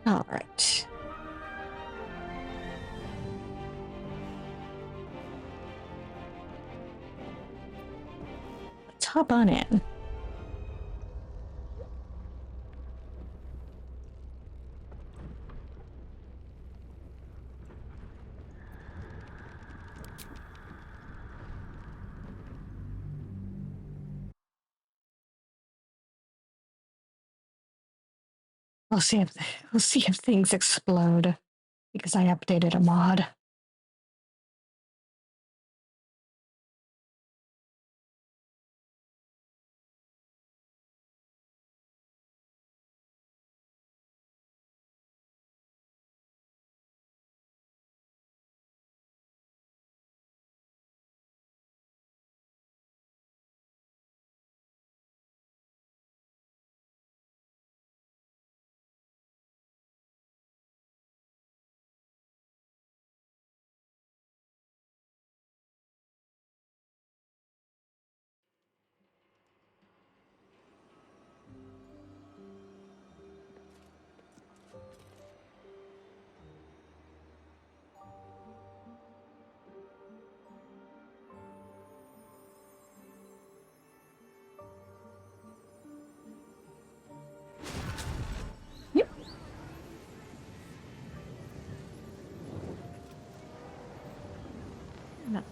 All right. Let's hop on in. We'll see if we'll see if things explode because I updated a mod. Yep. No.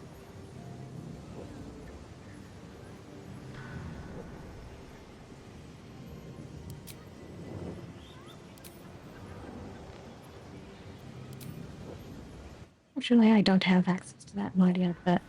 Fortunately, I don't have access to that mod yet, but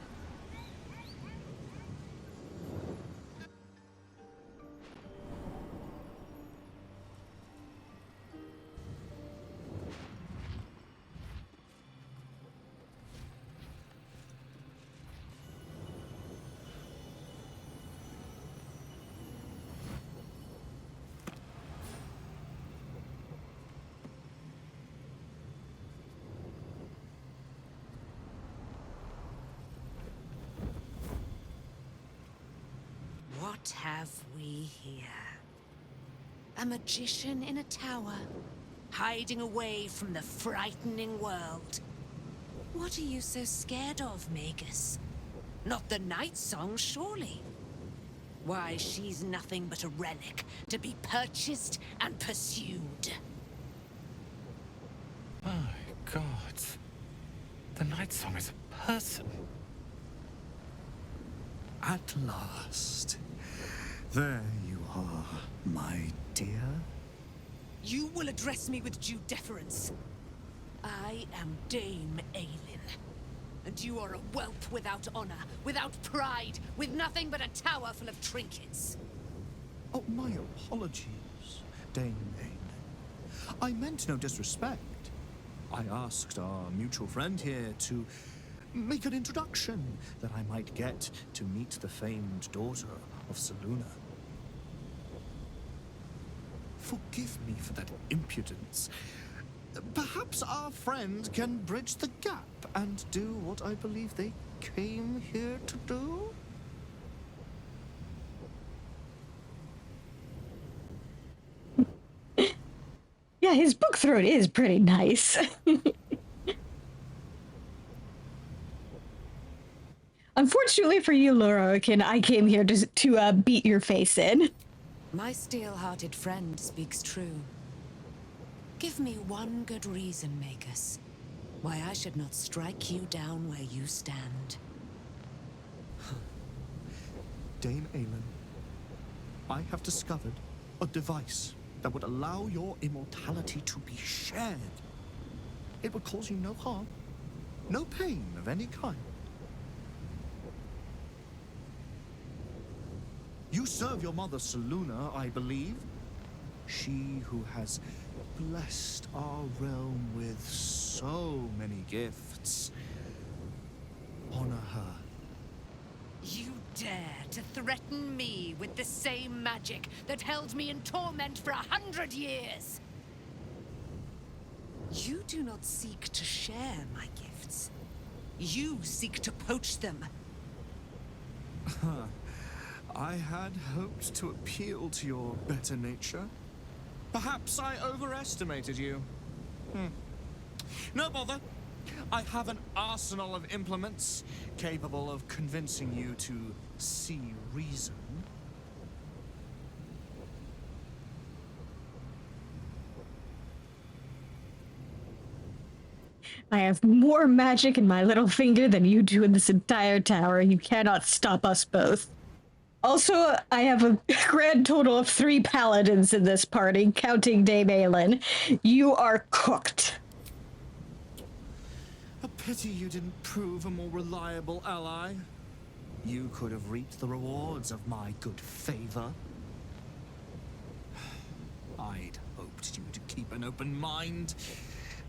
What have we here? A magician in a tower, hiding away from the frightening world. What are you so scared of, Magus? Not the night song, surely? Why, she's nothing but a relic to be purchased and pursued. My God. The night song is a person. At last. There you are, my dear. You will address me with due deference. I am Dame Aylin. And you are a whelp without honor, without pride, with nothing but a tower full of trinkets. Oh, my apologies, Dame Aylin. I meant no disrespect. I asked our mutual friend here to make an introduction that I might get to meet the famed daughter of Selûne. Forgive me for that impudence. Perhaps our friend can bridge the gap and do what I believe they came here to do? yeah, his book throat is pretty nice. Unfortunately for you, Lorokin, I came here to beat your face in. My steel-hearted friend speaks true. Give me one good reason, Magus, why I should not strike you down where you stand. Dame Aylin, I have discovered a device that would allow your immortality to be shared. It would cause you no harm, no pain of any kind. You serve your mother Selûne, I believe. She who has blessed our realm with so many gifts. Honor her. You dare to threaten me with the same magic that held me in torment for 100 years? You do not seek to share my gifts. You seek to poach them. I had hoped to appeal to your better nature. Perhaps I overestimated you. No bother. I have an arsenal of implements capable of convincing you to see reason. I have more magic in my little finger than you do in this entire tower. You cannot stop us both. Also, I have a grand total of 3 paladins in this party, counting Dame Aelin. You are cooked. A pity you didn't prove a more reliable ally. You could have reaped the rewards of my good favor. I'd hoped you to keep an open mind,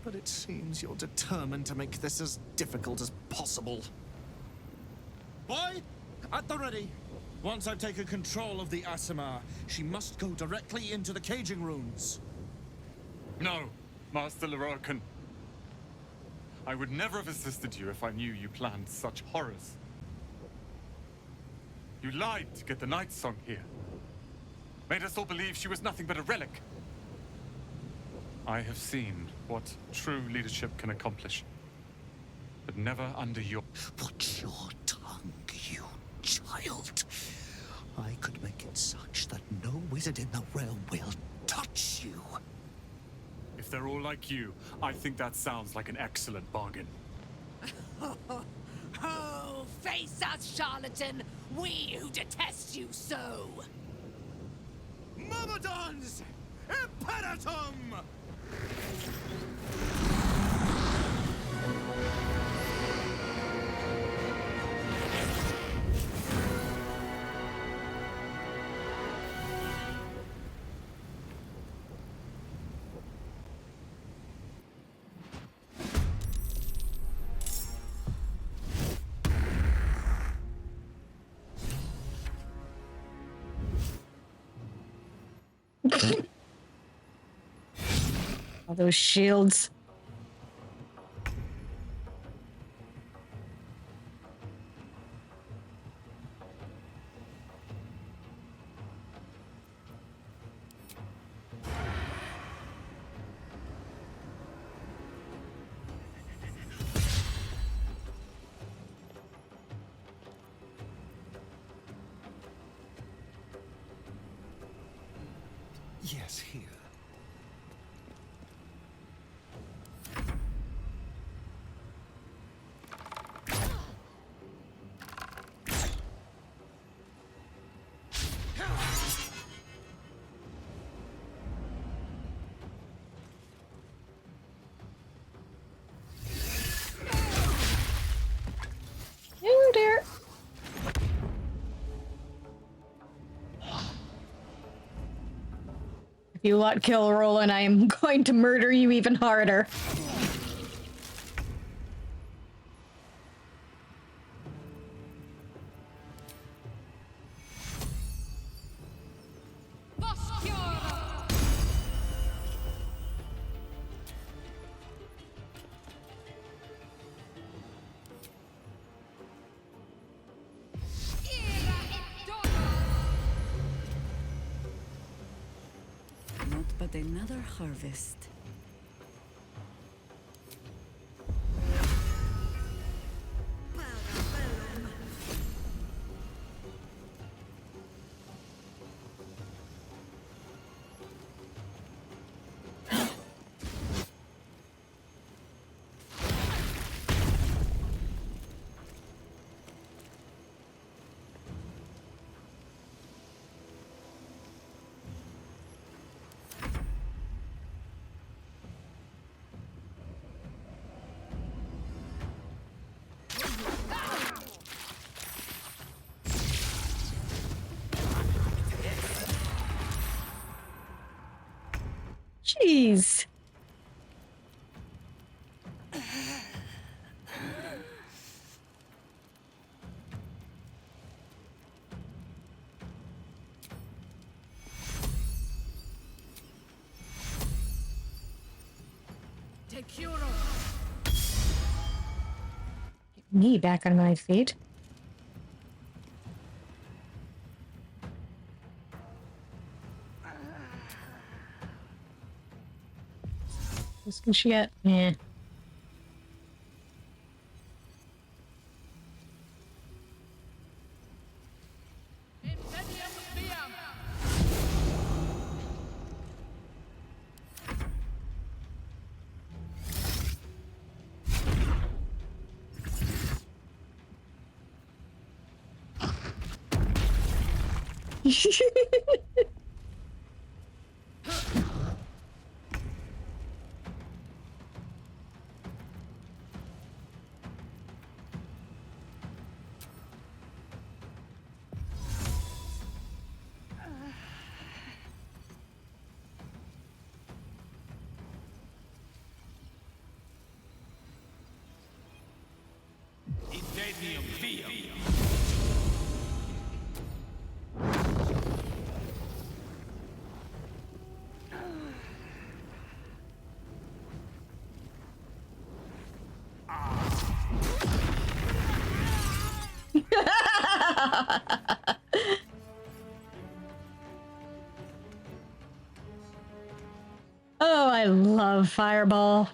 but it seems you're determined to make this as difficult as possible. Boy, at the ready. Once I've taken control of the Asimar, she must go directly into the caging rooms. No, Master Lorcan. I would never have assisted you if I knew you planned such horrors. You lied to get the Night Song here. Made us all believe she was nothing but a relic. I have seen what true leadership can accomplish. But never under your... Watch your tongue, you child. I could make it such that no wizard in the realm will touch you. If they're all like you, I think that sounds like an excellent bargain. Oh, face us, charlatan! We who detest you so! Myrmidons! Imperatum! All those shields. Yes, here. Oh dear. If you let kill Roland, I am going to murder you even harder. Not but another harvest. Jeez. Get me back on my feet. This can she get? Yeah. Oh, I love Fireball.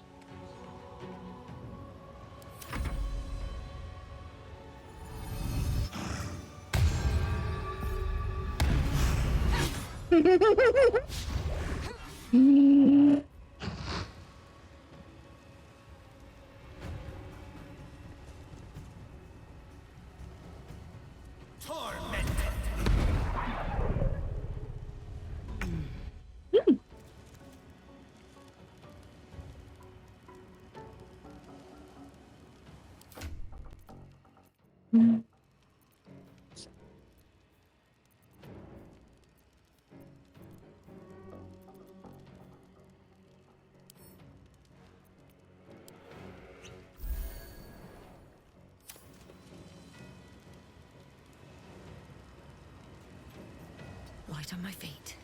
Light on my feet.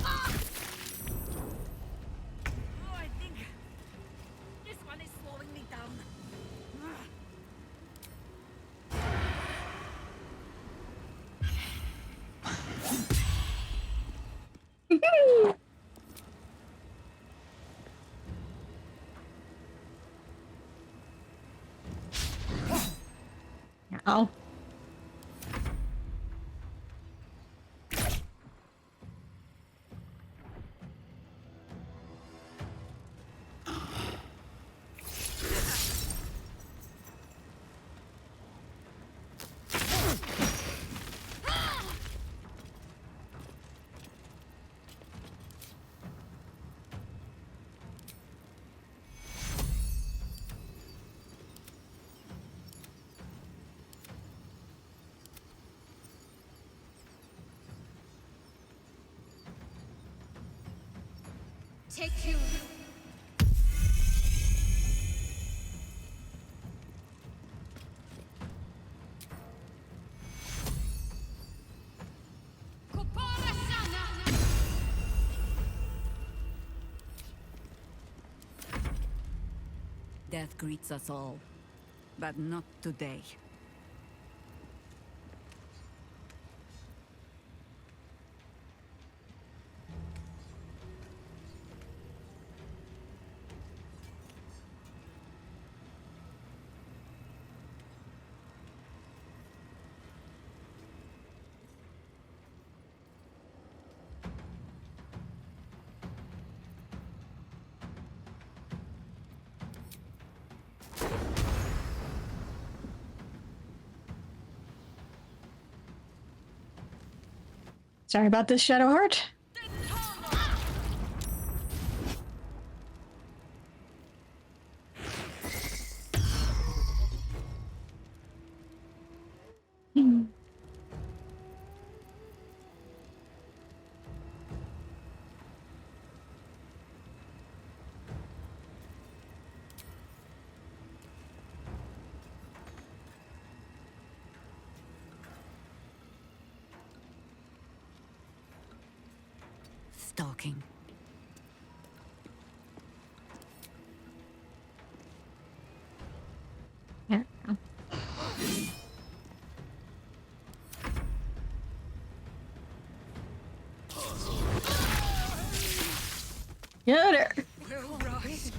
Oh, I think this one is slowing me down. Ow. Take you. Death greets us all, but not today. Sorry about this, Shadowheart. talking. Yeah. Get her. We'll rise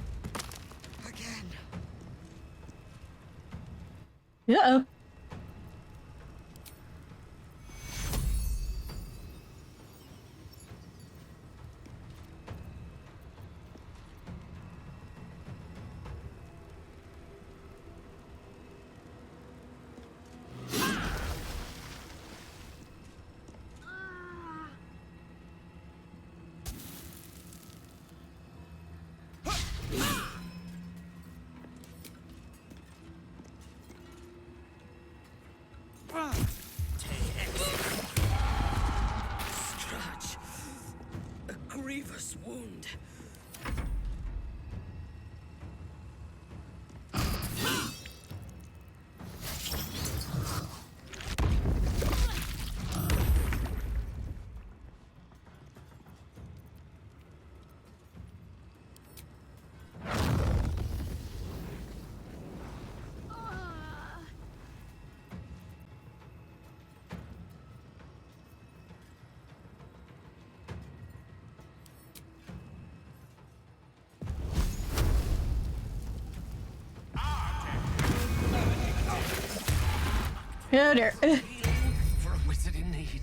again. Uh-oh. Scratch. A grievous wound. Get her. For a wizard in need.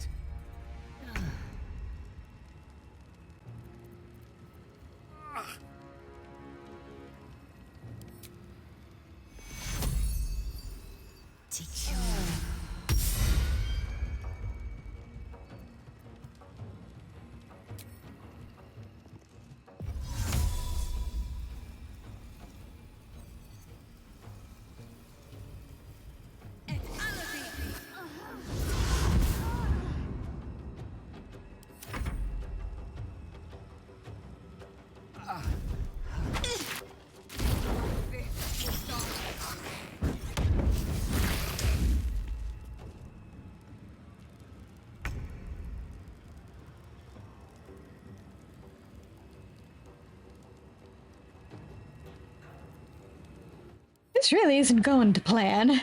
This really isn't going to plan.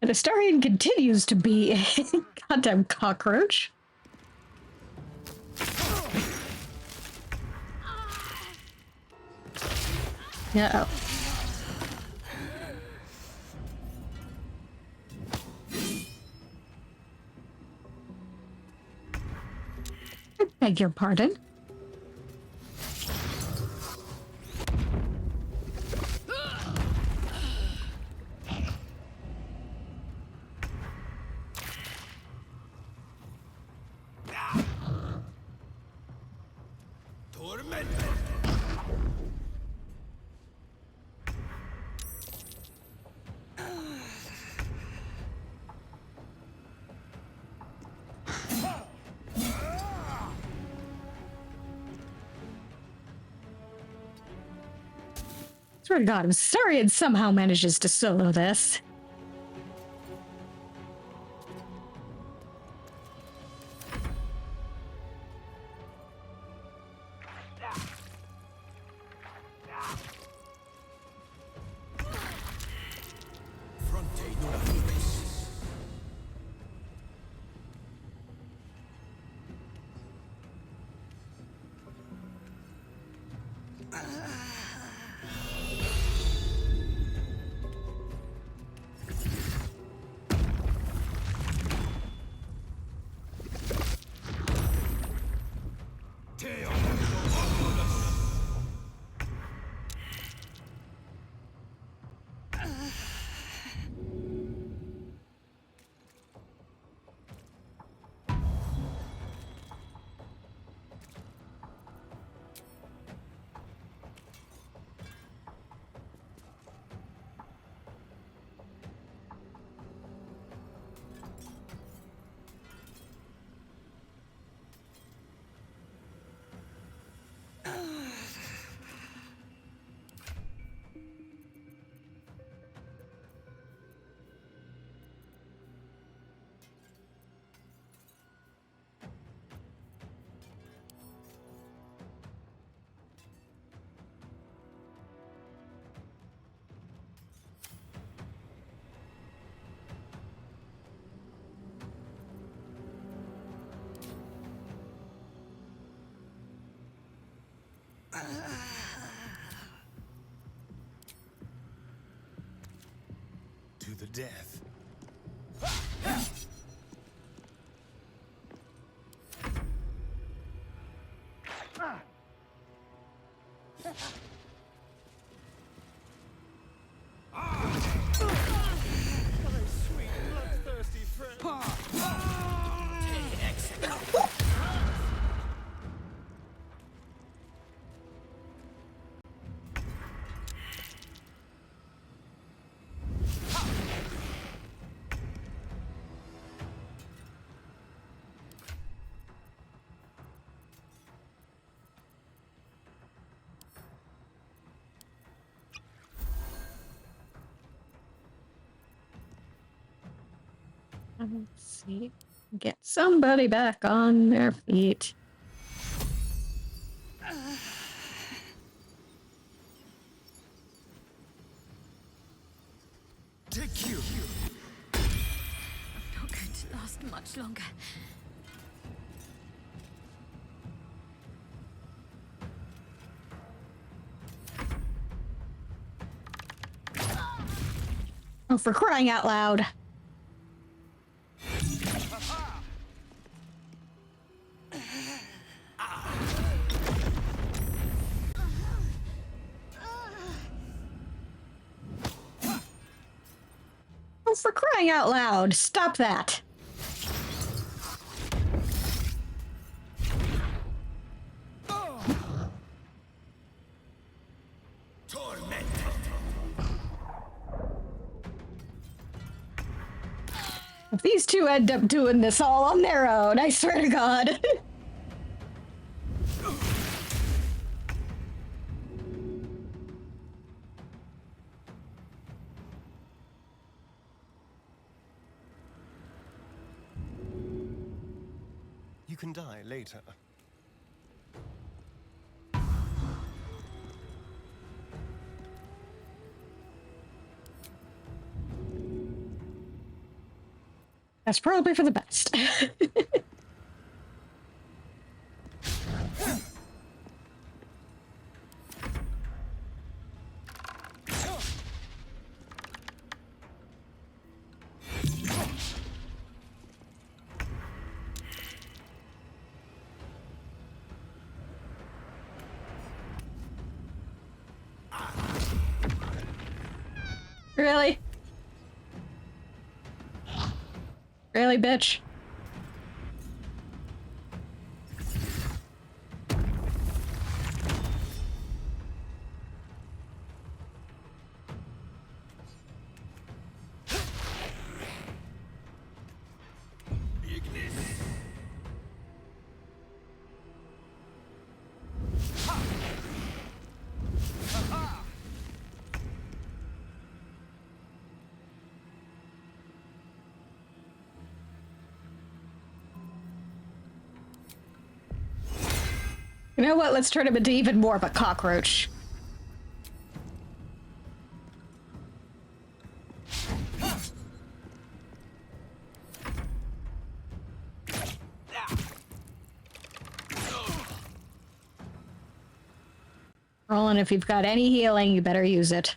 And Astarion continues to be a goddamn cockroach. Uh-oh. I beg your pardon. Swear to God, I'm sorry it somehow manages to solo this. To the death. Let's see. Get somebody back on their feet. Take you. Not going to last much longer. Oh, for crying out loud. Oh, for crying out loud. Stop that. If these two end up doing this all on their own, I swear to God. You can die later. That's probably for the best. Really? Really, bitch? You know what? Let's turn him into even more of a cockroach. Roland, if you've got any healing, you better use it.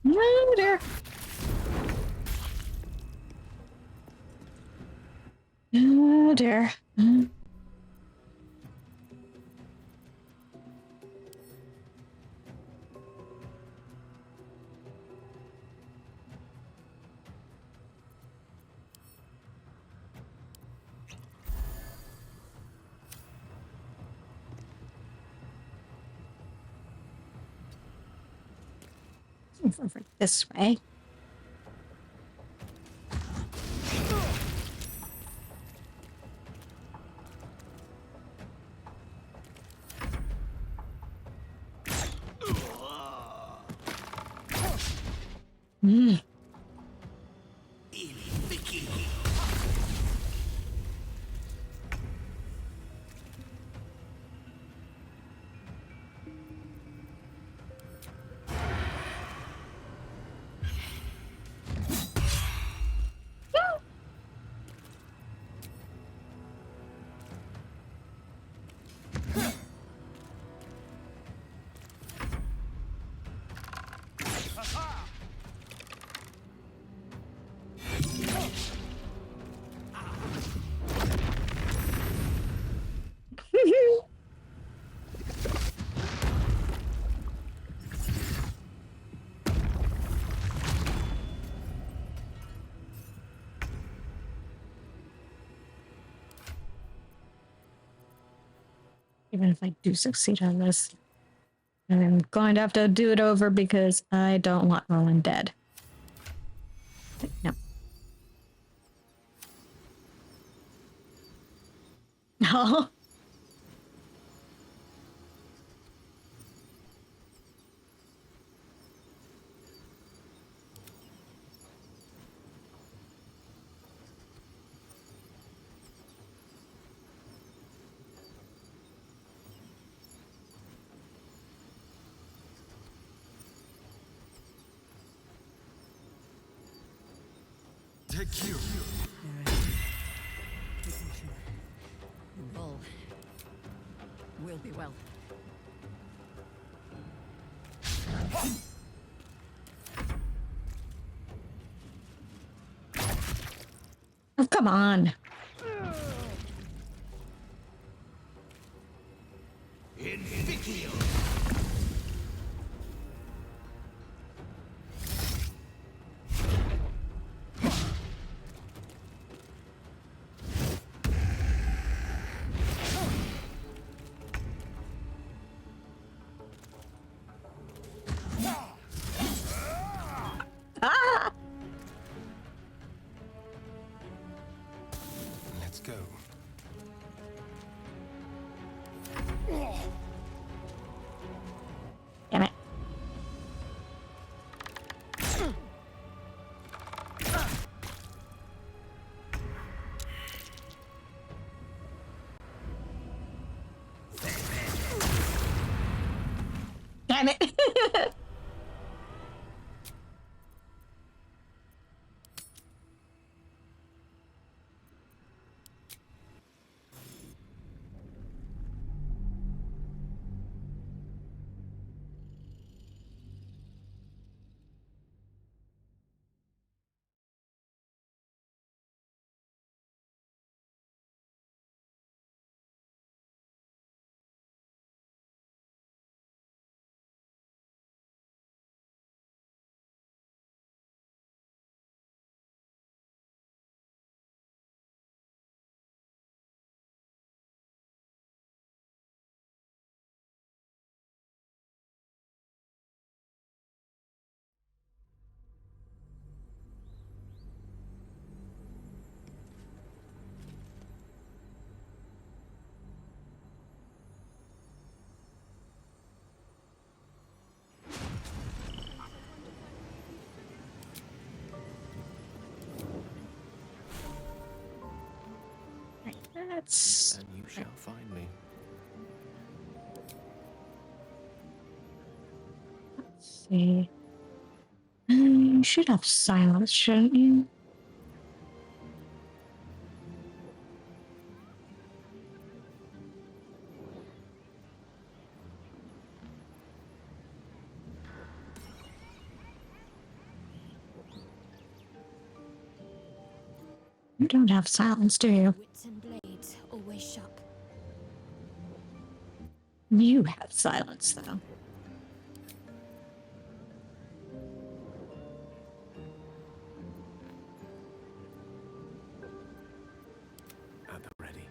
No, dear. Oh, dear. Over this way. Mm. Even if I do succeed on this, I'm going to have to do it over because I don't want Roland dead. No. No. Take you. All will be well. Oh, come on. Ah! Let's go. Damn it. Damn it. That's... And you shall find me. Let's see. You should have silence, shouldn't you? You don't have silence, do you? Wits and blades always sharp. You have silence, though. At the ready.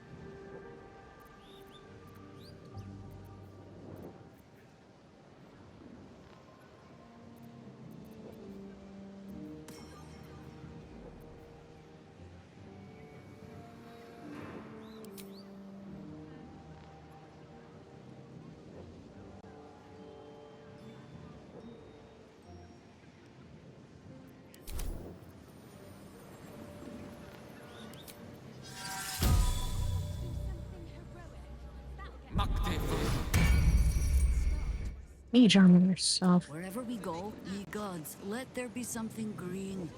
Mage armor yourself. Wherever we go, ye gods, let there be something green.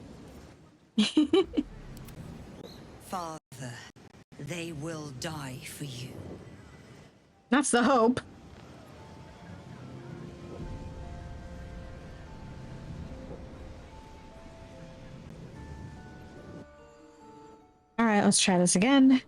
Father, they will die for you. That's the hope. All right, let's try this again.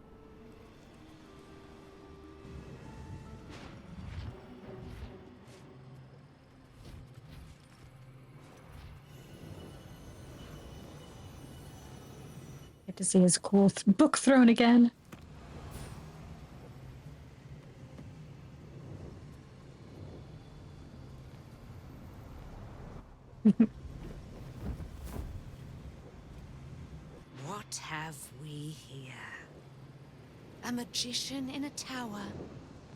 Get to see his cool book throne again. What have we here? A magician in a tower,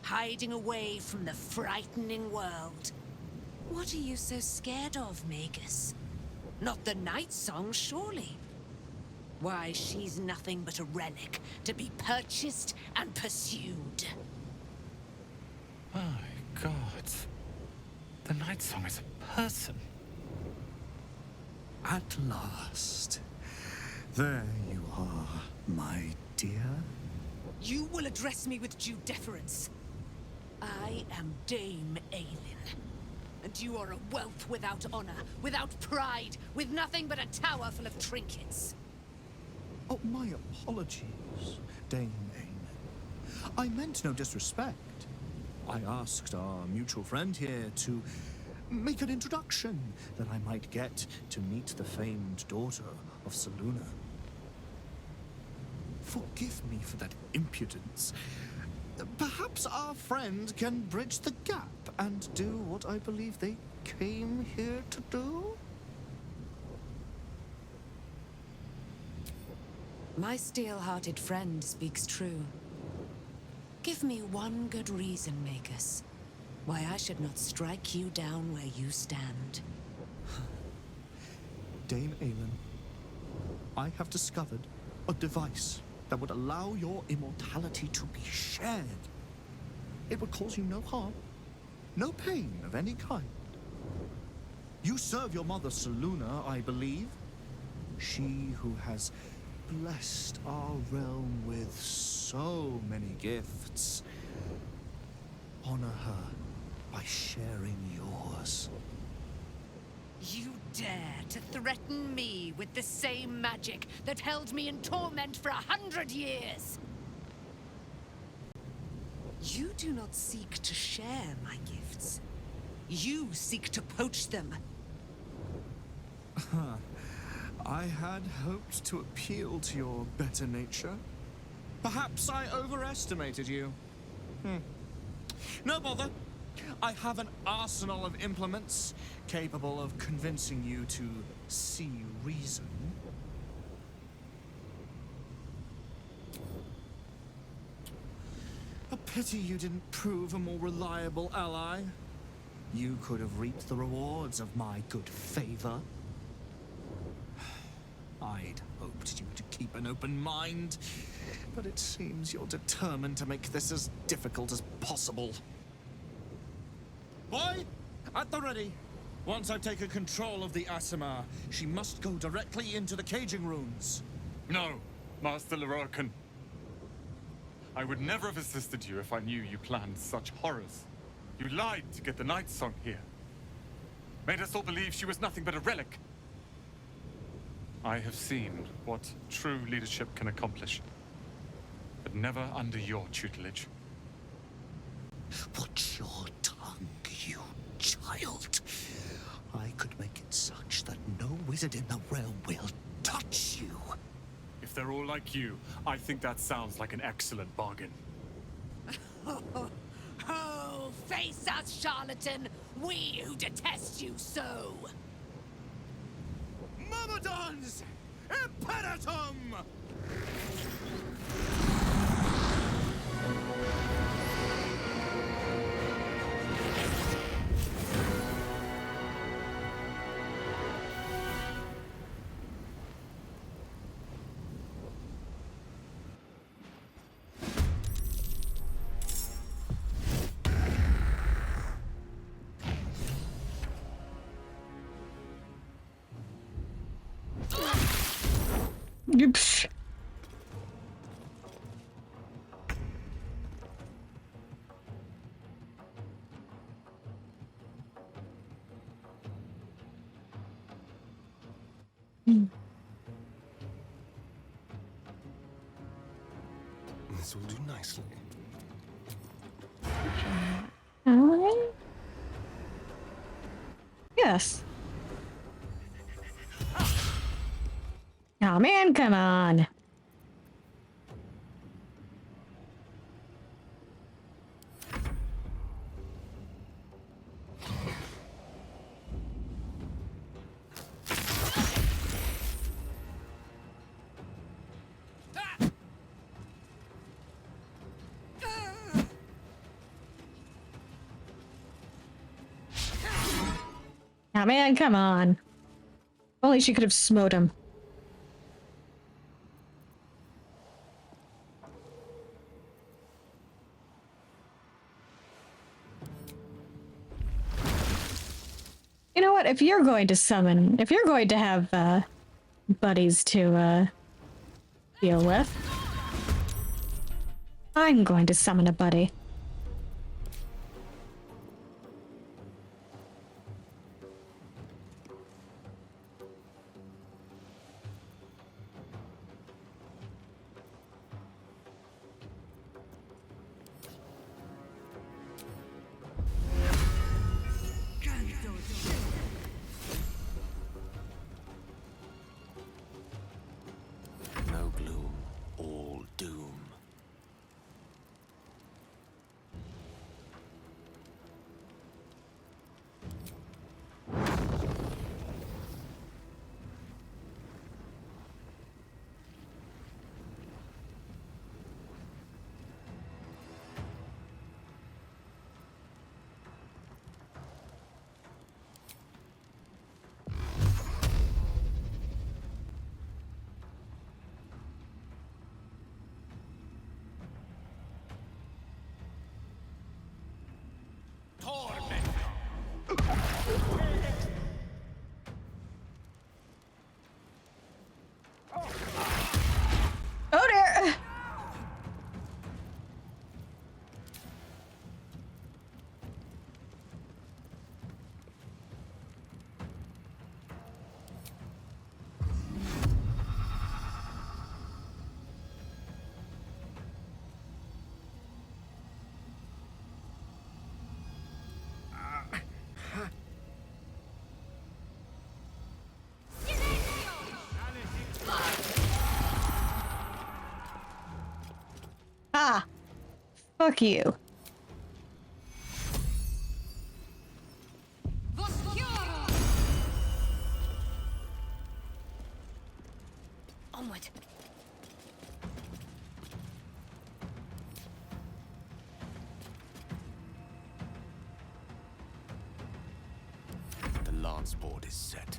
hiding away from the frightening world. What are you so scared of, Magus? Not the night song, surely? Why, she's nothing but a relic to be purchased and pursued. My God. The night song is a person. At last. There you are, my dear. You will address me with due deference. I am Dame Aelin. And you are a whelp without honor, without pride, with nothing but a tower full of trinkets. Oh, my apologies, Dame Aemon. I meant no disrespect. I asked our mutual friend here to make an introduction that I might get to meet the famed daughter of Selûne. Forgive me for that impudence. Perhaps our friend can bridge the gap and do what I believe they came here to do? My steel-hearted friend speaks true. Give me one good reason, Magus, why I should not strike you down where you stand. Dame Aelin, I have discovered a device that would allow your immortality to be shared. It would cause you no harm, no pain of any kind. You serve your mother Selûne, I believe. She who has blessed our realm with so many gifts. Honor her by sharing yours. You dare to threaten me with the same magic that held me in torment for 100 years? You do not seek to share my gifts. You seek to poach them. I had hoped to appeal to your better nature. Perhaps I overestimated you. No bother. I have an arsenal of implements capable of convincing you to see reason. A pity you didn't prove a more reliable ally. You could have reaped the rewards of my good favor. I'd hoped you to keep an open mind, but it seems you're determined to make this as difficult as possible. Boy, at the ready. Once I've taken control of the Aasimar, she must go directly into the caging runes. No, Master Lorcan. I would never have assisted you if I knew you planned such horrors. You lied to get the night song here. Made us all believe she was nothing but a relic. I have seen what true leadership can accomplish, but never under your tutelage. Watch your tongue, you child. I could make it such that no wizard in the realm will touch you. If they're all like you, I think that sounds like an excellent bargain. Oh, face us, charlatan! We who detest you so! Myrmidons! Imperatum! Psh. This will do nicely. Alright. Yes. Oh man, come on. Oh man, come on. Only she could have smote him. You know what? If you're going to summon, if you're going to have buddies to deal with, I'm going to summon a buddy. No gloom, all doom. Oh dear! Ah! Fuck you. Onward. The lance board is set.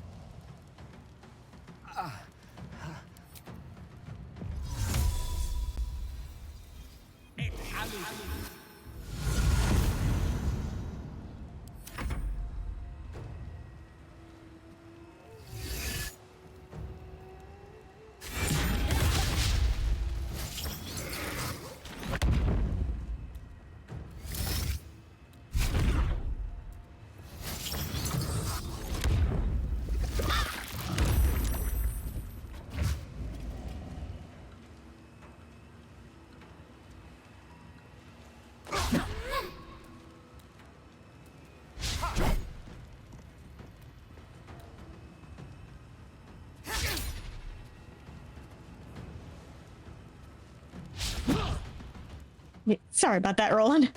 Sorry about that, Roland.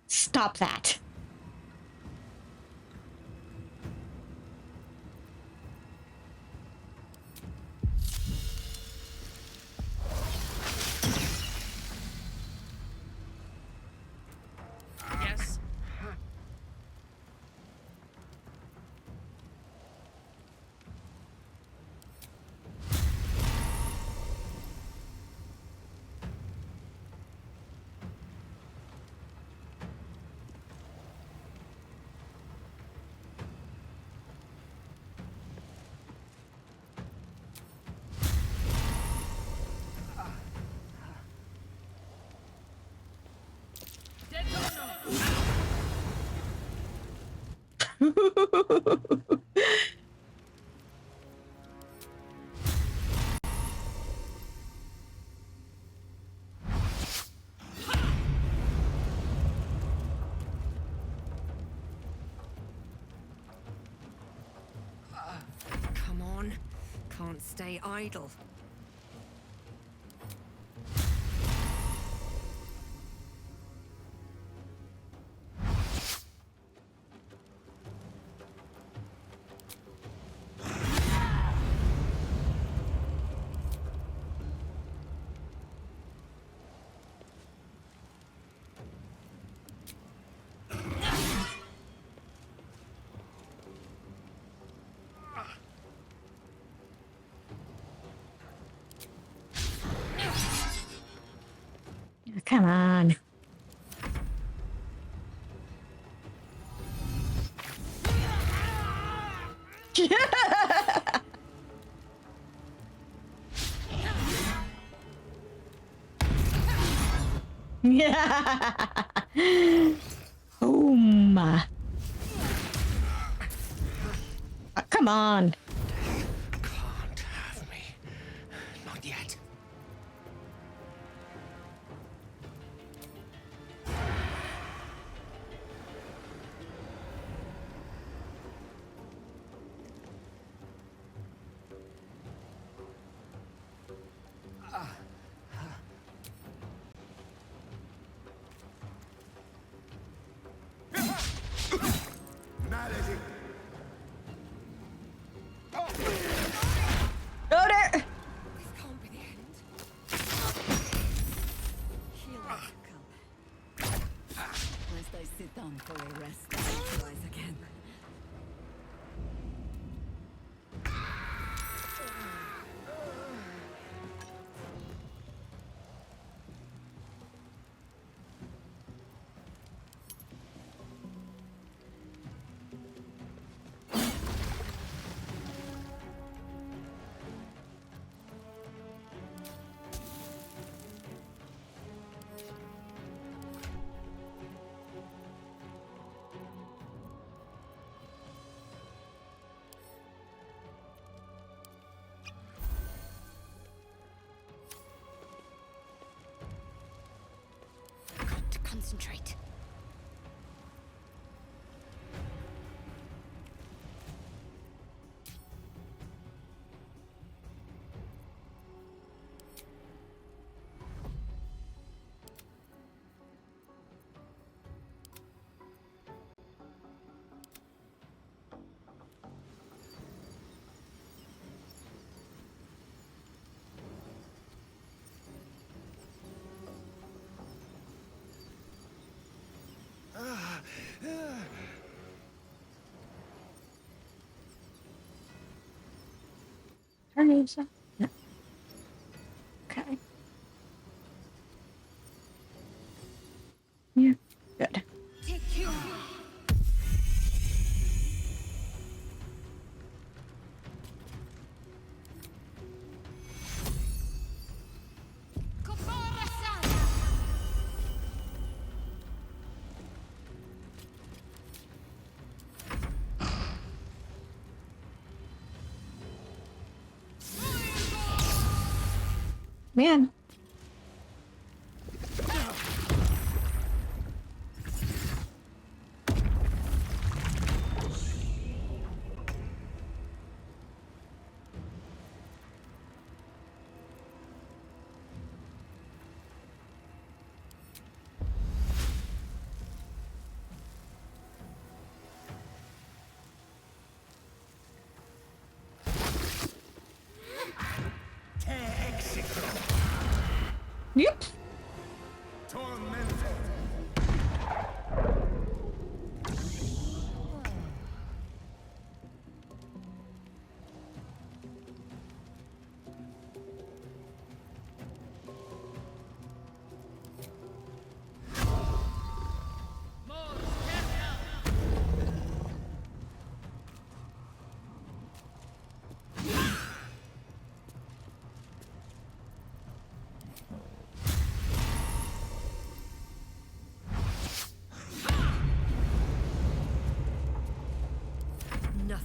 Stop that. Come on. Can't stay idle. Come on. Yeah. Oh my. Come on. Can't have me. Not yet. Malady. Go there. This can't be the end. Healing to come. Lest I sit down for a rest and rise again. Got to concentrate. Her name's up. No. Okay. Yeah. Good. Take you. Man. Yep.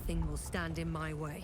Nothing will stand in my way.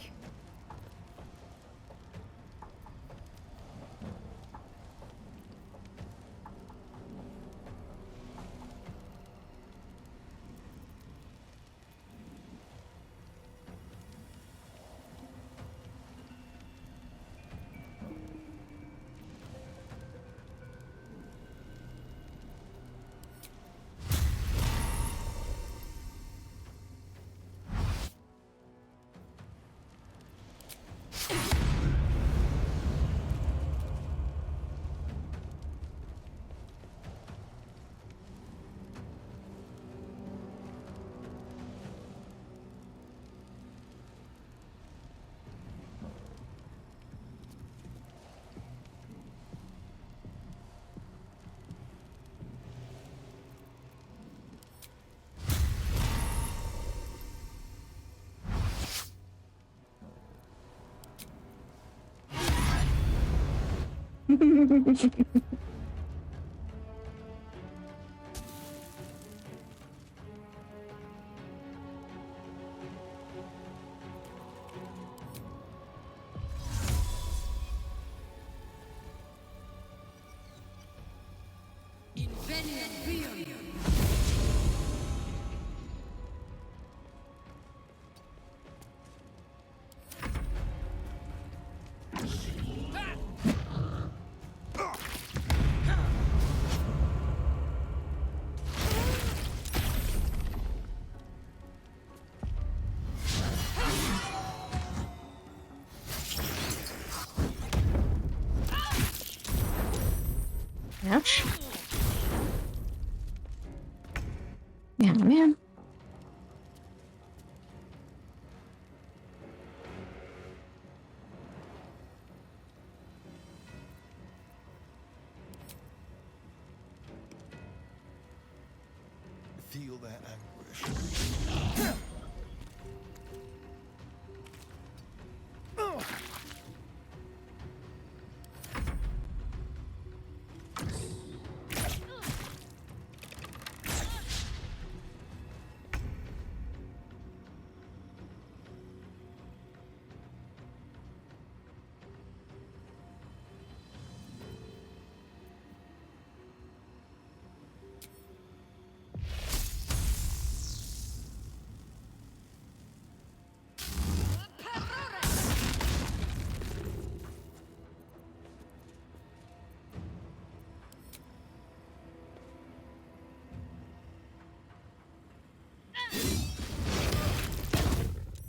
Ouch. Yeah, man. Feel their anguish.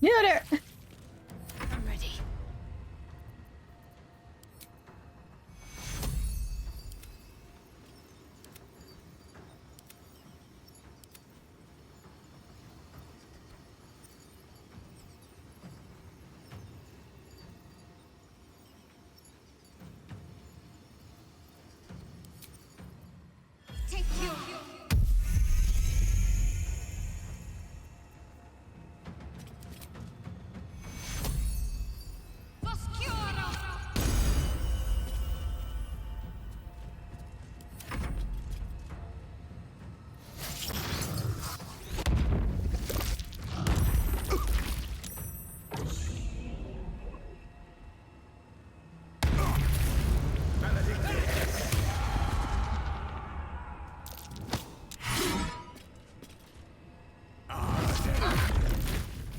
Neuter! I'm ready. Take you.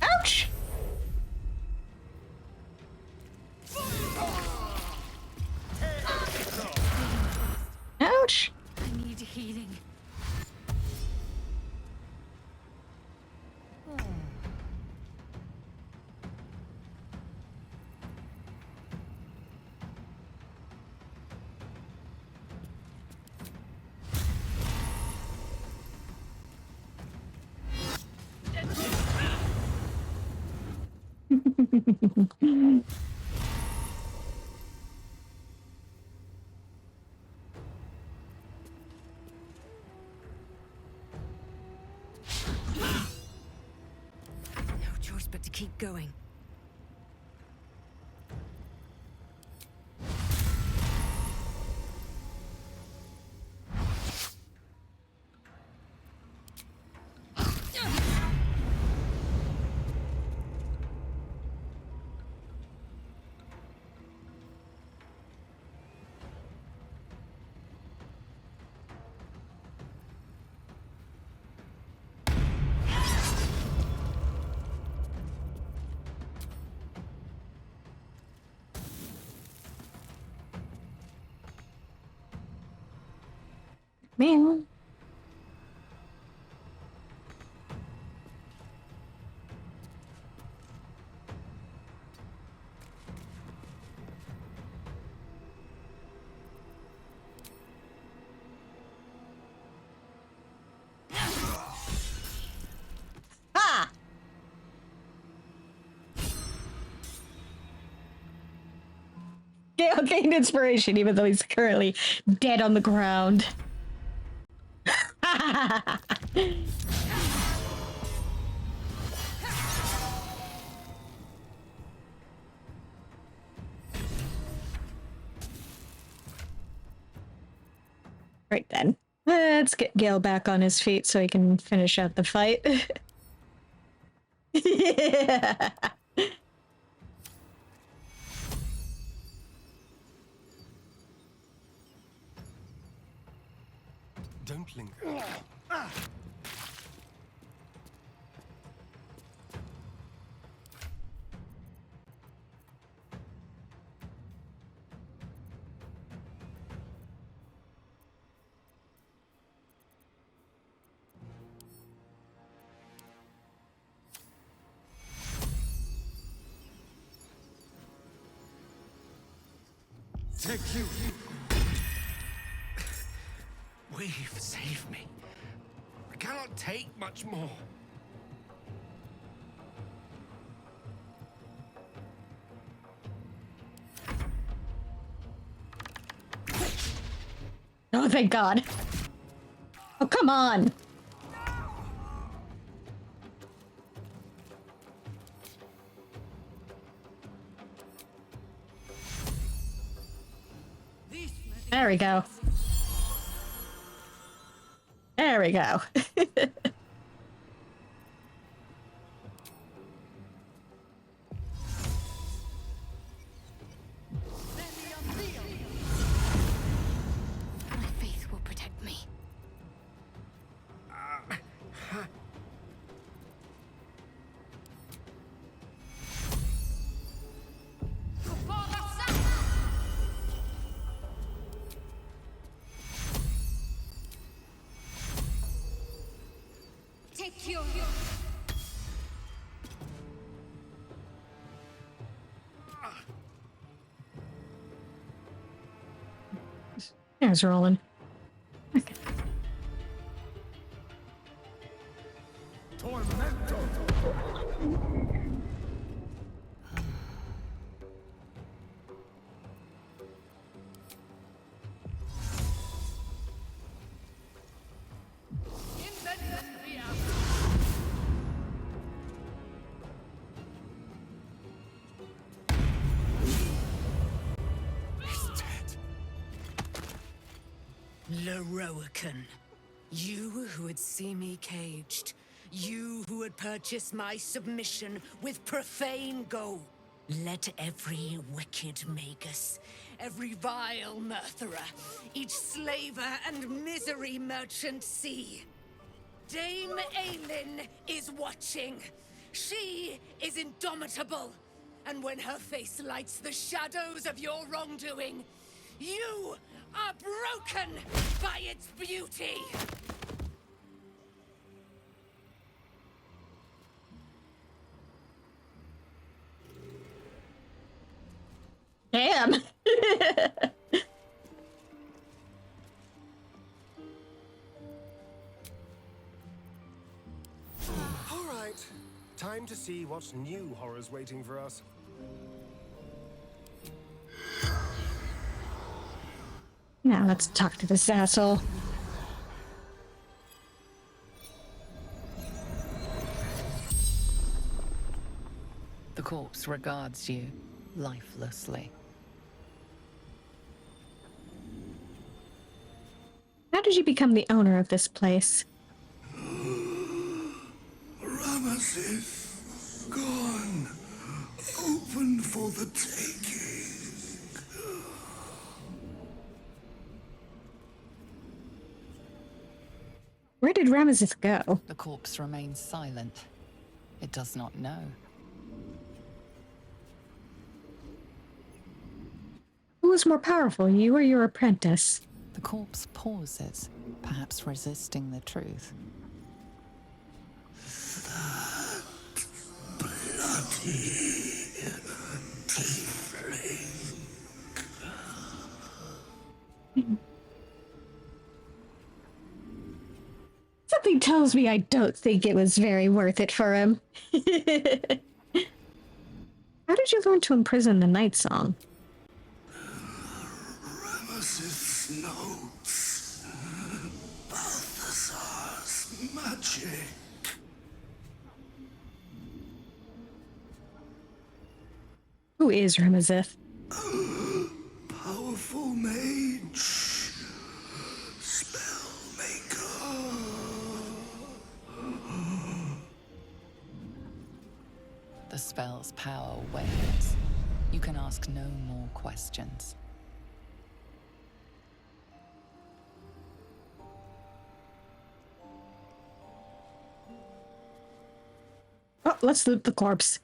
Ouch! Ouch! I need healing. No choice but to keep going. Man. Ah! Gale gained inspiration even though he's currently dead on the ground. Right then. Let's get Gale back on his feet so he can finish out the fight. Yeah. Don't linger. Take you. We've saved me. I cannot take much more. Oh, thank God. Oh, come on. There we go. There we go. My faith will protect me. Take your... There's Roland. Okay. Leroican. You who would see me caged. You who would purchase my submission with profane gold. Let every wicked magus, every vile murtherer, each slaver and misery merchant see. Dame Aelin is watching. She is indomitable. And when her face lights the shadows of your wrongdoing, you are broken by its beauty! Damn. All right. Time to see what new horrors waiting for us. Now let's talk to this asshole. The corpse regards you lifelessly. How did you become the owner of this place? Ramesses gone. Open for the taking. Where did Ramesses go? The corpse remains silent. It does not know. Who was more powerful, you or your apprentice? The corpse pauses, Perhaps resisting the truth. Something tells me I don't think it was very worth it for him. How did you learn to imprison the night song? Ramesses notes. Balthazar's magic. Who is Ramazith? Powerful mage. Spellmaker. The spell's power wanes. You can ask no more questions. Oh, let's loot the corpse.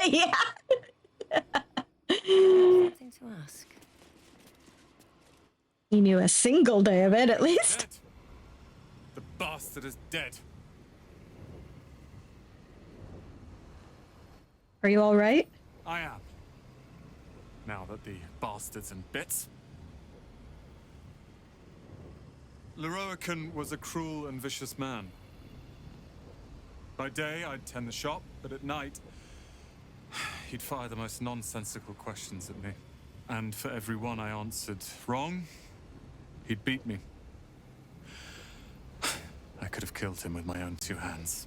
Yeah. Something to ask. He knew a single day of it, at least. Dead. The bastard is dead. Are you all right? I am. Now that the bastard's in bits. Leroican was a cruel and vicious man. By day, I'd tend the shop, but at night, he'd fire the most nonsensical questions at me. And for every one I answered wrong, he'd beat me. I could have killed him with my own two hands.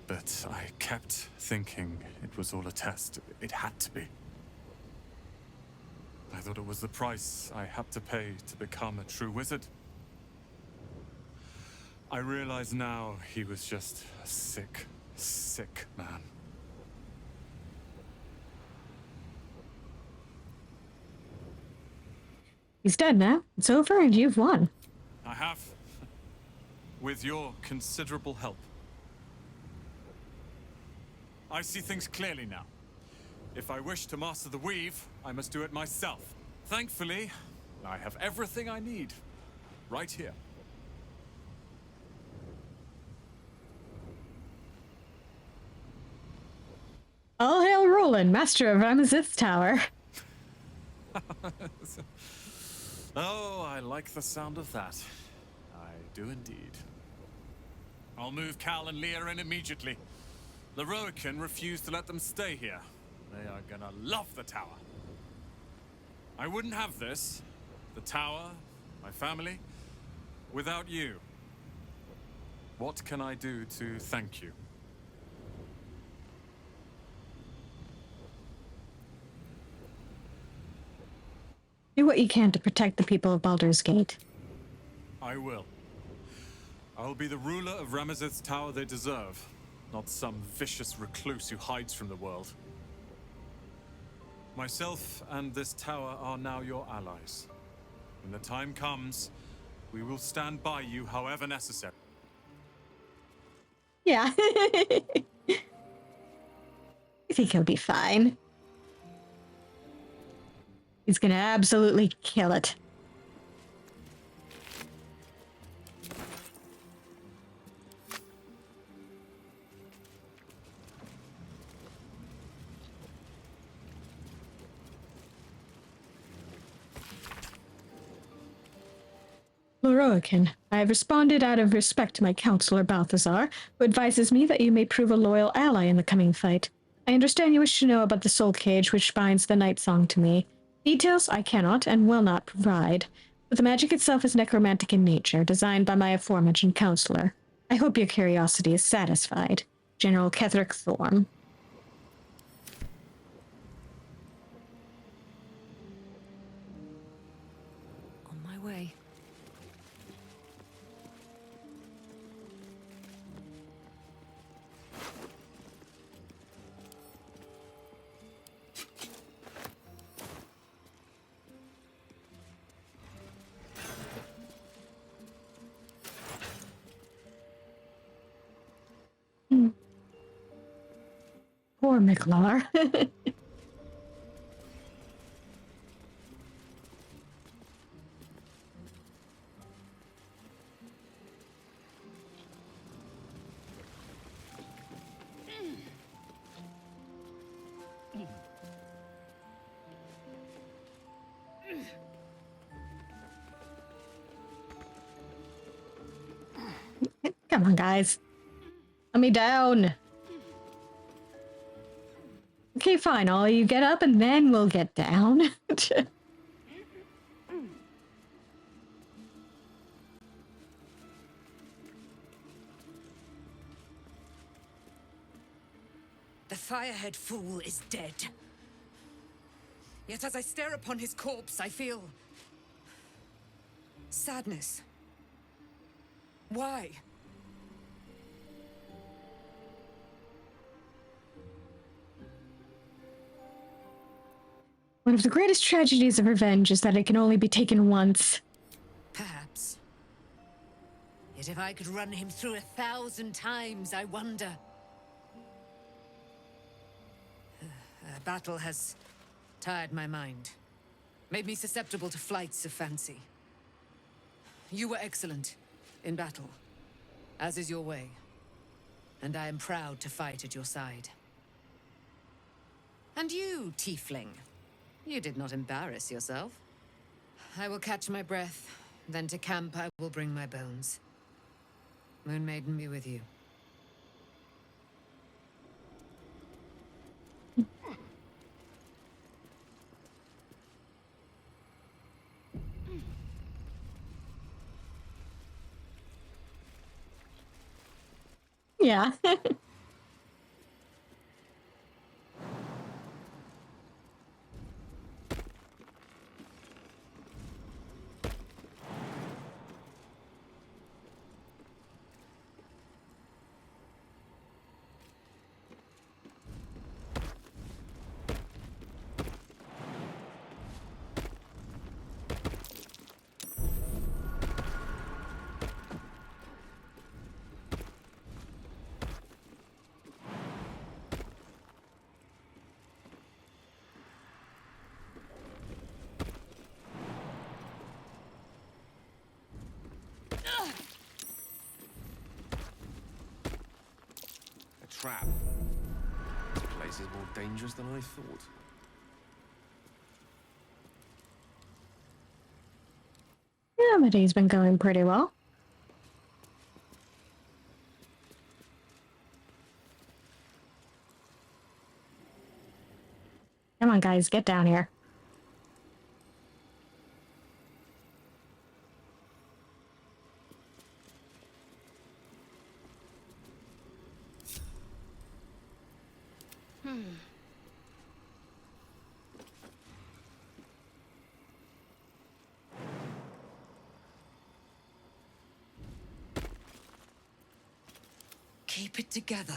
But I kept thinking it was all a test. It had to be. I thought it was the price I had to pay to become a true wizard. I realize now he was just a sick, sick man. He's dead now. It's over and you've won. I have. With your considerable help. I see things clearly now. If I wish to master the weave, I must do it myself. Thankfully, I have everything I need. Right here. All hail Roland, master of Ramazith Tower. Oh, I like the sound of that. I do indeed. I'll move Cal and Leah in immediately. Leroican refused to let them stay here. They are gonna love the tower. I wouldn't have this, the tower, my family, without you. What can I do to thank you? Do what you can to protect the people of Baldur's Gate. I will. I will be the ruler of Ramazith's tower they deserve, not some vicious recluse who hides from the world. Myself and this tower are now your allies. When the time comes, we will stand by you however necessary. Yeah. I think he'll be fine. He's gonna absolutely kill it. Leroican, I have responded out of respect to my counselor Balthazar, who advises me that you may prove a loyal ally in the coming fight. I understand you wish to know about the soul cage which binds the night song to me. Details I cannot and will not provide, but the magic itself is necromantic in nature, designed by my aforementioned counselor. I hope your curiosity is satisfied. General Ketherick Thorm. On my way. Poor Miklar. Come on, guys. Let me down. Okay, fine. All you get up and then we'll get down. The Firehead Fool is dead. Yet as I stare upon his corpse, I feel sadness. Why? One of the greatest tragedies of revenge is that it can only be taken once. Perhaps. Yet if I could run him through 1,000 times, I wonder. Battle has tired my mind, made me susceptible to flights of fancy. You were excellent in battle, as is your way, and I am proud to fight at your side. And you, tiefling, you did not embarrass yourself. I will catch my breath, then to camp I will bring my bones. Moon Maiden be with you. Yeah. A trap. This place is more dangerous than I thought. Yeah, my day's been going pretty well. Come on, guys, get down here. Keep it together.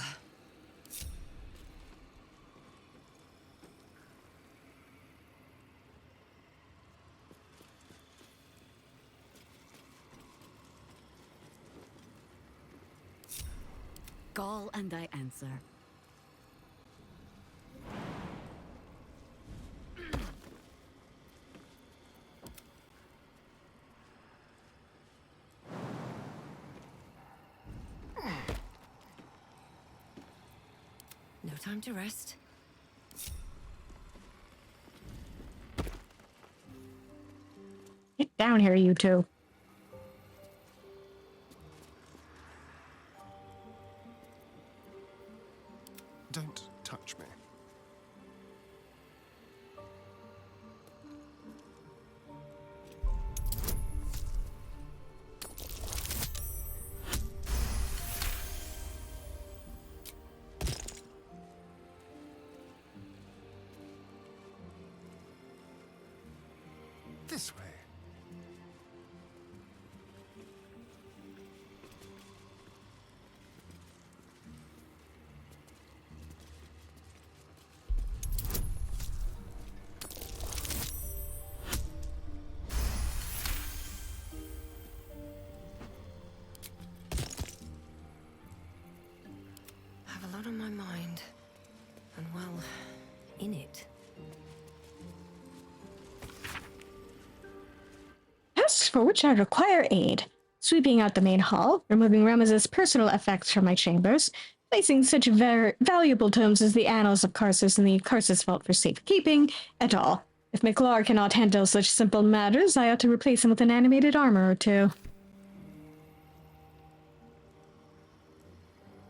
Call and I answer. No time to rest. Get down here, you two. Don't touch me. This way. I have a lot on my mind. And well, in it. Tasks for which I require aid. Sweeping out the main hall, removing Rames's personal effects from my chambers, placing such valuable tomes as the Annals of Karsus in the Karsus Vault for safekeeping, et al. If McLaur cannot handle such simple matters, I ought to replace him with an animated armor or two.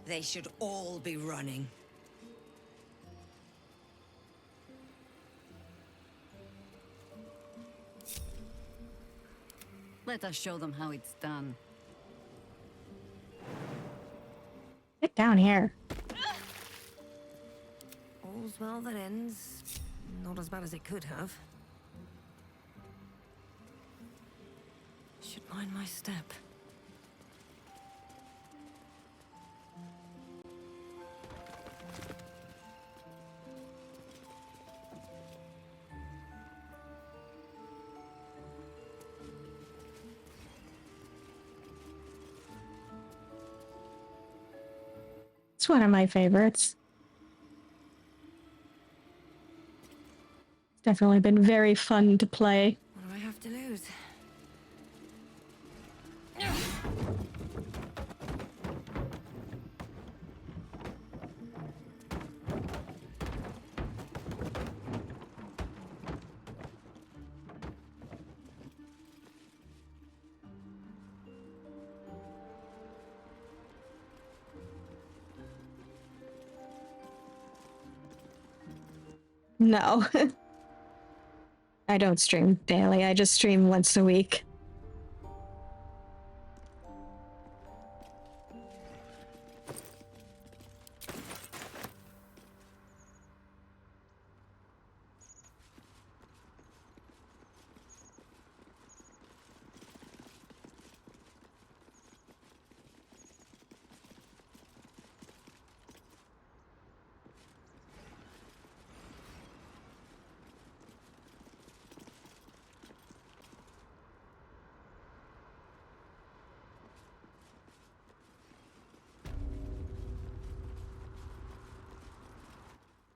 They should all be running. Let us show them how it's done. Get down here. All's well that ends. Not as bad as it could have. Should mind my step. It's one of my favorites. It's definitely been very fun to play. What do I have to lose? No. I don't stream daily, I just stream once a week.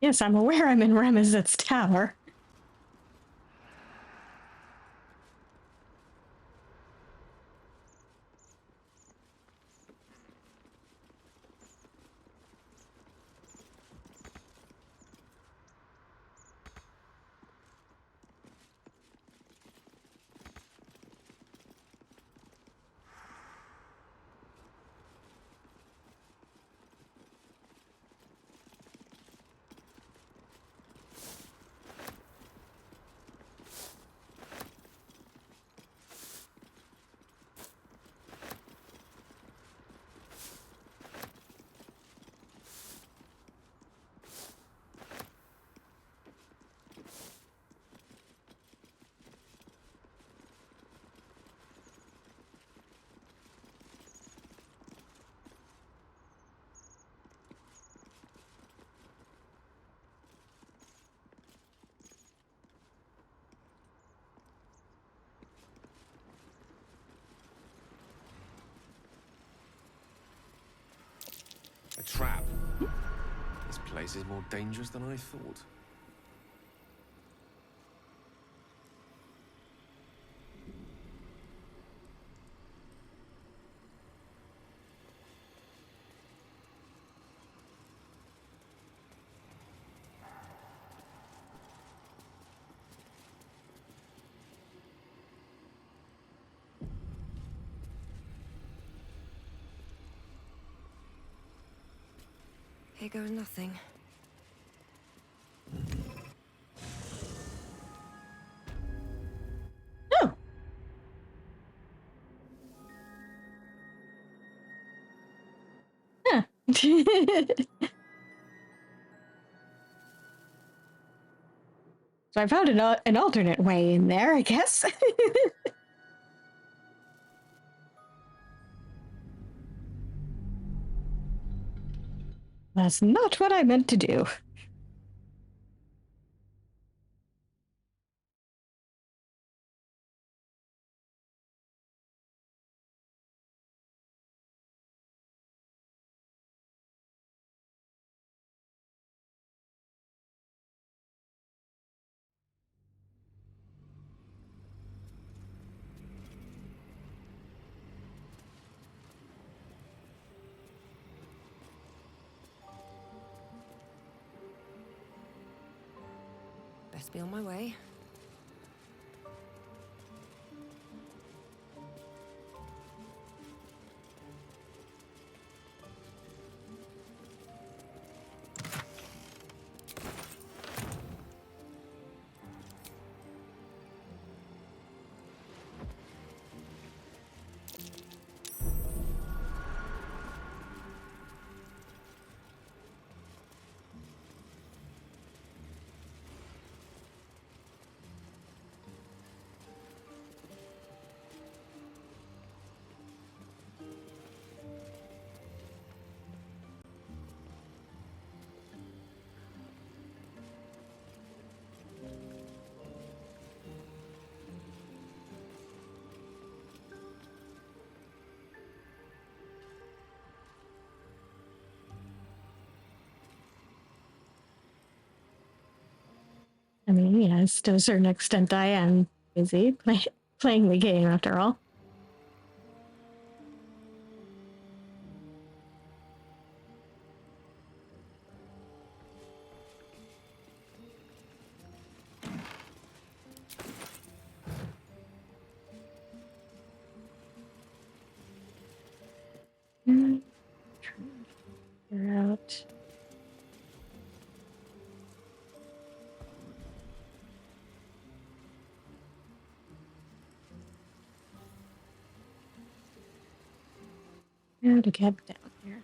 Yes, I'm aware I'm in Ramesset's tower. A trap. This place is more dangerous than I thought. Here goes nothing. Oh. Huh. So I found an alternate way in there, I guess. That's not what I meant to do. Best be on my way. I mean, yes, to a certain extent, I am busy playing the game after all. Trying to figure out. How to get down here.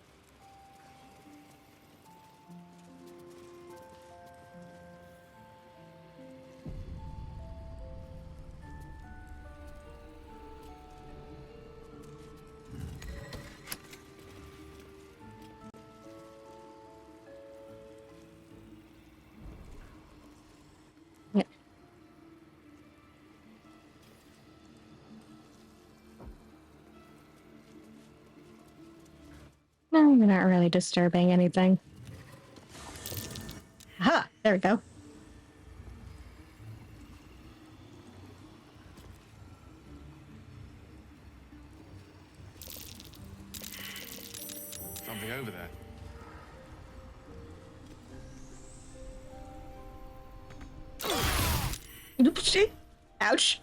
Yeah. No, we're not really disturbing anything. Aha! There we go. Something over there. Oopsie. Ouch.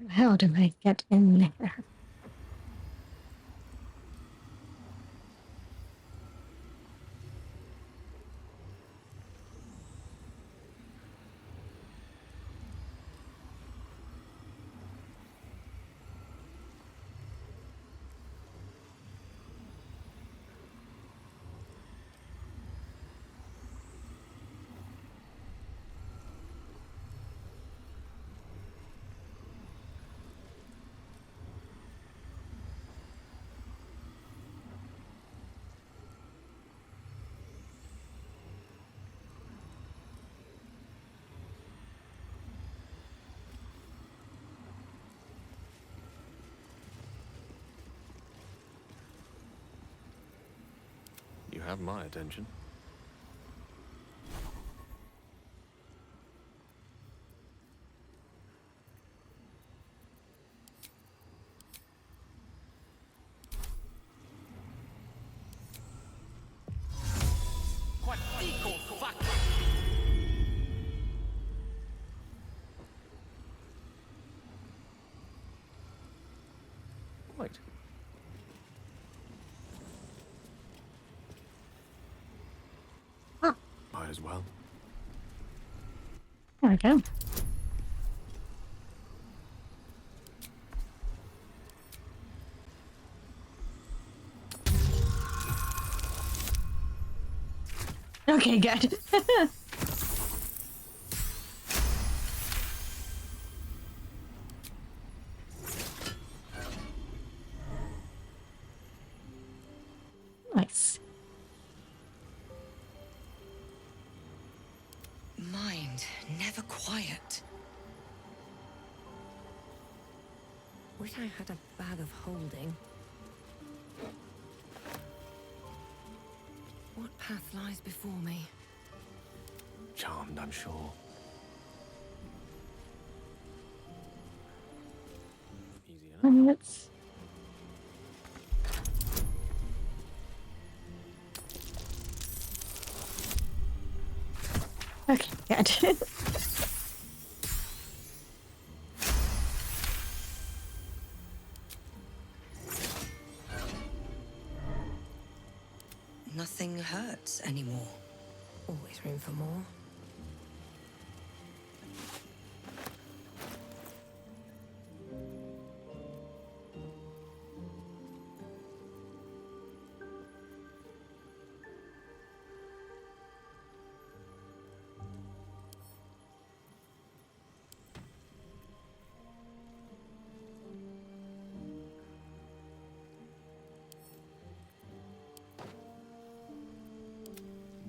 How do I get in there? have my attention. Wait. Might as well. There we go. Okay, good. Nice. Mind never quiet. Wish I had a bag of holding. What path lies before me? Charmed, I'm sure. Easy enough. Minutes. Okay, good. Nothing hurts anymore. Always room for more.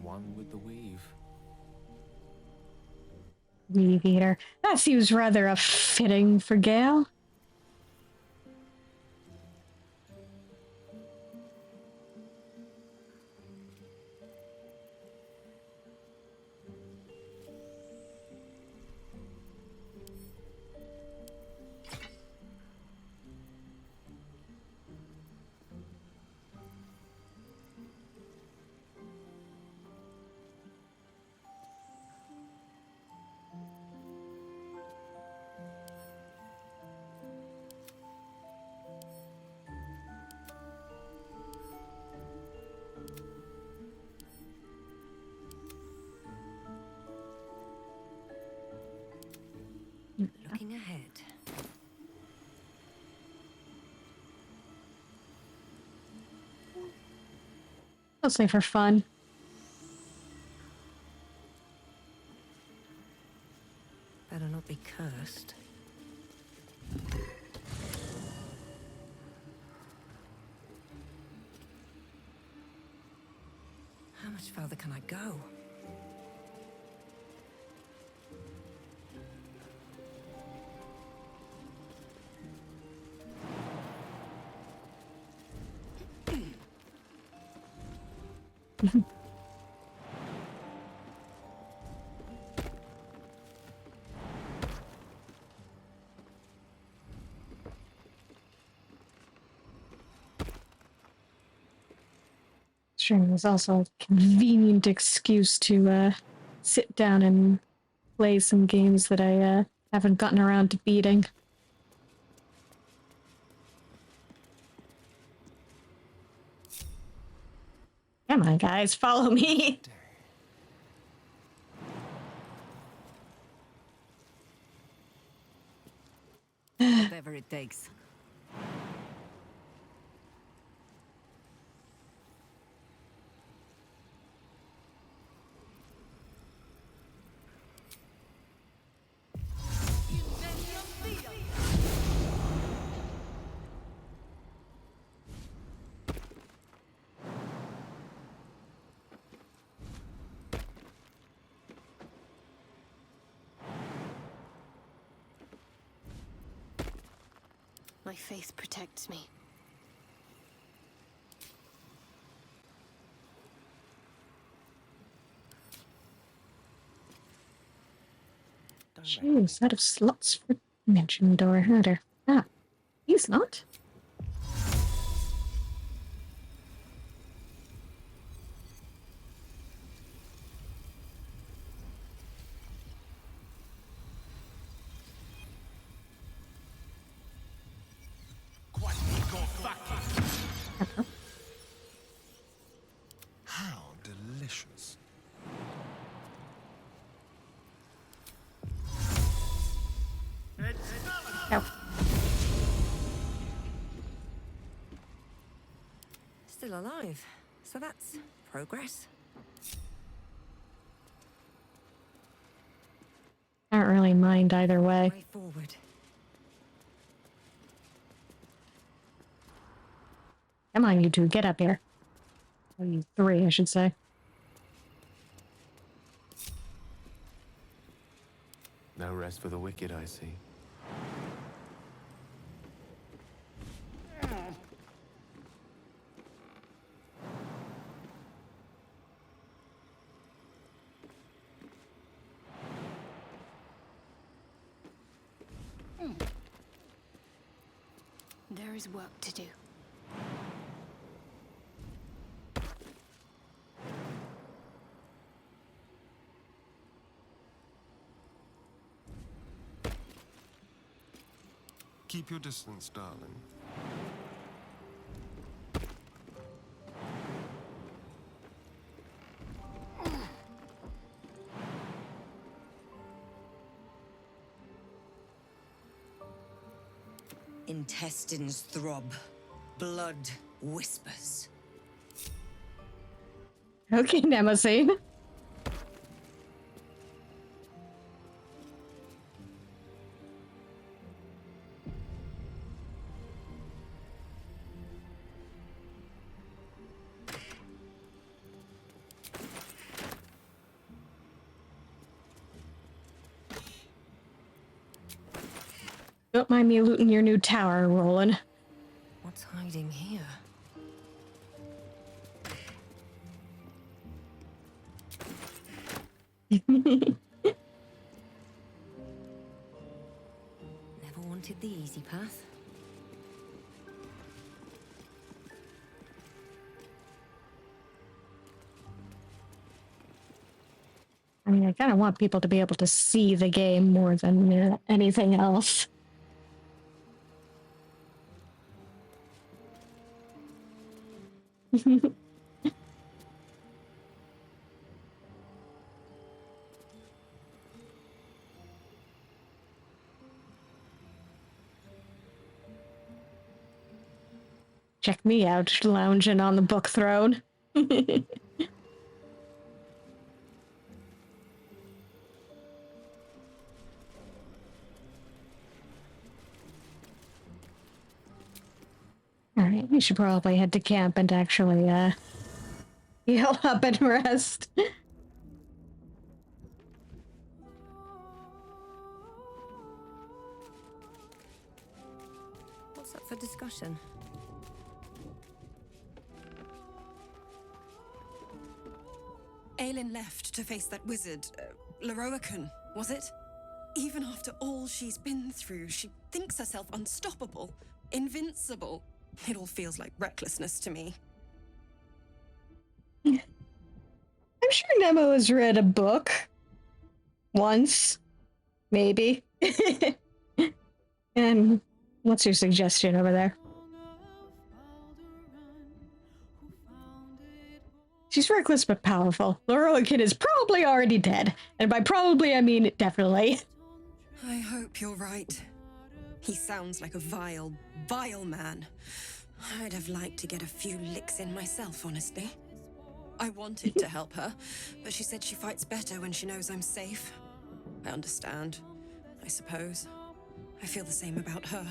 One with the weave. Weave eater. That seems rather fitting for Gale. Looking ahead. Mostly for fun. Better not be cursed. How much further can I go? Stream is also a convenient excuse to sit down and play some games that I haven't gotten around to beating. Come on, guys, follow me. Whatever it takes. My faith protects me. Jeez, out of slots for dimension door header. Ah, he's not. How delicious. No. Still alive. So that's progress. I don't really mind either way. Way forward. Come on, you two, get up here. Oh, you three, I should say. No rest for the wicked, I see. There is work to do. Keep your distance, darling. Intestines throb. Blood whispers. Okay, Nemesis. Don't mind me looting your new tower, Roland. What's hiding here? Never wanted the easy path. I mean, I kind of want people to be able to see the game more than anything else. Check me out, lounging on the book throne. Alright, we should probably head to camp and actually, heal up and rest. What's up for discussion? Aelin left to face that wizard, Leroican, was it? Even after all she's been through, she thinks herself unstoppable, invincible. It all feels like recklessness to me. I'm sure Nemo has read a book. Once. Maybe. And what's your suggestion over there? She's reckless but powerful. Leroican is probably already dead. And by probably, I mean definitely. I hope you're right. He sounds like a vile, vile man. I'd have liked to get a few licks in myself, honestly. I wanted to help her, but she said she fights better when she knows I'm safe. I understand, I suppose. I feel the same about her.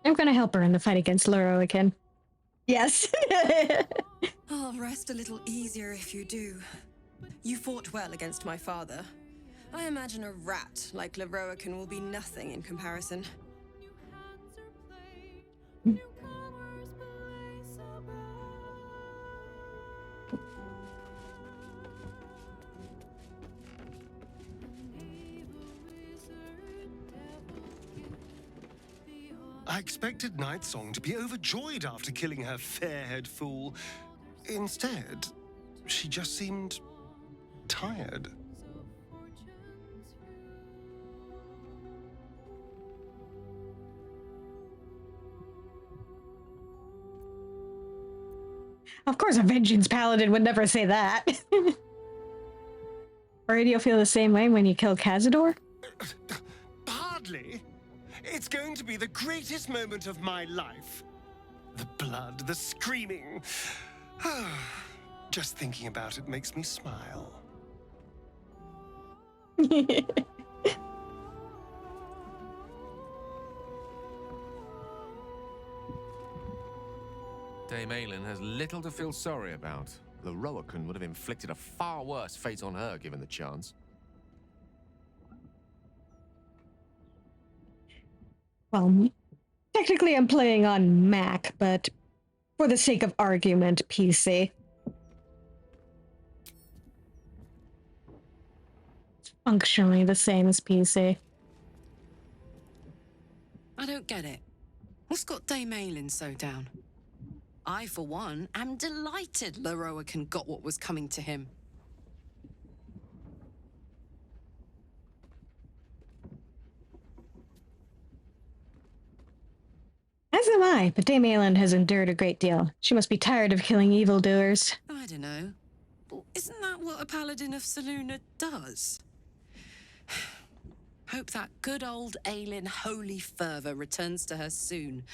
I'm gonna help her in the fight against Leroican. Yes. I'll rest a little easier if you do. You fought well against my father. I imagine a rat like Leroican will be nothing in comparison. I expected Nightsong to be overjoyed after killing her fair-haired fool. Instead, she just seemed tired. Of course, a vengeance paladin would never say that. Or do you feel the same way when you kill Cazador? Hardly. It's going to be the greatest moment of my life. The blood, the screaming. Just thinking about it makes me smile. Dame Aylin has little to feel sorry about. The Roakan would have inflicted a far worse fate on her given the chance. Well, technically I'm playing on Mac, but for the sake of argument, PC. It's functionally the same as PC. I don't get it. What's got Dame Aylin so down? I, for one, am delighted Leroican got what was coming to him. As am I, but Dame Aylin has endured a great deal. She must be tired of killing evildoers. I don't know. But isn't that what a paladin of Saluna does? Hope that good old Aylin holy fervor returns to her soon.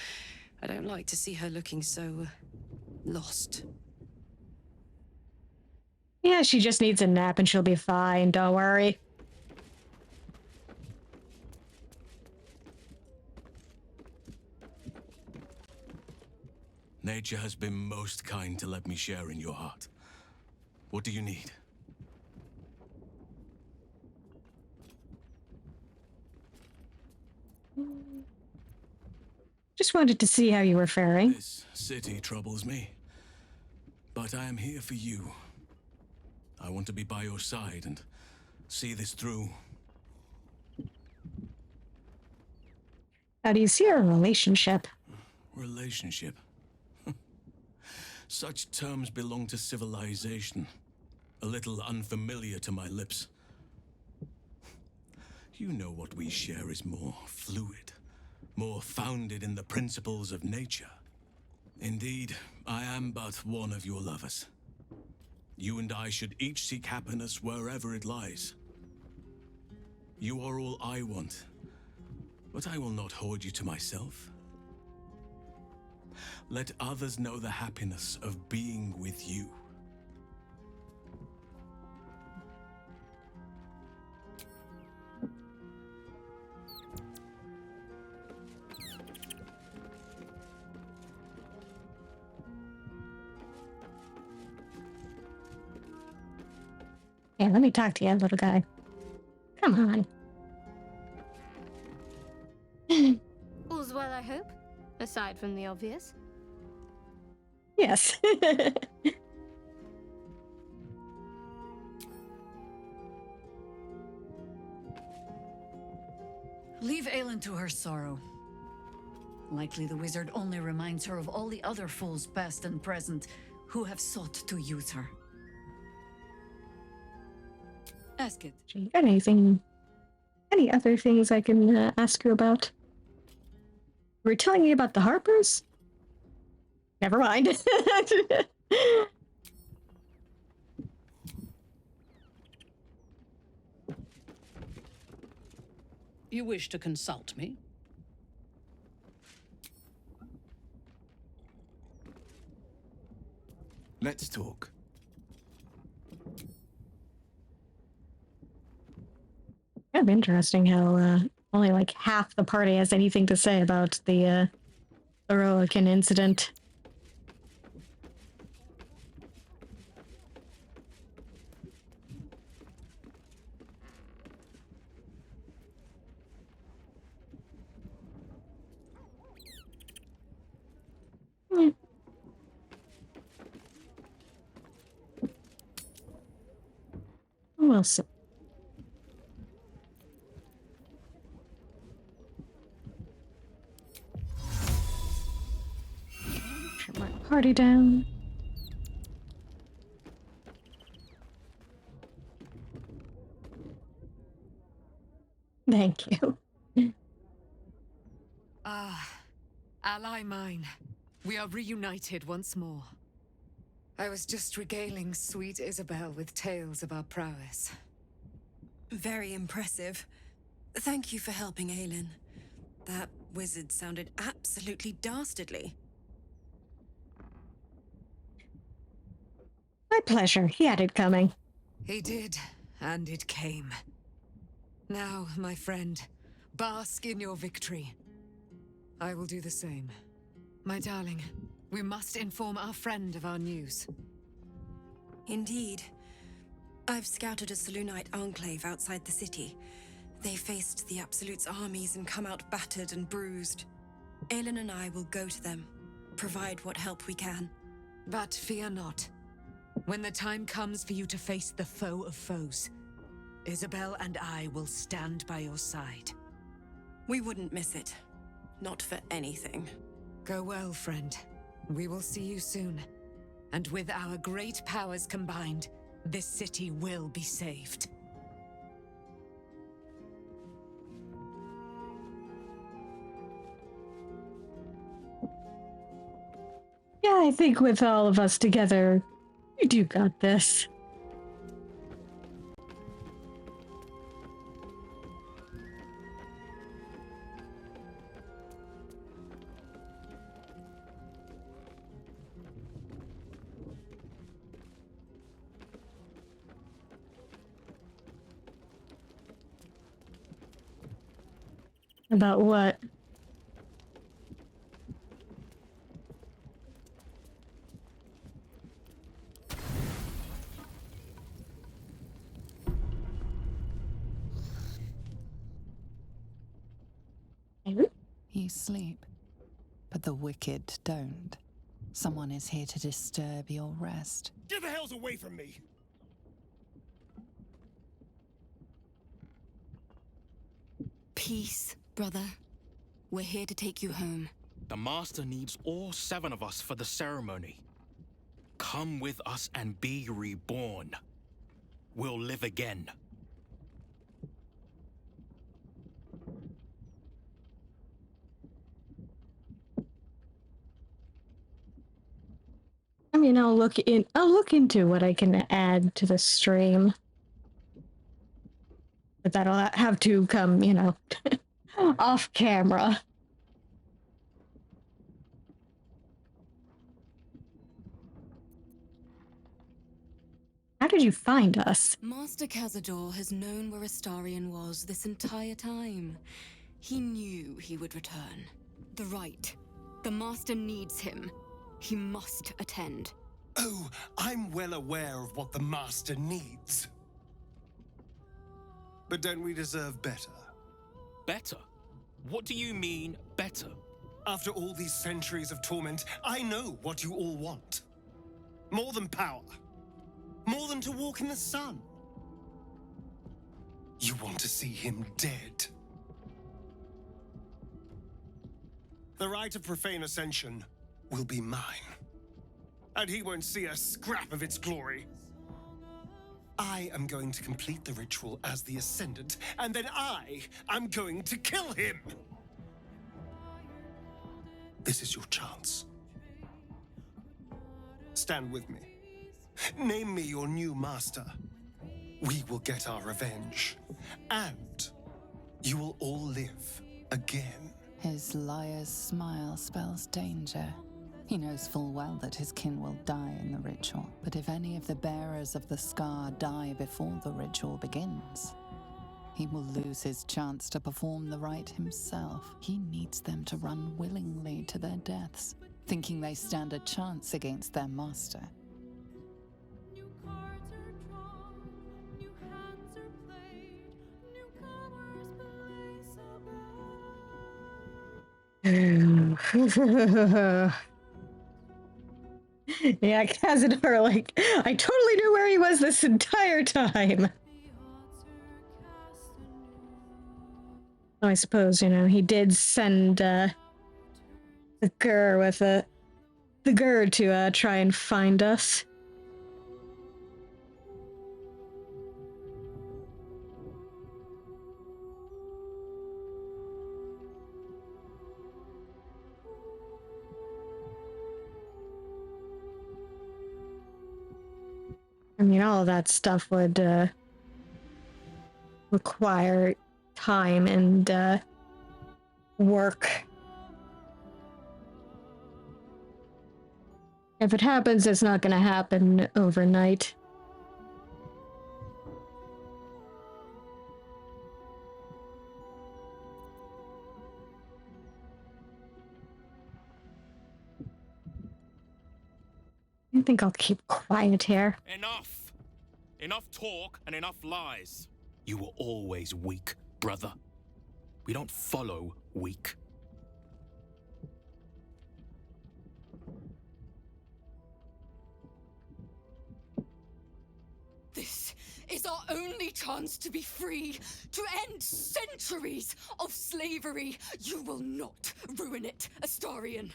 I don't like to see her looking so lost. Yeah, she just needs a nap and she'll be fine, don't worry. Nature has been most kind to let me share in your heart. What do you need? Just wanted to see how you were faring. This city troubles me, but I am here for you. I want to be by your side and see this through. How do you see our relationship? Relationship. Such terms belong to civilization. A little unfamiliar to my lips. You know what we share is more fluid, more founded in the principles of nature. Indeed, I am but one of your lovers. You and I should each seek happiness wherever it lies. You are all I want, but I will not hoard you to myself. Let others know the happiness of being with you. Hey, let me talk to you, little guy. Come on. All's well, I hope, aside from the obvious. Yes. Leave Aylin to her sorrow. Likely the wizard only reminds her of all the other fools, past and present, who have sought to use her. Ask it. Got anything? Any other things I can ask you about? We're telling you about the Harpers? Never mind. You wish to consult me? Let's talk. Kind of interesting how only like half the party has anything to say about the Roakan incident. We'll see. party down. Thank you. Ally mine. We are reunited once more. I was just regaling sweet Isabel with tales of our prowess. Very impressive. Thank you for helping Aelin. That wizard sounded absolutely dastardly. My pleasure. He had it coming. He did, and it came. Now, my friend, bask in your victory. I will do the same. My darling, we must inform our friend of our news. Indeed. I've scouted a Selûnite enclave outside the city. They faced the Absolute's armies and come out battered and bruised. Aelin and I will go to them, provide what help we can. But fear not. When the time comes for you to face the foe of foes, Isabel and I will stand by your side. We wouldn't miss it. Not for anything. Go well, friend. We will see you soon. And with our great powers combined, this city will be saved. Yeah, I think with all of us together, we do got this. About what? You sleep, but the wicked don't. Someone is here to disturb your rest. Get the hells away from me! Peace, brother. We're here to take you home. The Master needs all 7 of us for the ceremony. Come with us and be reborn. We'll live again. I mean, I'll look into what I can add to the stream. But that'll have to come, you know, off camera. How did you find us? Master Cazador has known where Astarion was this entire time. He knew he would return. The rite. The Master needs him. He must attend. Oh, I'm well aware of what the Master needs. But don't we deserve better? Better? What do you mean, better? After all these centuries of torment, I know what you all want. More than power. More than to walk in the sun. You want to see him dead. The rite of profane ascension will be mine. And he won't see a scrap of its glory. I am going to complete the ritual as the Ascendant, and then I am going to kill him! This is your chance. Stand with me. Name me your new master. We will get our revenge. And you will all live again. His liar's smile spells danger. He knows full well that his kin will die in the ritual, but if any of the bearers of the scar die before the ritual begins, he will lose his chance to perform the rite himself. He needs them to run willingly to their deaths, thinking they stand a chance against their master. Yeah, Cazador, like, I totally knew where he was this entire time. I suppose, you know, he did send, the girl with the gird to try and find us. I mean, all of that stuff would require time and work. If it happens, it's not going to happen overnight. I think I'll keep quiet here. Enough! Enough talk and enough lies. You were always weak, brother. We don't follow weak. This is our only chance to be free, to end centuries of slavery. You will not ruin it, Astarion.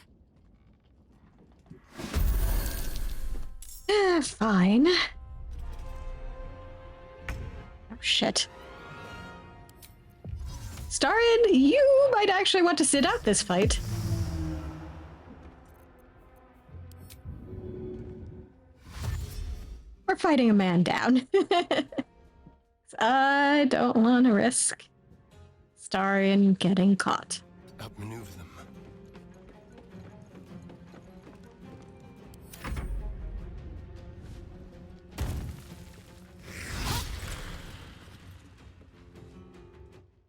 Fine. Oh, shit. Starion, you might actually want to sit out this fight. We're fighting a man down. I don't want to risk Starion getting caught. Outmaneuver them.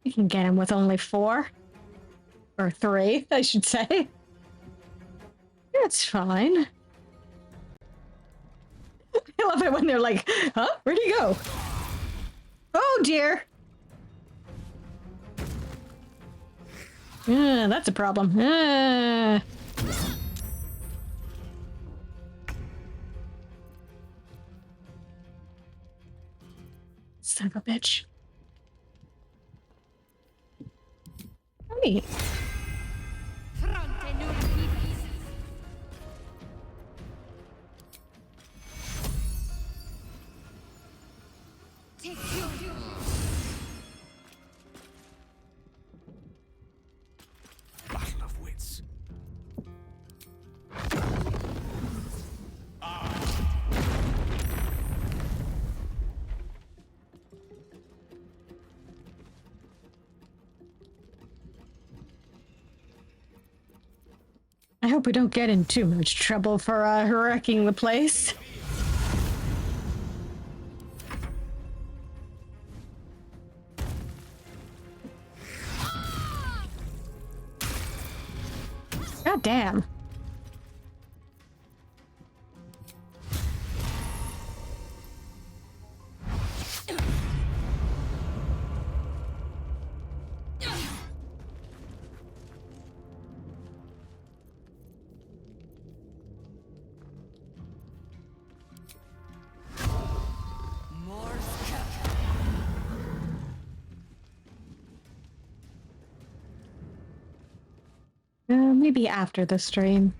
You can get him with only 4. Or 3, I should say. That's fine. I love it when they're like, huh? Where'd he go? Oh dear. That's a problem. Son of a bitch. Hey. Battle of wits. I hope we don't get in too much trouble for wrecking the place. God damn. Maybe after the stream.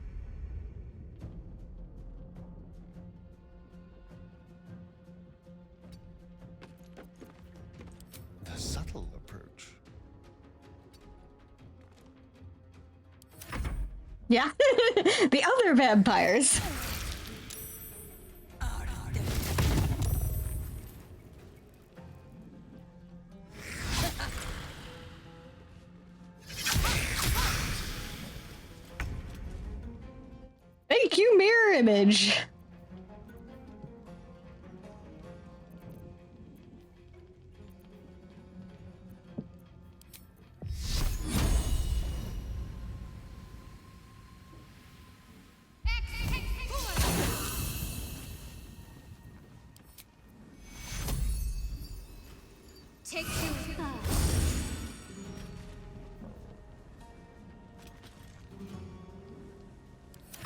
The subtle approach. Yeah, the other vampires. Thank you, mirror image. Take you.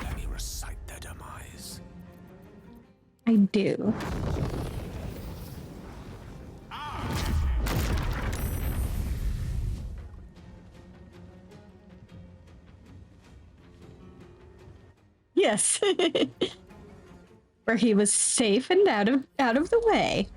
Let me recite their demise. I do. Yeah, Yes. Where he was safe and out of the way.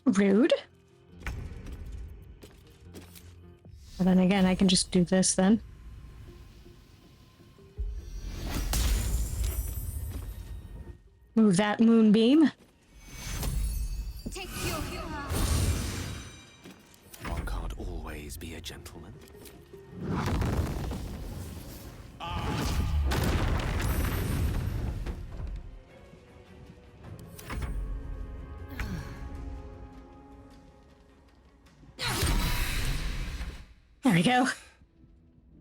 Rude. But then again, I can just do this then. Move that moonbeam. One can't always be a gentleman. There we go.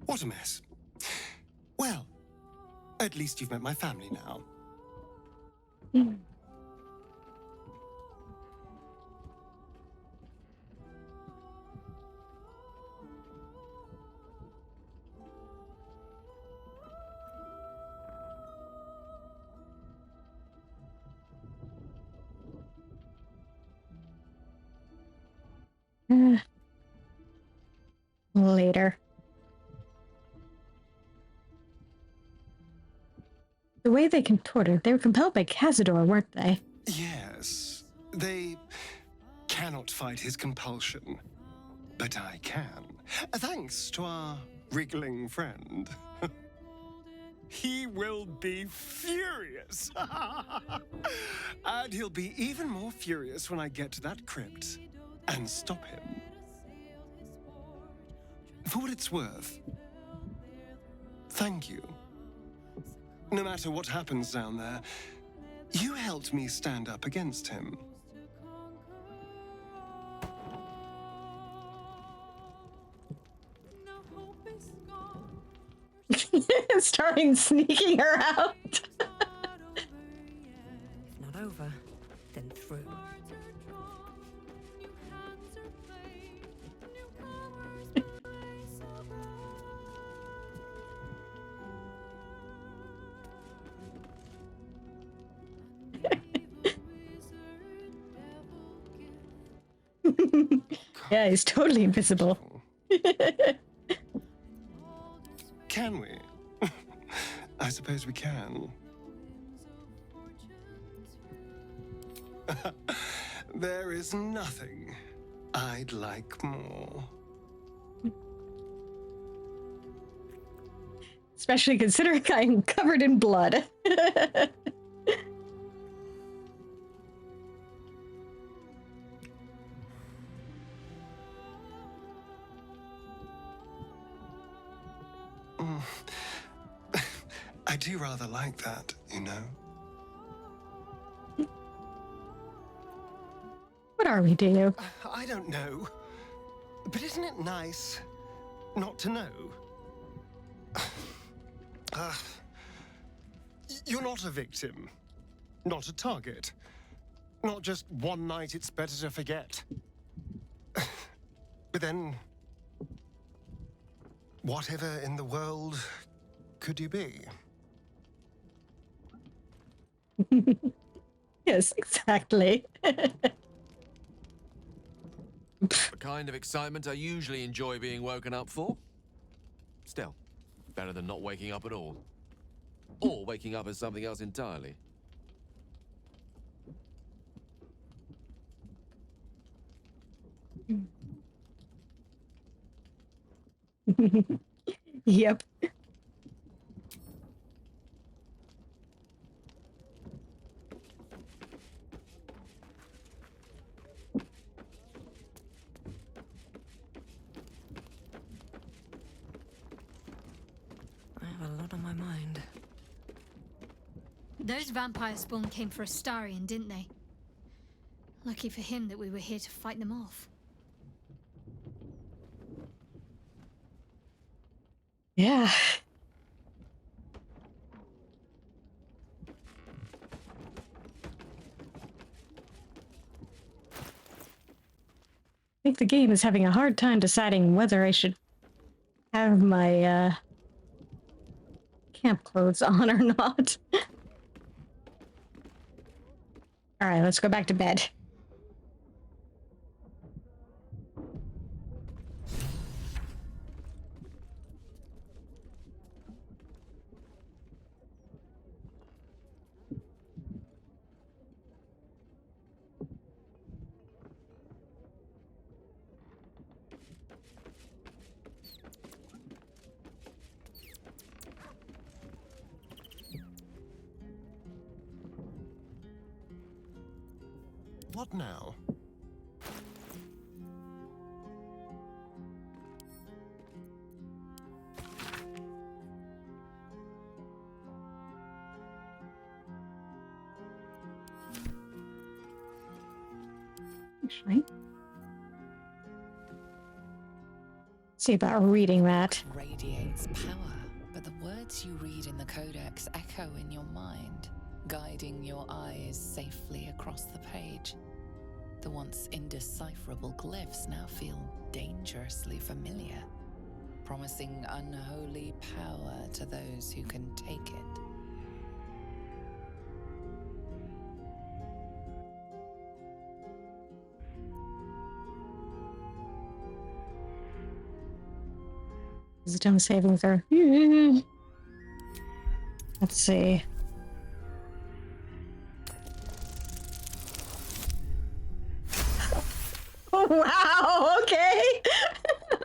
What a mess. Well, at least you've met my family now. Later. The way they contorted, they were compelled by Cazador, weren't they? Yes, they cannot fight his compulsion, but I can, thanks to our wriggling friend. He will be furious. And he'll be even more furious when I get to that crypt and stop him. For what it's worth, thank you. No matter what happens down there, you helped me stand up against him. Starting sneaking her out. If not over, then through. Yeah, he's totally invisible. Can we? I suppose we can. There is nothing I'd like more. Especially considering I'm covered in blood. I do rather like that, you know. What are we, do? I don't know. But isn't it nice not to know? You're not a victim. Not a target. Not just one night it's better to forget. But then, whatever in the world could you be? Yes, exactly. The kind of excitement I usually enjoy being woken up for. Still, better than not waking up at all. Or waking up as something else entirely. Yep. I have a lot on my mind. Those vampire spawn came for Astarion, didn't they? Lucky for him that we were here to fight them off. Yeah. I think the game is having a hard time deciding whether I should have my camp clothes on or not. Alright, let's go back to bed. What now? Actually, see about reading that. Radiates power, but the words you read in the codex echo in your mind, guiding your eyes safely across the page. The once indecipherable glyphs now feel dangerously familiar, promising unholy power to those who can take it. Wisdom saving throw. Let's see. Oh, wow, okay.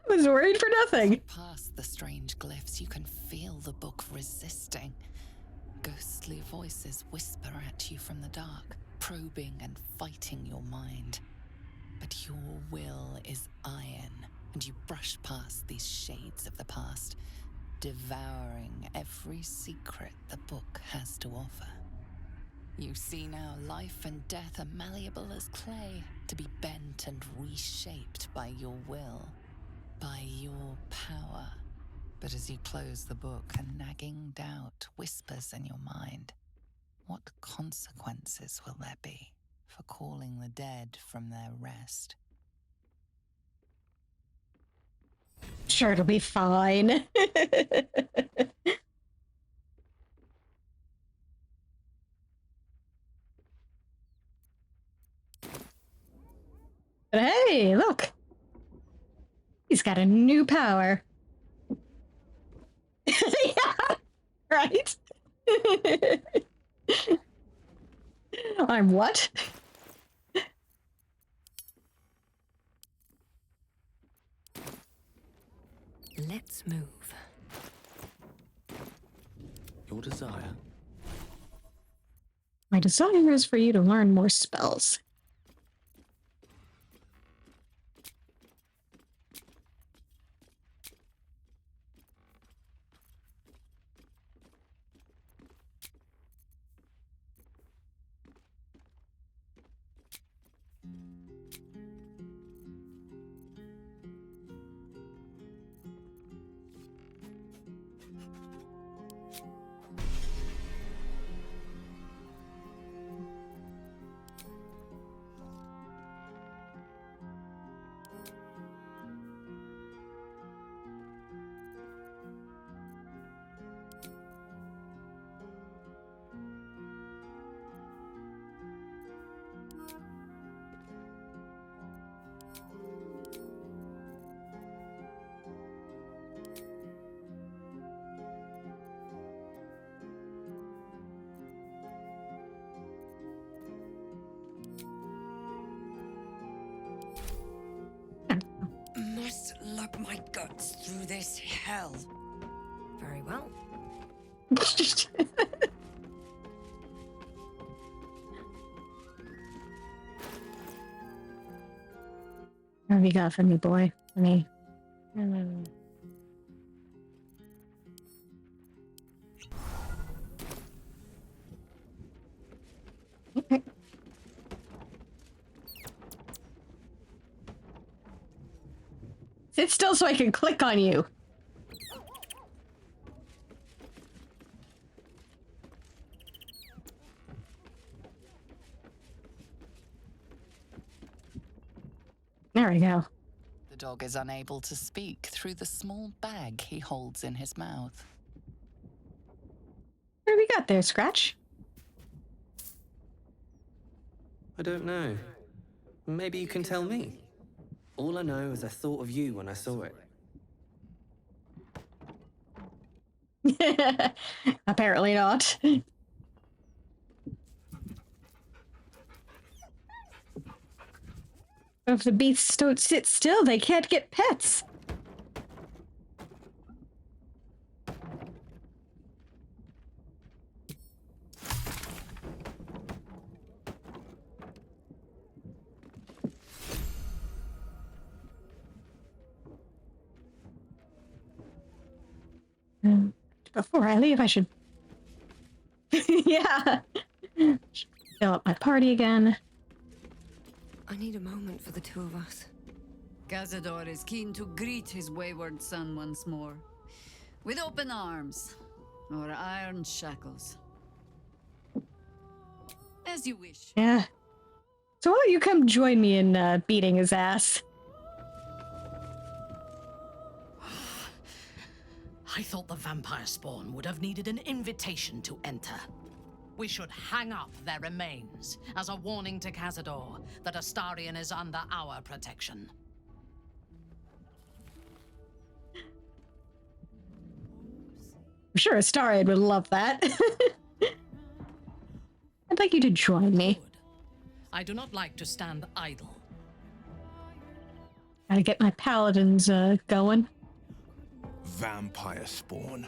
I was worried for nothing. Past the strange glyphs, you can feel the book resisting. Ghostly voices whisper at you from the dark, probing and fighting your mind. But your will is iron, and you brush past these shades of the past, devouring every secret the book has to offer. You see now life and death are malleable as clay, to be bent and reshaped by your will, by your power. But as you close the book, a nagging doubt whispers in your mind. What consequences will there be for calling the dead from their rest? Sure, it'll be fine. But hey, look! He's got a new power. Yeah, right? I'm what? Let's move. Your desire? My desire is for you to learn more spells. Must lug my guts through this hell. Very well. What have you got for me, boy? For me. Sit still so I can click on you. There we go. The dog is unable to speak through the small bag he holds in his mouth. What do we got there, Scratch? I don't know. Maybe you can tell me. All I know is I thought of you when I saw it. Apparently not. If the beasts don't sit still, they can't get pets. Before I leave, I should... yeah. Fill up my party again. I need a moment for the two of us. Cazador is keen to greet his wayward son once more. With open arms, or iron shackles. As you wish. Yeah. So why don't you come join me in beating his ass? I thought the vampire spawn would have needed an invitation to enter. We should hang up their remains as a warning to Cazador that Astarion is under our protection. I'm sure Astarion would love that. I'd like you to join me. I do not like to stand idle. Gotta get my paladins going. Vampire spawn.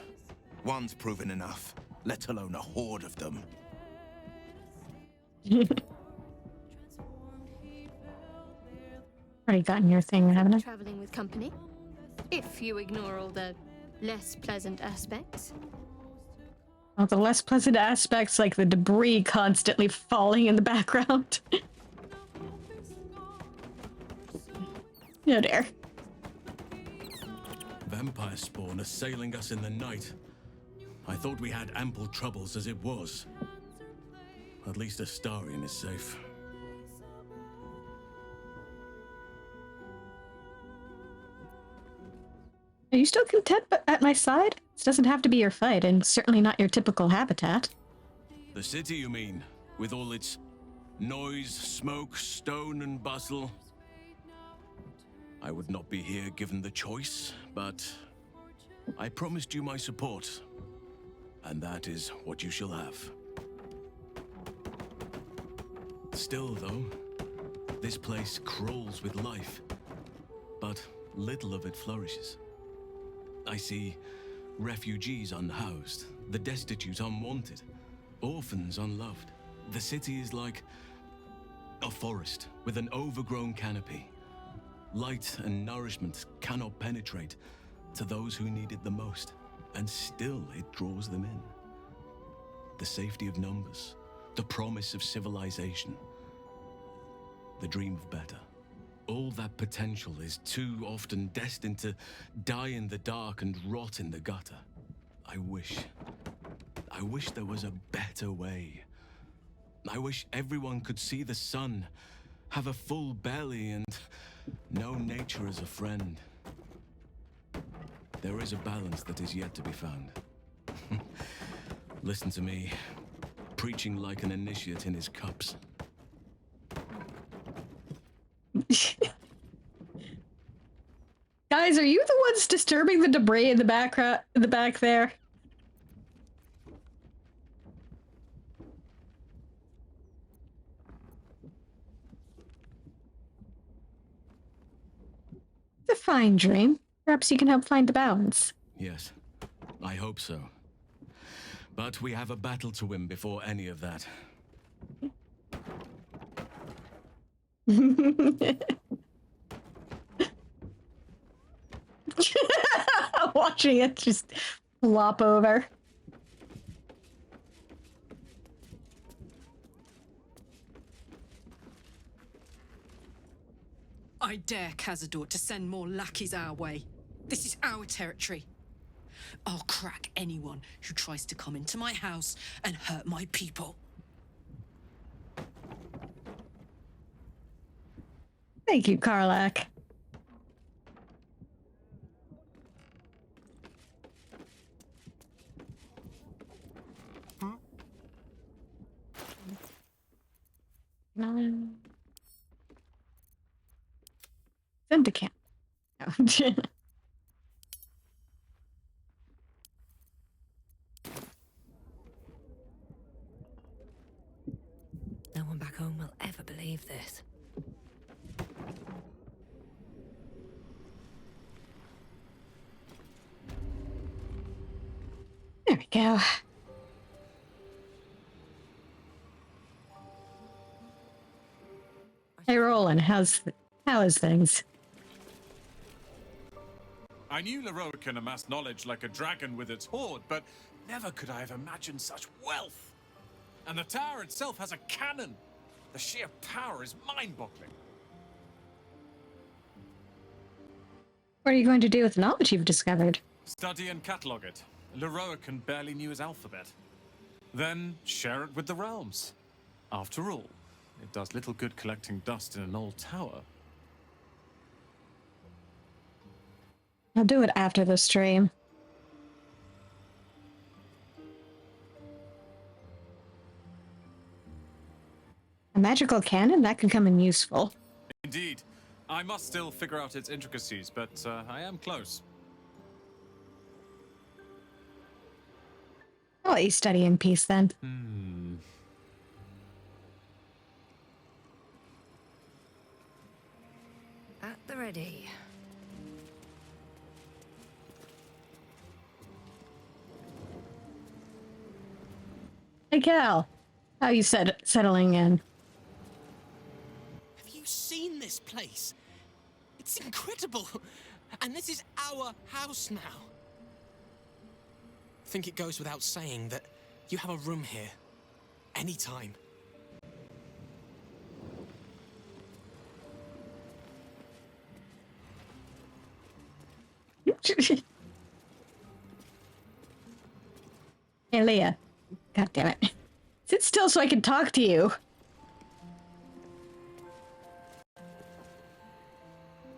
One's proven enough, let alone a horde of them. Already gotten your thing, haven't I? Traveling with company, if you ignore all the less pleasant aspects. Well, the less pleasant aspects, like the debris constantly falling in the background. No dare. Vampire spawn assailing us in the night. I thought we had ample troubles as it was. At least Astarion is safe. Are you still content at my side? This doesn't have to be your fight, and certainly not your typical habitat. The city, you mean? With all its noise, smoke, stone, and bustle? I would not be here given the choice, but I promised you my support. And that is what you shall have. Still, though, this place crawls with life, but little of it flourishes. I see refugees unhoused, the destitute unwanted, orphans unloved. The city is like a forest with an overgrown canopy. Light and nourishment cannot penetrate to those who need it the most, and still it draws them in. The safety of numbers, the promise of civilization, the dream of better. All that potential is too often destined to die in the dark and rot in the gutter. I wish there was a better way. I wish everyone could see the sun, have a full belly, and know nature as a friend. There is a balance that is yet to be found. Listen to me, preaching like an initiate in his cups. Guys, are you the ones disturbing the debris in the back there? It's a fine dream. Perhaps you can help find the balance. Yes, I hope so. But we have a battle to win before any of that. Watching it just flop over. I dare Cazador to send more lackeys our way. This is our territory. I'll crack anyone who tries to come into my house and hurt my people. Thank you, Karlak. Send to camp. No. No one back home will ever believe this. There we go. Hey, Roland, how is things? I knew Leroican amassed knowledge like a dragon with its hoard, but never could I have imagined such wealth. And the tower itself has a cannon. The sheer power is mind-boggling. What are you going to do with the knowledge you've discovered? Study and catalogue it. Leroican barely knew his alphabet. Then share it with the realms. After all, it does little good collecting dust in an old tower. I'll do it after the stream. A magical cannon? That could come in useful. Indeed. I must still figure out its intricacies, but I am close. I'll let you study in peace then. At the ready. Hey, Cal. How you settling in? Have you seen this place? It's incredible. And this is our house now. I think it goes without saying that you have a room here. Anytime. Hey, Leah. God damn it. Sit still so I can talk to you.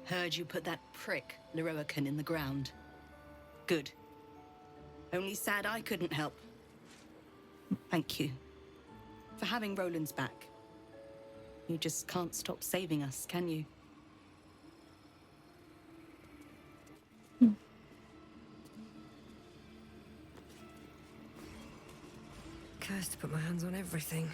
Heard you put that prick, Leroican, in the ground. Good. Only sad I couldn't help. Thank you. For having Roland's back. You just can't stop saving us, can you? Cursed to put my hands on everything.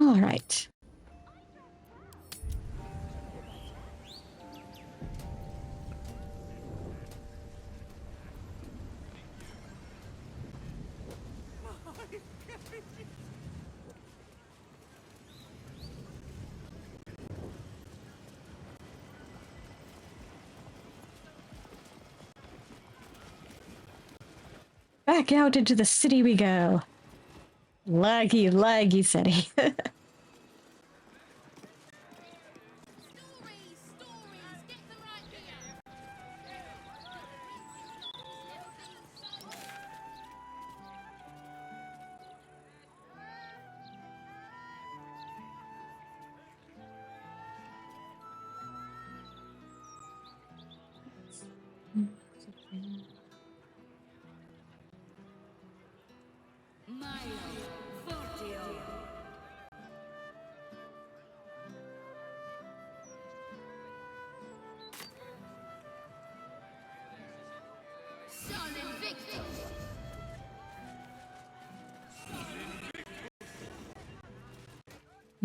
All right. Back out into the city we go. Laggy city.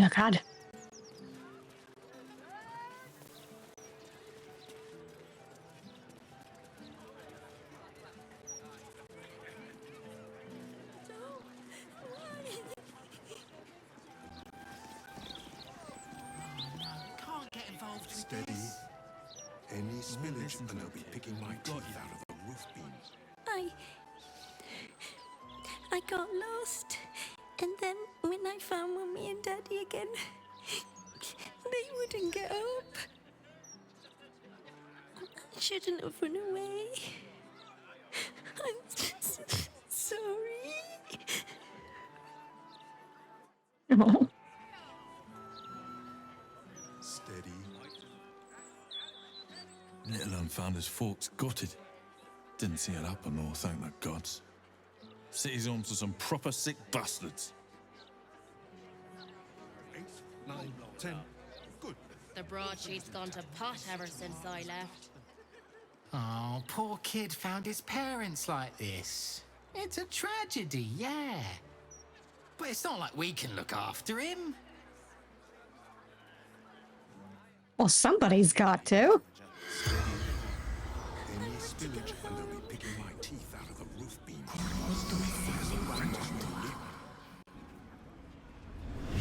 Oh, God. Any spillage, and they'll be picking my teeth out of the roof beams. I got lost. And then when I found Mummy and Daddy again, they wouldn't get up. I shouldn't have run away. I'm just sorry. Oh. Steady. Little Unfounders Fork's gutted. Didn't see it happen, or thank the gods. City's home to some proper sick bastards. 8, 9, 10. Good. The broadsheet's gone to pot ever since I left. Oh, poor kid found his parents like this. It's a tragedy, yeah. But it's not like we can look after him. Well, somebody's got to. Any spillage, and they'll be picking my teeth out of the roof beams.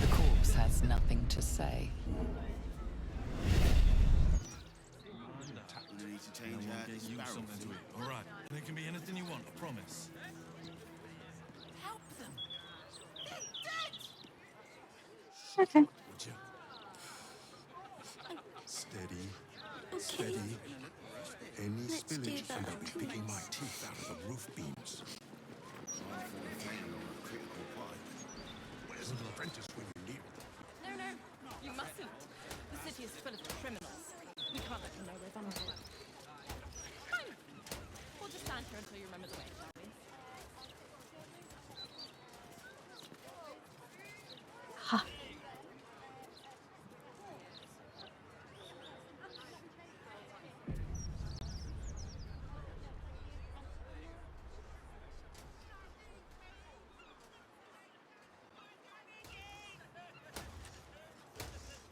The corpse has nothing to say. All right, there can be anything you want, I promise. Help them. Okay. Steady. Steady. Any spillage, and they'll be picking my teeth out of the roof beams. Where's the apprentice when you need him? No, you mustn't. The city is full of criminals. We can't let them know we're vulnerable. Fine. We'll just stand here until you remember the way, shall we? Ha.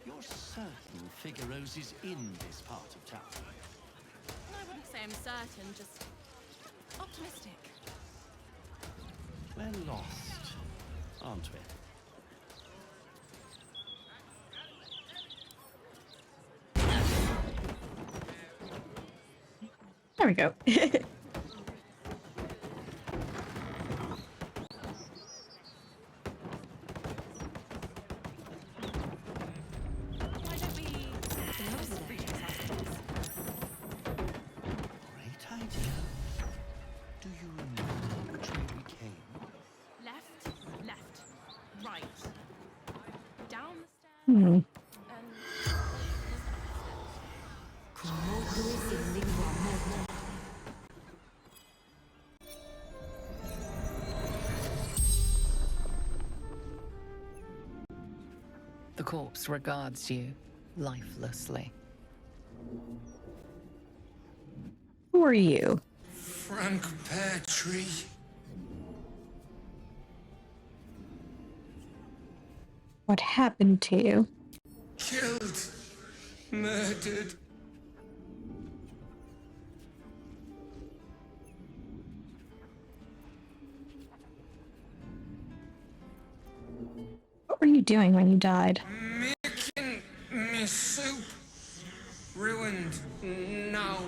You're certain Figuero's is in this part of town? I wouldn't say I'm certain, just optimistic. We're lost, aren't we? There we go. Great idea. Do you remember which way we came? Left, right. Down the stairs. Hmm. The corpse regards you lifelessly. Who are you? Frank Petrie. What happened to you? Killed. Murdered. What were you doing when you died? Making me soup. Ruined now.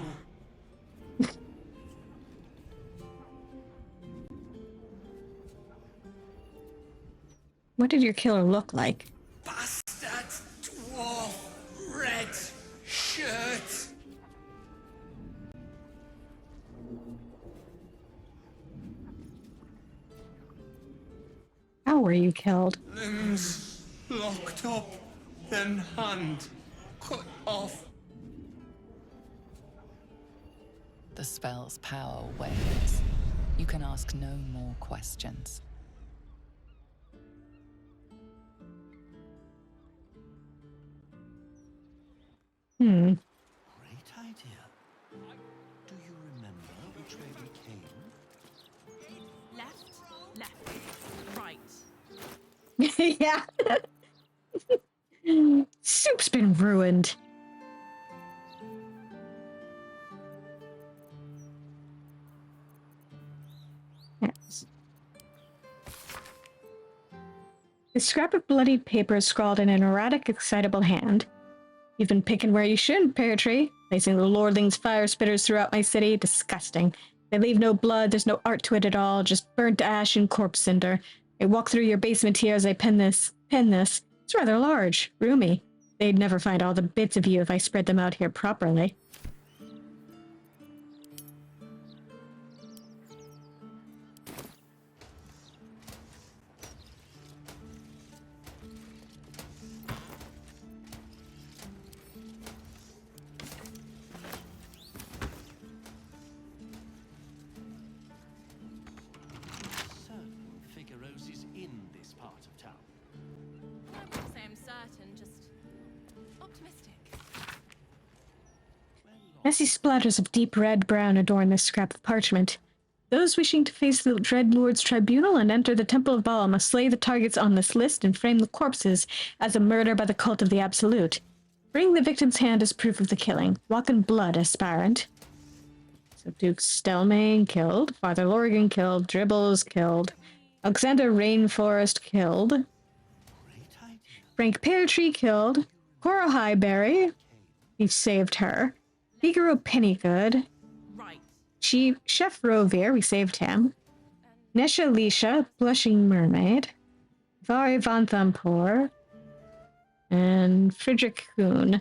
What did your killer look like? Bastard. Dwarf. Red. Shirt. How were you killed? Limbs locked up. Then hand cut off. The spell's power wanes. You can ask no more questions. Hmm. Great idea. Do you remember which way we came? Left, right. Yeah. Soup's been ruined. Yes. A scrap of bloodied paper is scrawled in an erratic, excitable hand. You've been picking where you shouldn't, Pear Tree. Placing the lordling's fire spitters throughout my city, disgusting. They leave no blood, there's no art to it at all, just burnt ash and corpse cinder. I walk through your basement here as I pen this. It's rather large, roomy. They'd never find all the bits of you if I spread them out here properly. Messy splatters of deep red-brown adorn this scrap of parchment. Those wishing to face the Dread Lord's tribunal and enter the Temple of Baal must slay the targets on this list and frame the corpses as a murder by the cult of the Absolute. Bring the victim's hand as proof of the killing. Walk in blood, aspirant. So Duke Stelmane killed, Father Lorgan killed, Dribbles killed, Alexander Rainforest killed, Frank Peartree killed, Cora Highberry, he saved her, Figaro Pennygood, Chef Rovere, we saved him, Nesha Lisha, Blushing Mermaid, Vari Van Thampor, and Friedrich Kuhn.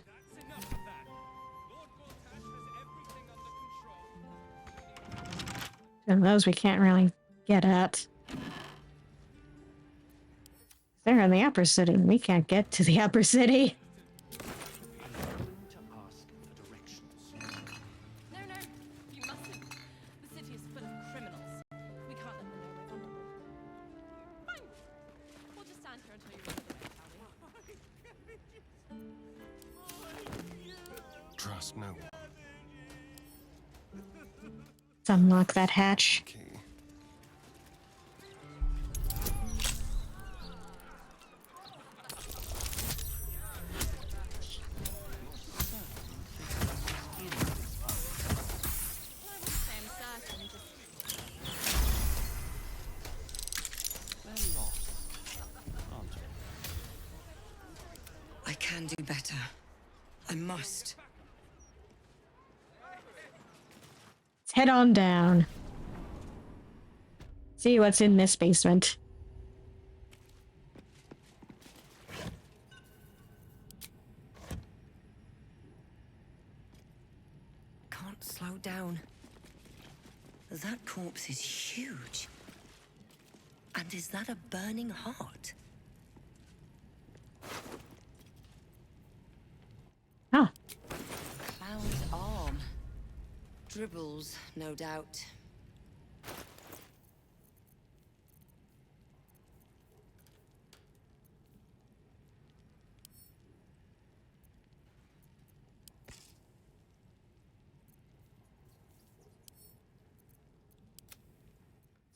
And those we can't really get at. They're in the upper city, and we can't get to the upper city. Trust no one. Let's unlock that hatch. I can do better. I must. Let's head on down. See what's in this basement. Can't slow down. That corpse is huge. And is that a burning heart? Ah. Clown's arm. Dribbles, no doubt.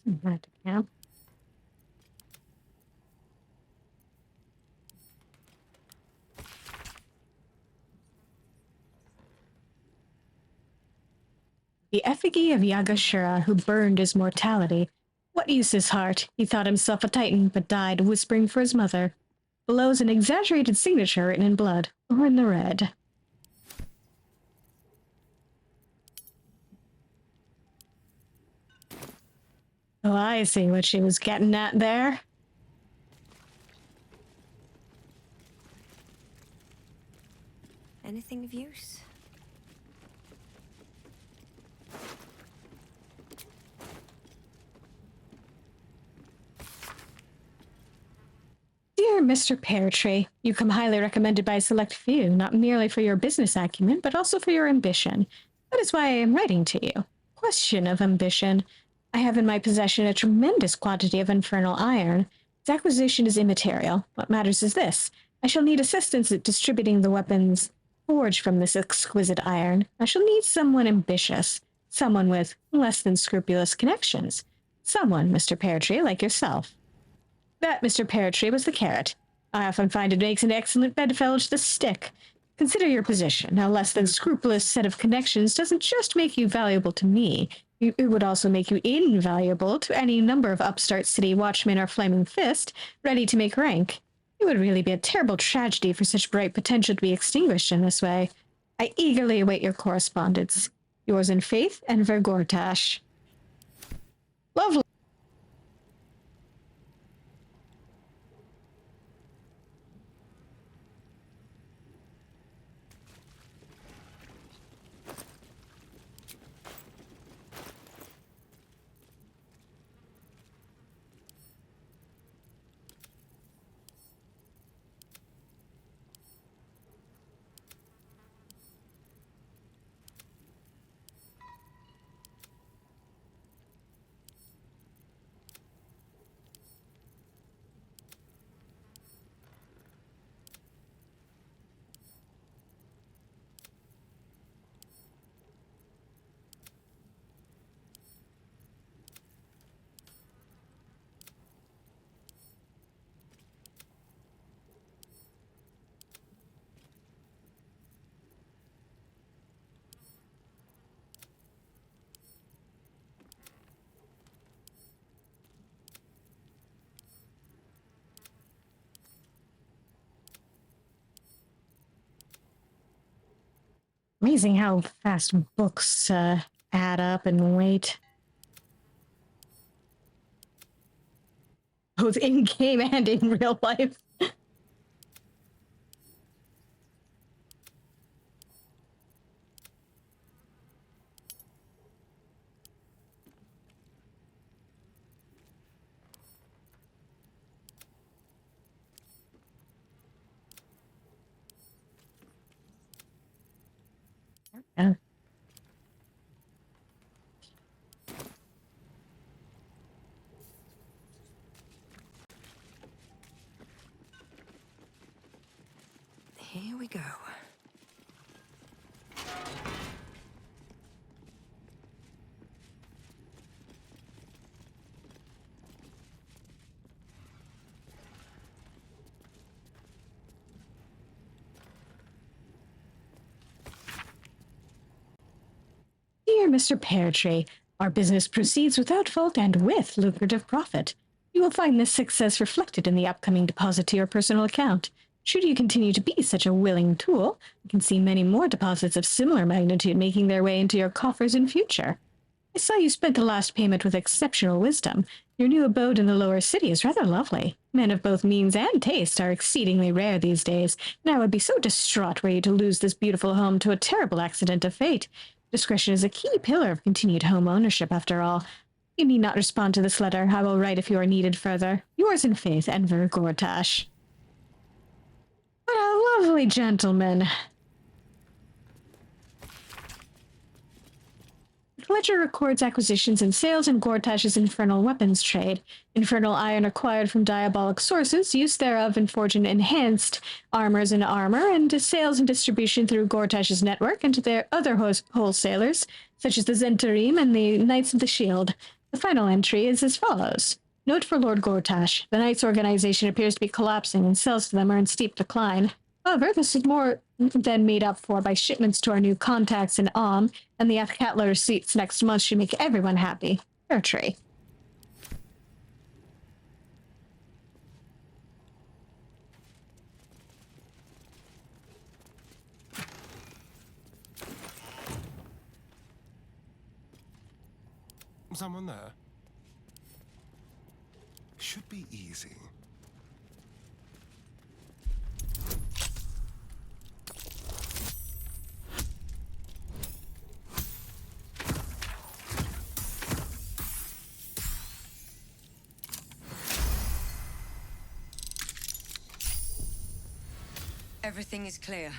Back to camp. The effigy of Yagashura, who burned his mortality. What use his heart? He thought himself a titan, but died whispering for his mother. Below's an exaggerated signature written in blood, or in the red. Oh, I see what she was getting at there. Anything of use? Dear Mr. Peartree, you come highly recommended by a select few, not merely for your business acumen, but also for your ambition. That is why I am writing to you. Question of ambition. I have in my possession a tremendous quantity of infernal iron. Its acquisition is immaterial. What matters is this. I shall need assistance at distributing the weapons forged from this exquisite iron. I shall need someone ambitious, someone with less than scrupulous connections. Someone, Mr. Peartree, like yourself. That, Mr. Peartree, was the carrot. I often find it makes an excellent bedfellow to the stick. Consider your position. A less than scrupulous set of connections doesn't just make you valuable to me. It would also make you invaluable to any number of upstart city watchmen or flaming fist, ready to make rank. It would really be a terrible tragedy for such bright potential to be extinguished in this way. I eagerly await your correspondence. Yours in faith, Enver Gortash. Lovely. Amazing how fast books add up and weight. Both in-game and in real life. Yeah. Here we go. Dear Mr. Peartree, our business proceeds without fault and with lucrative profit. You will find this success reflected in the upcoming deposit to your personal account. Should you continue to be such a willing tool, you can see many more deposits of similar magnitude making their way into your coffers in future. I saw you spent the last payment with exceptional wisdom. Your new abode in the lower city is rather lovely. Men of both means and taste are exceedingly rare these days, and I would be so distraught were you to lose this beautiful home to a terrible accident of fate. Discretion is a key pillar of continued home ownership, after all. You need not respond to this letter. I will write if you are needed further. Yours in faith, Enver Gortash. What a lovely gentleman. The ledger records acquisitions and sales in Gortash's infernal weapons trade. Infernal iron acquired from diabolic sources, use thereof in forging enhanced armors and armor, and sales and distribution through Gortash's network and to their other wholesalers, such as the Zentarim and the Knights of the Shield. The final entry is as follows. Note for Lord Gortash. The Knights organization appears to be collapsing, and sales to them are in steep decline. However, this is more than made up for by shipments to our new contacts in Om, and the Athkatla receipts next month should make everyone happy. Fairtree. Someone there? Should be easy. Everything is clear.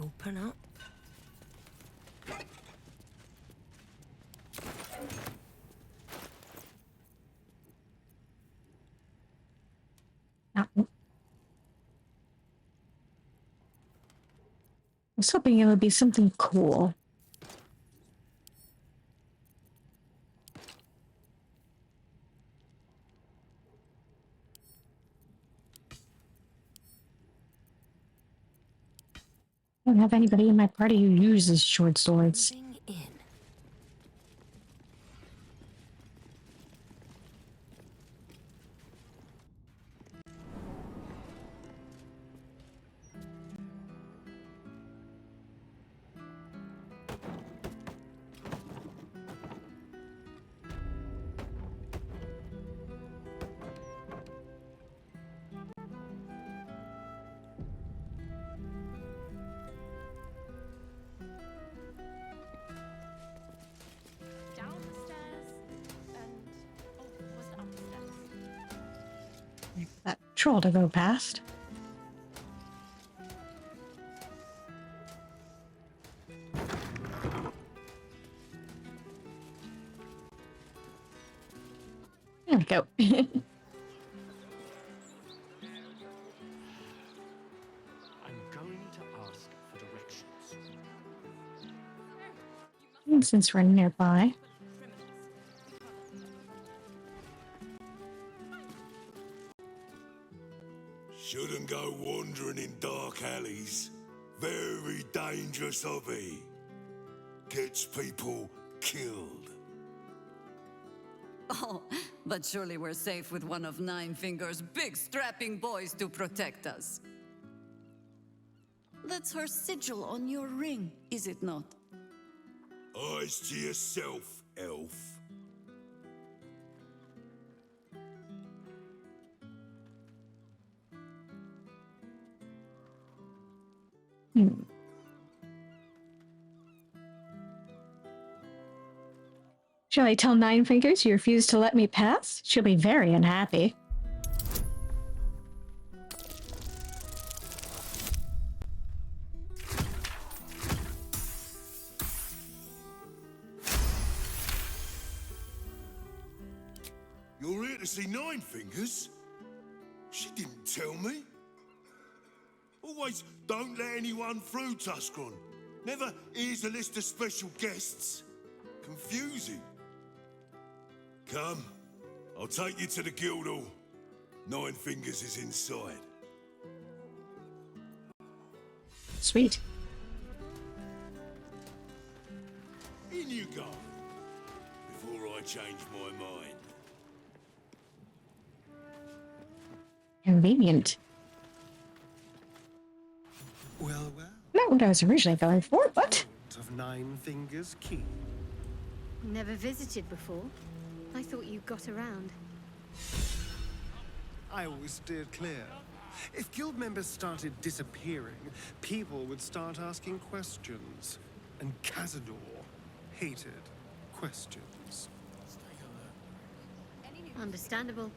Open up. I was hoping it would be something cool. I don't have anybody in my party who uses short swords. troll to go past. There we go. I'm going to ask for directions. And since we're nearby. Shouldn't go wandering in dark alleys. Very dangerous hobby. Gets people killed. Oh, but surely we're safe with one of Nine Fingers' big strapping boys to protect us. That's her sigil on your ring, is it not? Eyes to yourself, elf. Shall I tell Nine Fingers you refuse to let me pass? She'll be very unhappy. You're here to see Nine Fingers? She didn't tell me. Always don't let anyone through, Tuscron. Never here's a list of special guests. Confusing. Come, I'll take you to the Guildhall. Nine Fingers is inside. Sweet. In you go. Before I change my mind. Convenient. Well, well. Not what I was originally going for, but... Of Nine Fingers Key. Never visited before. I thought you got around. I always steered clear. If guild members started disappearing, people would start asking questions. And Cazador hated questions. Understandable,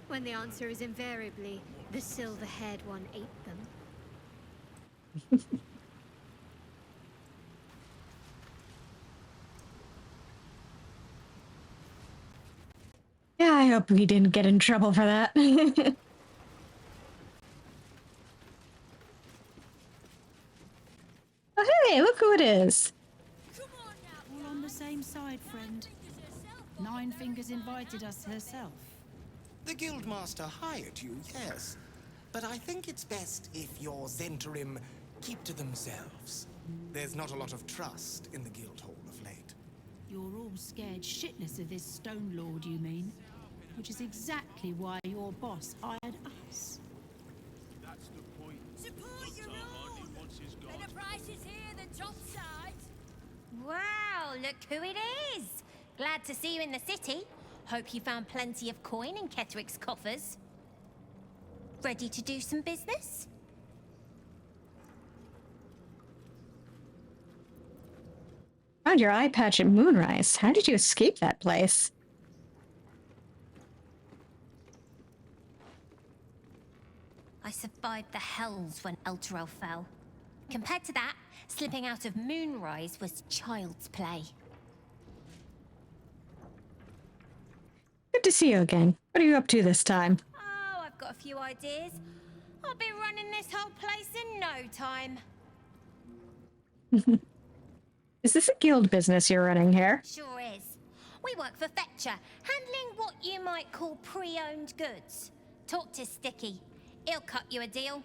when the answer is invariably, the silver-haired one ate them. Yeah, I hope we didn't get in trouble for that. Oh, hey, look who it is. All on the same side, friend. Nine Fingers invited us herself. The Guildmaster hired you, yes. But I think it's best if your Zentarim keep to themselves. There's not a lot of trust in the Guildhall of late. You're all scared shitless of this Stone Lord, you mean? Which is exactly why your boss hired us. That's the point. Support your own! Better prices here than topside. Wow, look who it is! Glad to see you in the city. Hope you found plenty of coin in Ketterick's coffers. Ready to do some business? Found your eye patch at Moonrise. How did you escape that place? I survived the hells when Elturel fell. Compared to that, slipping out of Moonrise was child's play. Good to see you again. What are you up to this time? Oh, I've got a few ideas. I'll be running this whole place in no time. Is this a guild business you're running here? Sure is. We work for Fetcher, handling what you might call pre-owned goods. Talk to Sticky. He'll cut you a deal.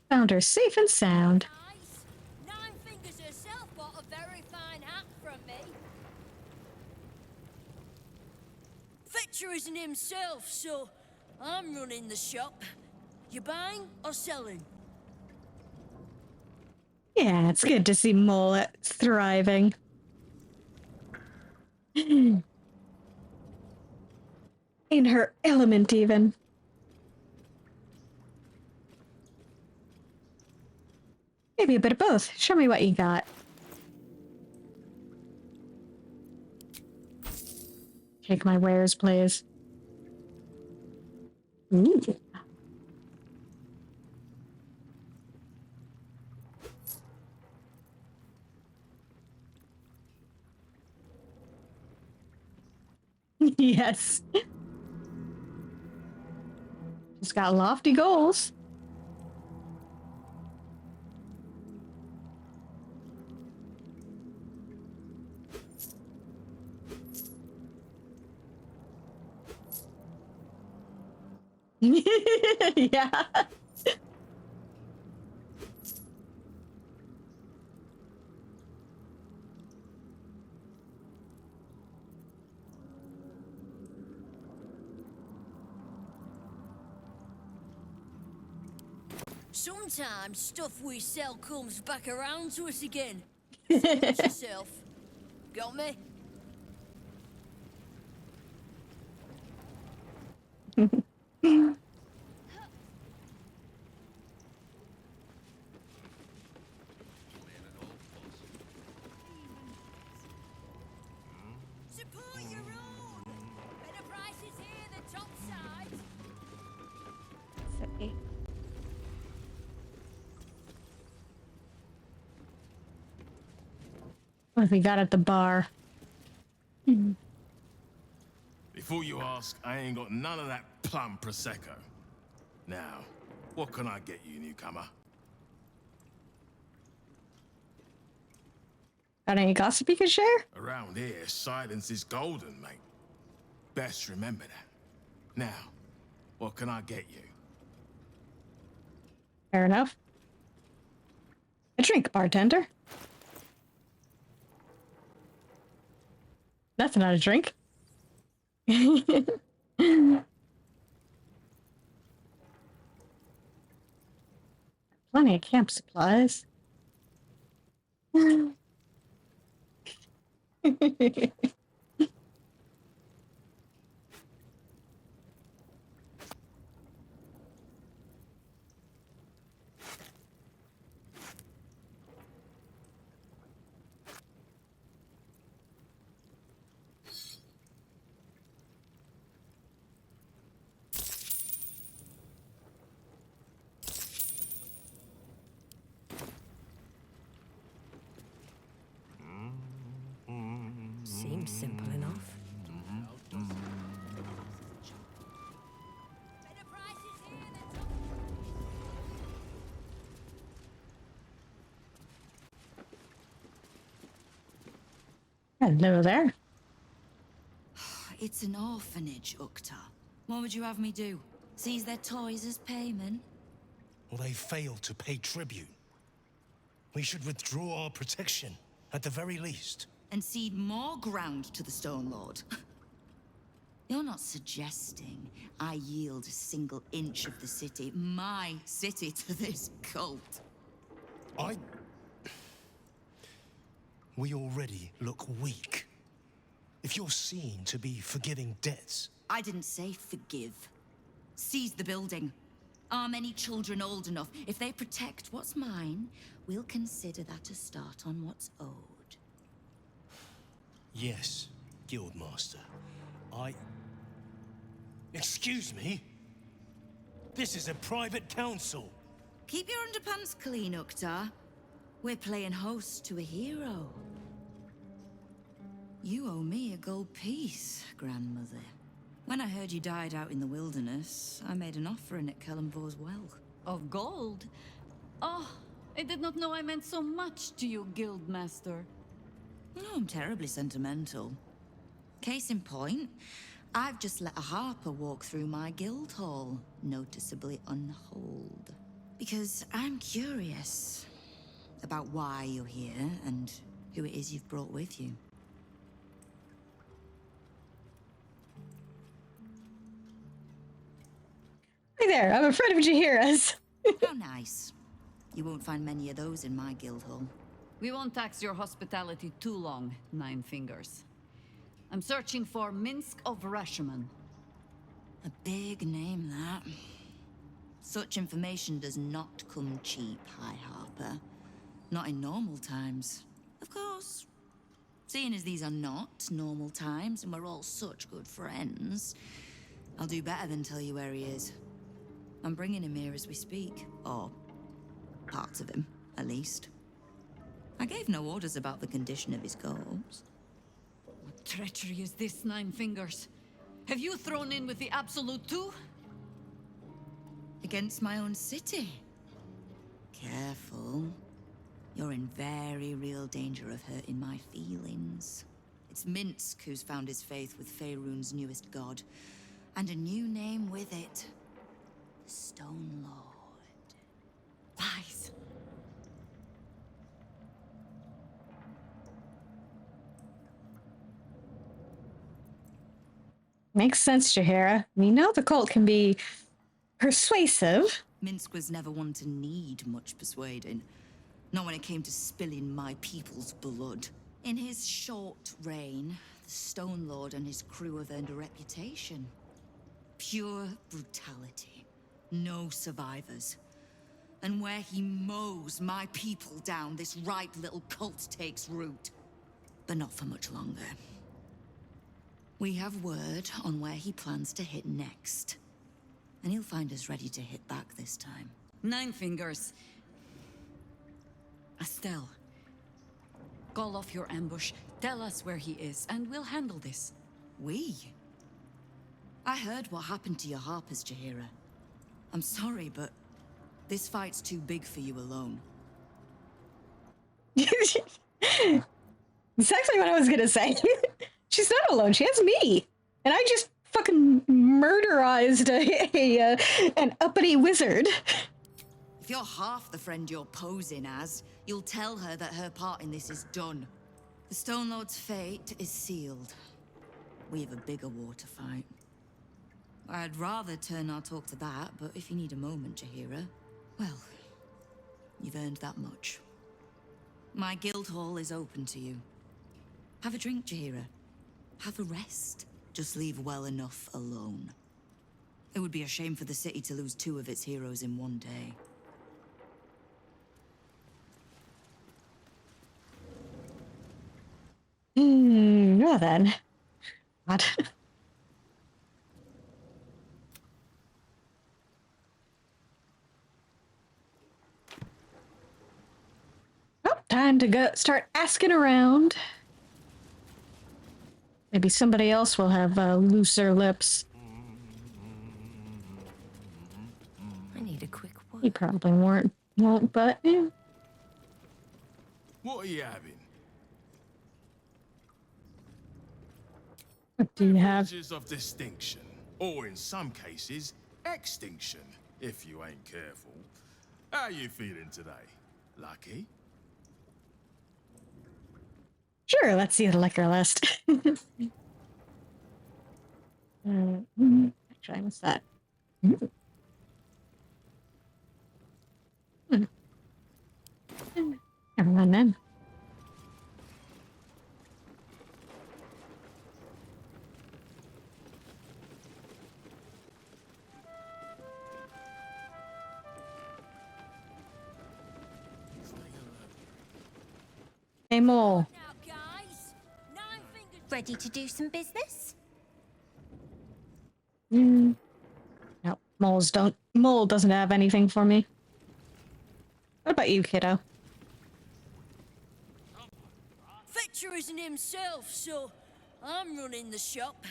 Found her safe and sound. Nine Fingers herself bought a very fine hat from me. Fetcher isn't himself, so I'm running the shop. You buying or selling? Yeah, it's good to see Mullet thriving. In her element, even. Maybe a bit of both. Show me what you got. Take my wares, please. Ooh. Yes. Just got lofty goals. Yeah. Sometimes stuff we sell comes back around to us again. Watch yourself. Got me? Support your own. Better prices here than top side. Sorry. What have we got at the bar? Before you ask, I ain't got none of that plum prosecco. Now, what can I get you, newcomer? Got any gossip you can share? Around here, silence is golden, mate. Best remember that. Now, what can I get you? Fair enough. A drink, bartender. That's not a drink. Plenty of camp supplies. Seems simple enough. Hello there. It's an orphanage, Ukta. What would you have me do? Seize their toys as payment? Well, they failed to pay tribute. We should withdraw our protection, at the very least. And cede more ground to the Stone Lord? You're not suggesting I yield a single inch of the city, my city, to this cult? We already look weak. If you're seen to be forgiving debts... I didn't say forgive. Seize the building. Arm any children old enough. If they protect what's mine, we'll consider that a start on what's owed. Yes, Guildmaster. Excuse me? This is a private council. Keep your underpants clean, Ukta. We're playing host to a hero. You owe me a gold piece, grandmother. When I heard you died out in the wilderness, I made an offering at Kellenvor's well. Of gold? Oh, I did not know I meant so much to you, Guildmaster. No, I'm terribly sentimental. Case in point, I've just let a harper walk through my guild hall, noticeably unholed. Because I'm curious about why you're here and who it is you've brought with you. Hey there, I'm afraid of Jahiras. How nice. You won't find many of those in my guild hall. We won't tax your hospitality too long, Nine Fingers. I'm searching for Minsk of Rashomon. A big name, that. Such information does not come cheap, High Harper. Not in normal times. Of course. Seeing as these are not normal times and we're all such good friends, I'll do better than tell you where he is. I'm bringing him here as we speak. Or parts of him, at least. I gave no orders about the condition of his corpse. What treachery is this, Nine Fingers? Have you thrown in with the Absolute too? Against my own city. Careful. You're in very real danger of hurting my feelings. It's Minsk who's found his faith with Faerun's newest god. And a new name with it. The Stone Lord. Lies. Makes sense, Jaheira. We know the cult can be persuasive. Minsk was never one to need much persuading. Not when it came to spilling my people's blood. In his short reign, the Stone Lord and his crew have earned a reputation. Pure brutality. No survivors. And where he mows my people down, this ripe little cult takes root. But not for much longer. We have word on where he plans to hit next. And he'll find us ready to hit back this time. Nine Fingers. Estelle. Call off your ambush, tell us where he is, and we'll handle this. We? I heard what happened to your harpers, Jaheira. I'm sorry, but this fight's too big for you alone. Exactly what I was gonna say. She's not alone. She has me, and I just fucking murderized an uppity wizard. If you're half the friend you're posing as, you'll tell her that her part in this is done. The Stone Lord's fate is sealed. We have a bigger war to fight. I'd rather turn our talk to that, but if you need a moment, Jaheira, well, you've earned that much. My guild hall is open to you. Have a drink, Jaheira. Have a rest. Just leave well enough alone. It would be a shame for the city to lose 2 of its heroes in one day. Well then. God. Oh, time to go start asking around. Maybe somebody else will have looser lips. I need a quick word. He probably won't, but yeah. What are you having? What do you have? Beverages of distinction, or in some cases, extinction, if you ain't careful. How you feeling today? Lucky? Sure, let's see the liquor list. Actually, what's that? Never mind then. Hey, Mole. Ready to do some business? No, Mole doesn't have anything for me. What about you, kiddo? Fetcher isn't himself, so I'm running the shop.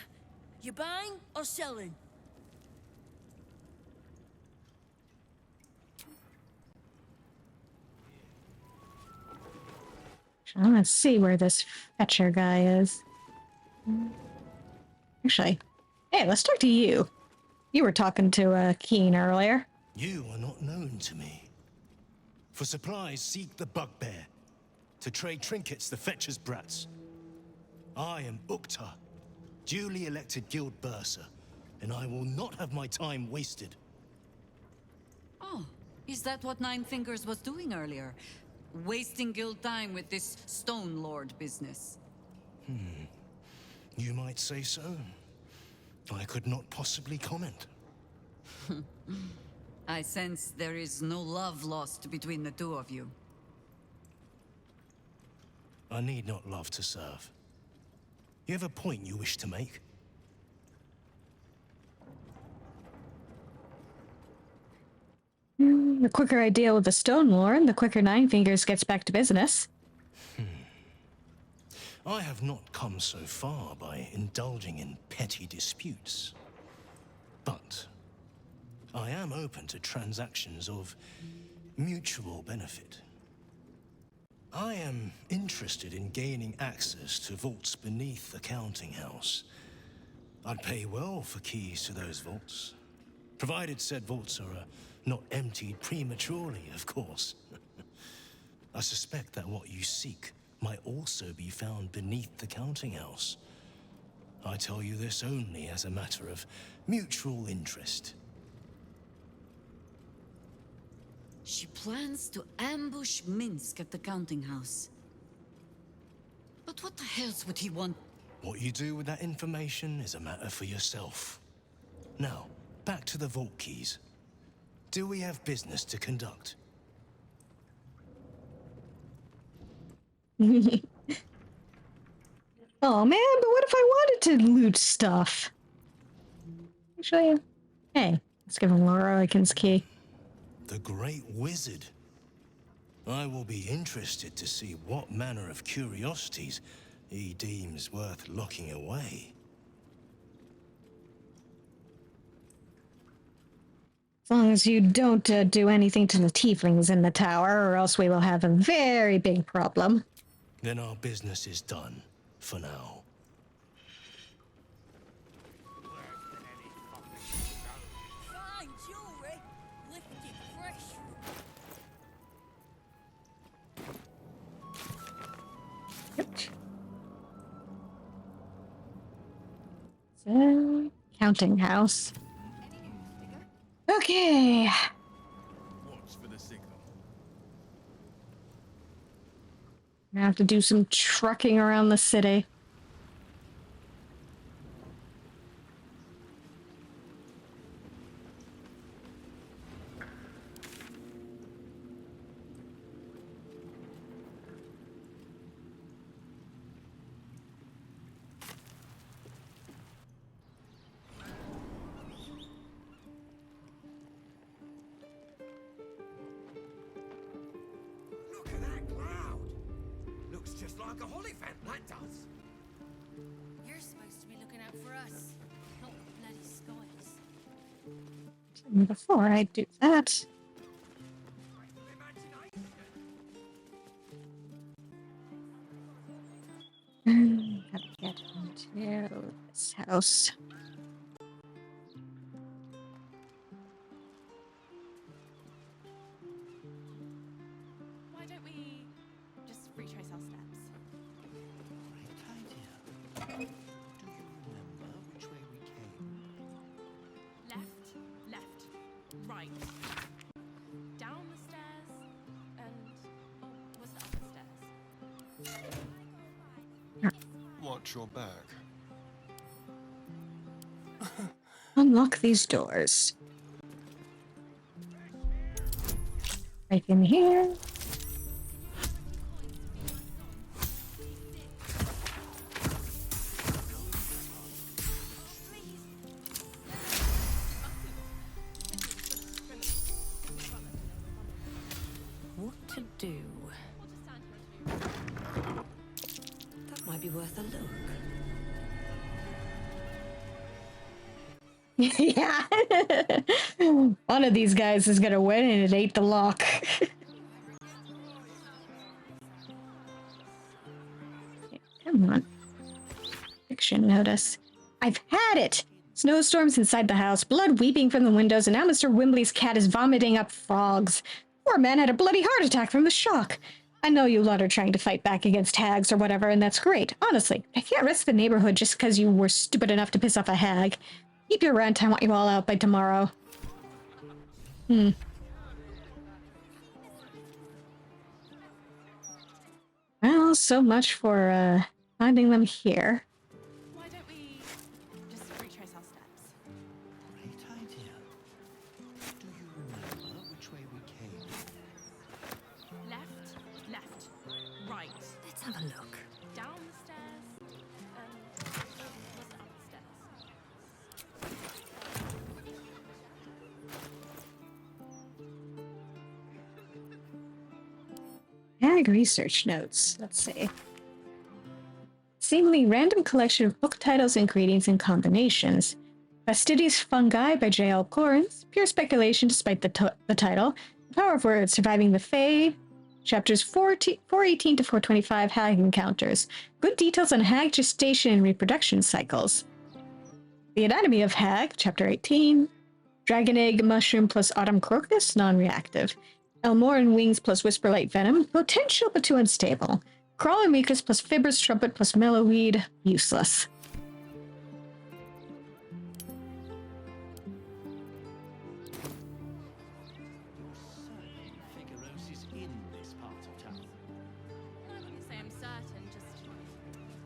You buying or selling? Let's see where this Fetcher guy is. Actually, hey, let's talk to you. You were talking to Keen earlier. You are not known to me. For supplies, seek the bugbear. To trade trinkets, the Fetcher's brats. I am Uktar, duly elected guild bursar, and I will not have my time wasted. Oh, is that what Nine Fingers was doing earlier? Wasting guild time with this Stone Lord business? You might say so. I could not possibly comment. I sense there is no love lost between the two of you. I need not love to serve. You have a point you wish to make? The quicker I deal with the Stone Lord, the quicker Nine Fingers gets back to business. I have not come so far by indulging in petty disputes. But I am open to transactions of mutual benefit. I am interested in gaining access to vaults beneath the counting house. I'd pay well for keys to those vaults, provided said vaults are not emptied prematurely, of course. I suspect that what you seek might also be found beneath the counting house. I tell you this only as a matter of mutual interest. She plans to ambush Minsk at the counting house. But what the hells would he want? What you do with that information is a matter for yourself. Now, back to the vault keys. Do we have business to conduct? Oh man, but what if I wanted to loot stuff? Actually, hey, let's give him Laura Aiken's key. The Great Wizard. I will be interested to see what manner of curiosities he deems worth locking away. As long as you don't do anything to the tieflings in the tower, or else we will have a very big problem. Then our business is done, for now. Fine jewelry, lifted fresh. So, counting house. Okay. Watch for the signal. I have to do some trucking around the city. Look at that cloud! Looks just like a Hollyphant, that does. You're supposed to be looking out for us, not the bloody skies. Before I do that, gotta get into this house. Why don't we just retrace our steps? Great idea. Do you remember which way we came? Left, left, right. Down the stairs, and... oh, was it up the stairs? Watch your back. Unlock these doors. Right in here. What to do? That might be worth a look. Yeah. One of these guys is gonna win and it ain't the lock. Come on. Fiction notice. I've had it! Snowstorms inside the house, blood weeping from the windows, and now Mr. Wimbley's cat is vomiting up frogs. Poor man had a bloody heart attack from the shock. I know you lot are trying to fight back against hags or whatever, and that's great. Honestly, I can't risk the neighborhood just because you were stupid enough to piss off a hag. Keep your rent, I want you all out by tomorrow. Well, so much for, finding them here. Why don't we just retrace our steps? Great idea. Do you remember which way we came? Left, left, right. Let's have a look. Hag research notes. Let's see. Seemingly random collection of book titles, ingredients, and combinations. Fastidious Fungi by J.L. Corrins. Pure speculation despite the title. The Power of Words, Surviving the Fae. Chapters 418 to 425, Hag Encounters. Good details on hag gestation and reproduction cycles. The Anatomy of Hag, Chapter 18. Dragon Egg Mushroom plus Autumn Crocus, non-reactive. Elmoran Wings plus Whisperlight Venom, potential but too unstable. Crawler Mucus plus Fibrous Trumpet plus Mellowweed, useless. Figueros is in this part of town. I wouldn't say I'm certain, just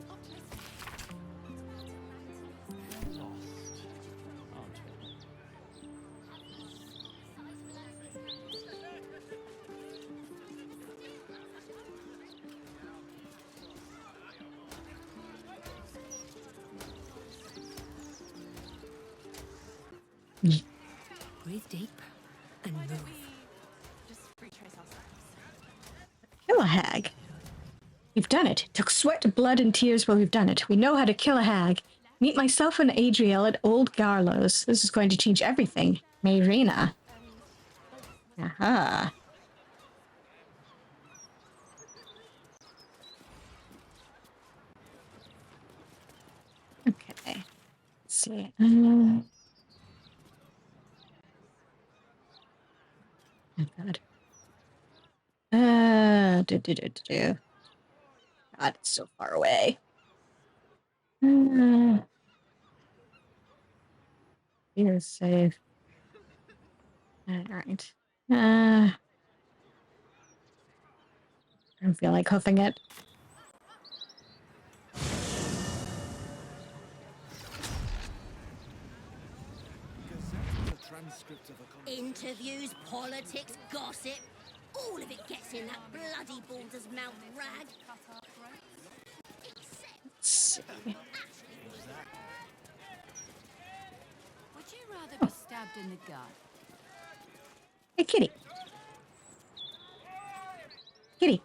optimistic. Lost, aren't we? Breathe deep and move. Just retrace our steps. Kill a hag. We've done it. Took sweat, blood, and tears, but we've done it. We know how to kill a hag. Meet myself and Adriel at Old Garlow's. This is going to change everything. Mayrina. Aha. Okay. Let's see. Oh, God. God, it's so far away. Here's safe. Alright. I don't feel like hoofing it. Interviews, politics, gossip. All of it gets in that bloody Baldur's mouth rag. Let's see. Would you rather be stabbed in the gut? Hey, kitty. Kitty.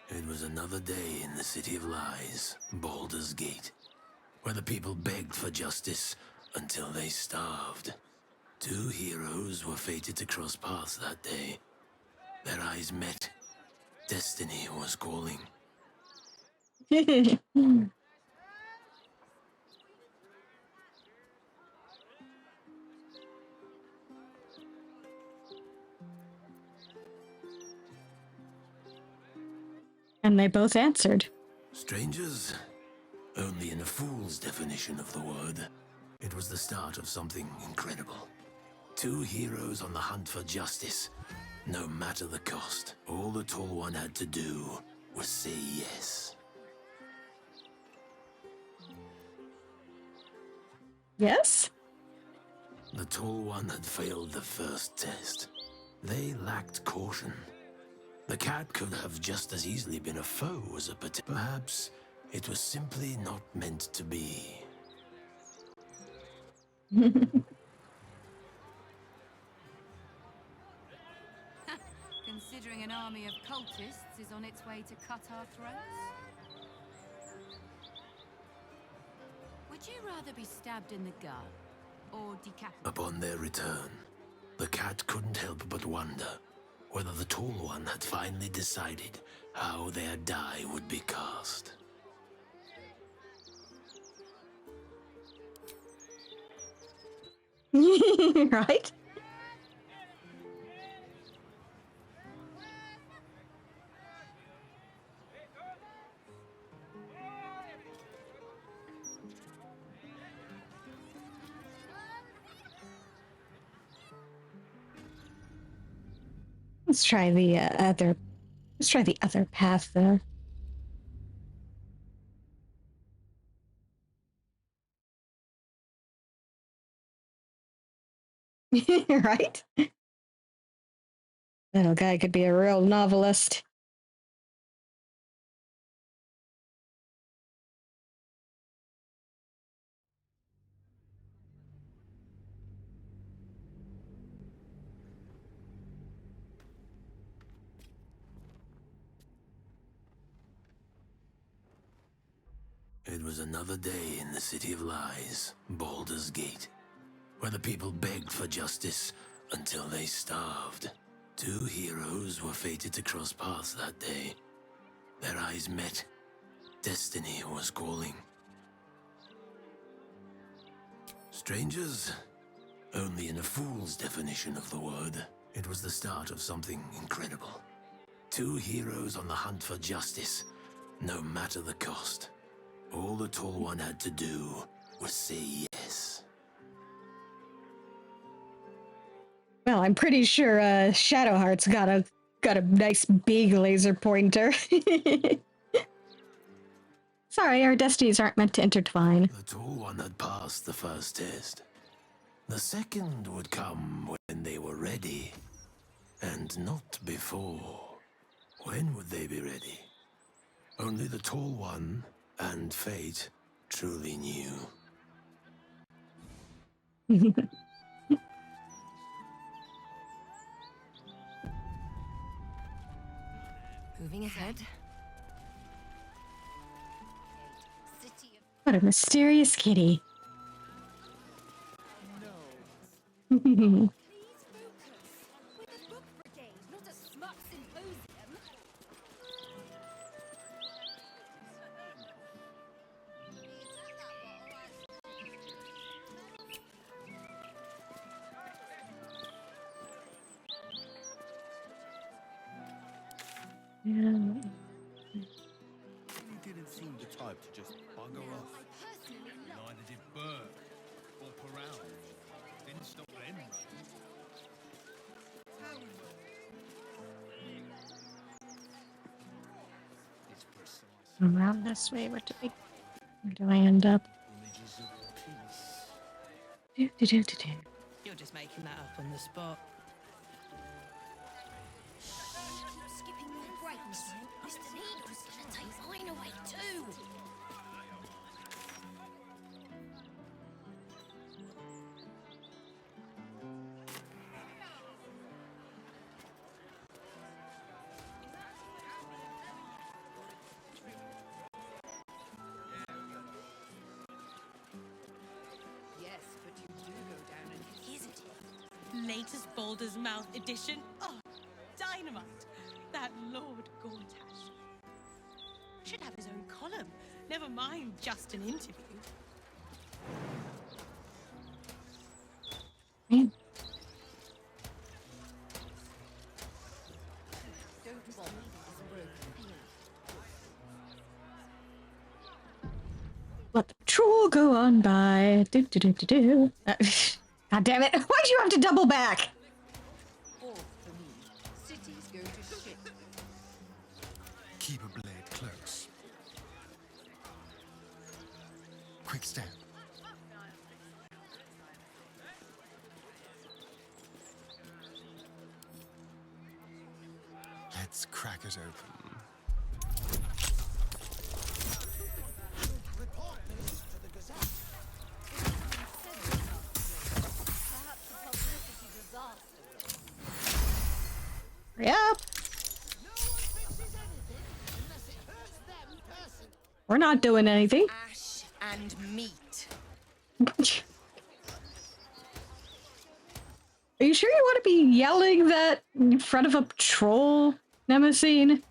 It was another day in the City of Lies, Baldur's Gate, where the people begged for justice until they starved. Two heroes were fated to cross paths that day. Their eyes met. Destiny was calling. And they both answered. Strangers? Only in a fool's definition of the word. It was the start of something incredible. Two heroes on the hunt for justice, no matter the cost. All the Tall One had to do was say yes. Yes? The Tall One had failed the first test. They lacked caution. The cat could have just as easily been a foe as a perhaps it was simply not meant to be. Considering an army of cultists is on its way to cut our throats? Would you rather be stabbed in the gut or decapitated? Upon their return, the cat couldn't help but wonder whether the Tall One had finally decided how their die would be cast. Right? Let's try the other. Let's try the other path, though. Right? Little guy could be a real novelist. It was another day in the City of Lies, Baldur's Gate, where the people begged for justice until they starved. Two heroes were fated to cross paths that day. Their eyes met. Destiny was calling. Strangers? Only in a fool's definition of the word. It was the start of something incredible. Two heroes on the hunt for justice, no matter the cost. All the Tall One had to do was say yes. Well, I'm pretty sure Shadowheart's got a nice big laser pointer. Sorry, our destinies aren't meant to intertwine. The Tall One had passed the first test. The second would come when they were ready, and not before. When would they be ready? Only the Tall One and Fate truly knew. Moving ahead. What a mysterious kitty. He didn't seem the type to just bugger off. Neither did Burke or Perral. Didn't stop them. It's precise. Around this way, where do I end up? Images of peace. You're just making that up on the spot. Skipping your breaks. Mr. Needle's gonna take mine away too. Yes, but you do go down and isn't it? Latest Baldur's Mouth edition. Oh, dynamite! That Lord Gortash should have his own column. Never mind just an interview. Let the troll go on by. God damn it! Why'd you have to double back? Cities go to shit. Keep a blade close. Quick step. Let's crack it open. Report this to the Gazette. Perhaps a publicity disaster. Hurry up! We're not doing anything. Ash and meat. Are you sure you want to be yelling that in front of a troll, Nemesine?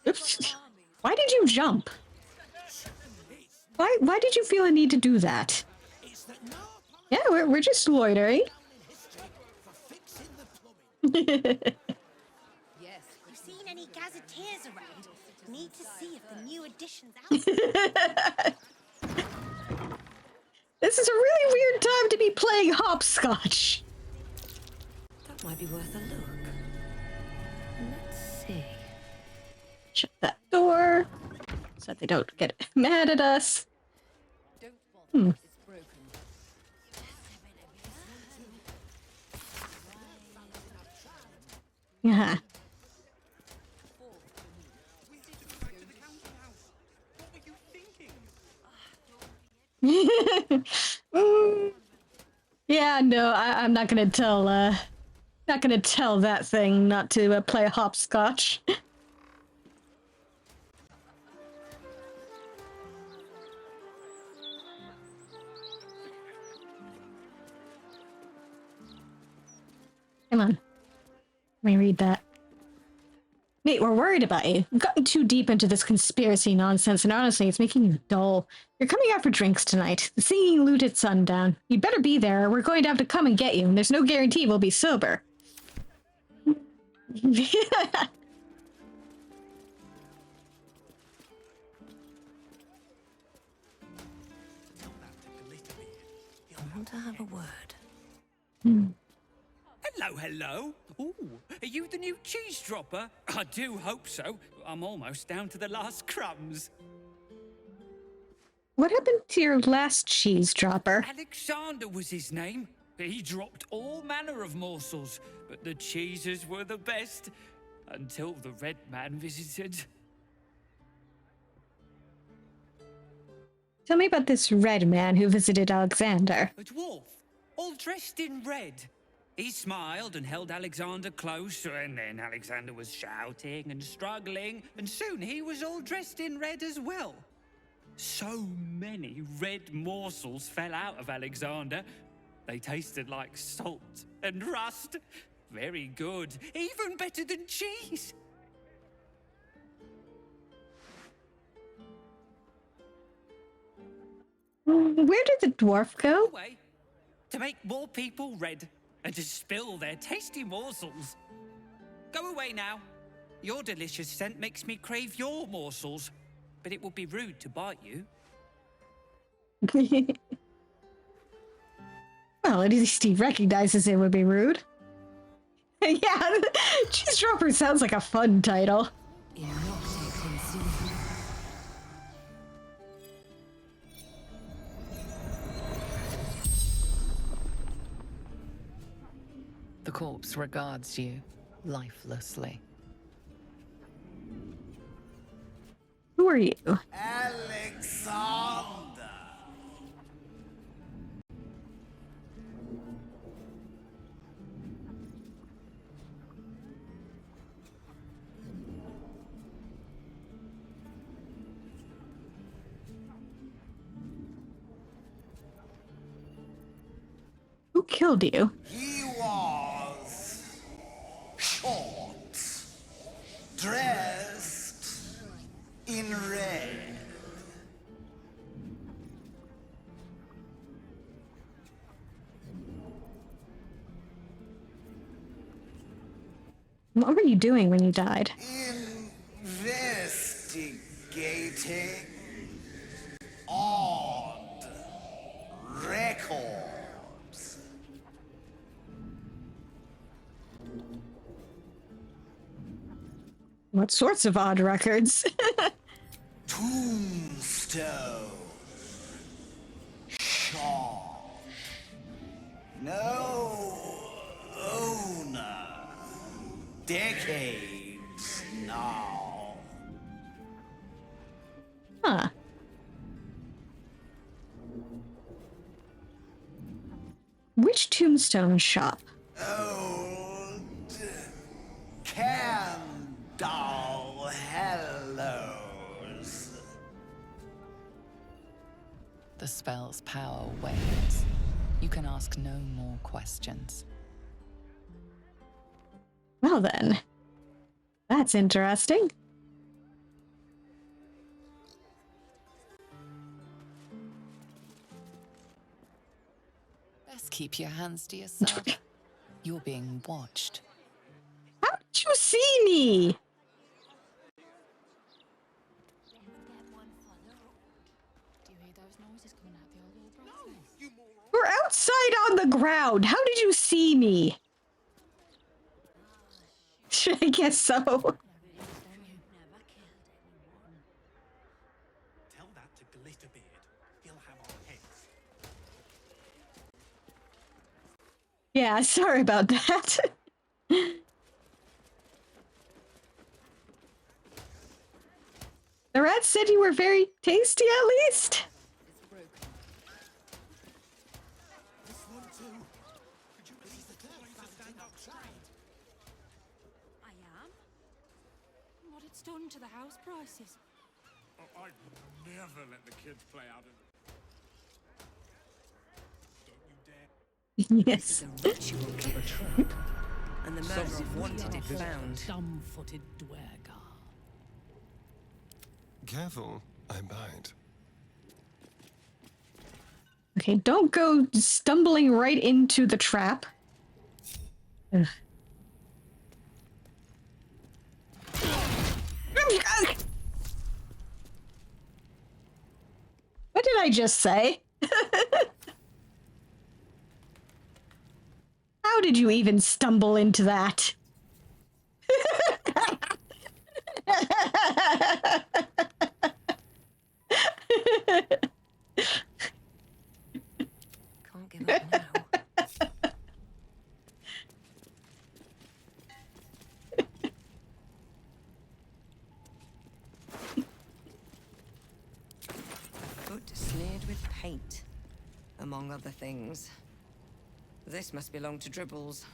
Oops. Why did you jump? Why did you feel a need to do that? Yeah, we're just loitering. Yes. You seen any gazetteers around? Need to see if the new edition's out. This is a really weird time to be playing hopscotch. That might be worth a look. Let's see. Shut that door so that they don't get mad at us. Hmm. Yeah. Yeah, Yeah, no, I'm not gonna tell, not gonna tell that thing not to play hopscotch. Come on. Let me read that. Mate, we're worried about you. You've gotten too deep into this conspiracy nonsense, and honestly, it's making you dull. You're coming out for drinks tonight. The singing loot at sundown. You'd better be there, or we're going to have to come and get you, and there's no guarantee we'll be sober. I want to have a word. Hello, hello. Ooh, are you the new cheese dropper? I do hope so. I'm almost down to the last crumbs. What happened to your last cheese dropper? Alexander was his name. He dropped all manner of morsels, but the cheeses were the best. Until the Red Man visited. Tell me about this red man who visited Alexander. A dwarf, all dressed in red. He smiled and held Alexander close, and then Alexander was shouting and struggling, and soon he was all dressed in red as well. So many red morsels fell out of Alexander. They tasted like salt and rust. Very good, even better than cheese. Where did the dwarf go? Away, to make more people red and to spill their tasty morsels. Go away now. Your delicious scent makes me crave your morsels, but it would be rude to bite you. Well, at least he recognizes it would be rude. Yeah, Cheese Dropper sounds like a fun title. The corpse regards you lifelessly. Who are you? Alexander! Who killed you? He was short, dressed in red. What were you doing when you died? Investigating odd records. What sorts of odd records? Tombstone. Shaw. No owner. Decades now. Huh. Which tombstone shop? Old Candle Hallows. The spell's power wanes. You can ask no more questions. Well then, that's interesting. Best keep your hands to yourself. You're being watched. How did you see me? We're outside on the ground. How did you see me? I guess so. Tell that to Glitterbeard. He'll have our heads. Yeah, sorry about that. The rat said you were very tasty, at least. This one too. done to the house prices? I'd never let the kids play out in... Yes. Ritual kit. And the murderer wanted it found. Dumb-footed dwergar. Careful, I bite. Okay, don't go stumbling right into the trap. Ugh. What did I just say? How did you even stumble into that? Can't give up now. Foot smeared with paint, among other things. This must belong to Dribbles.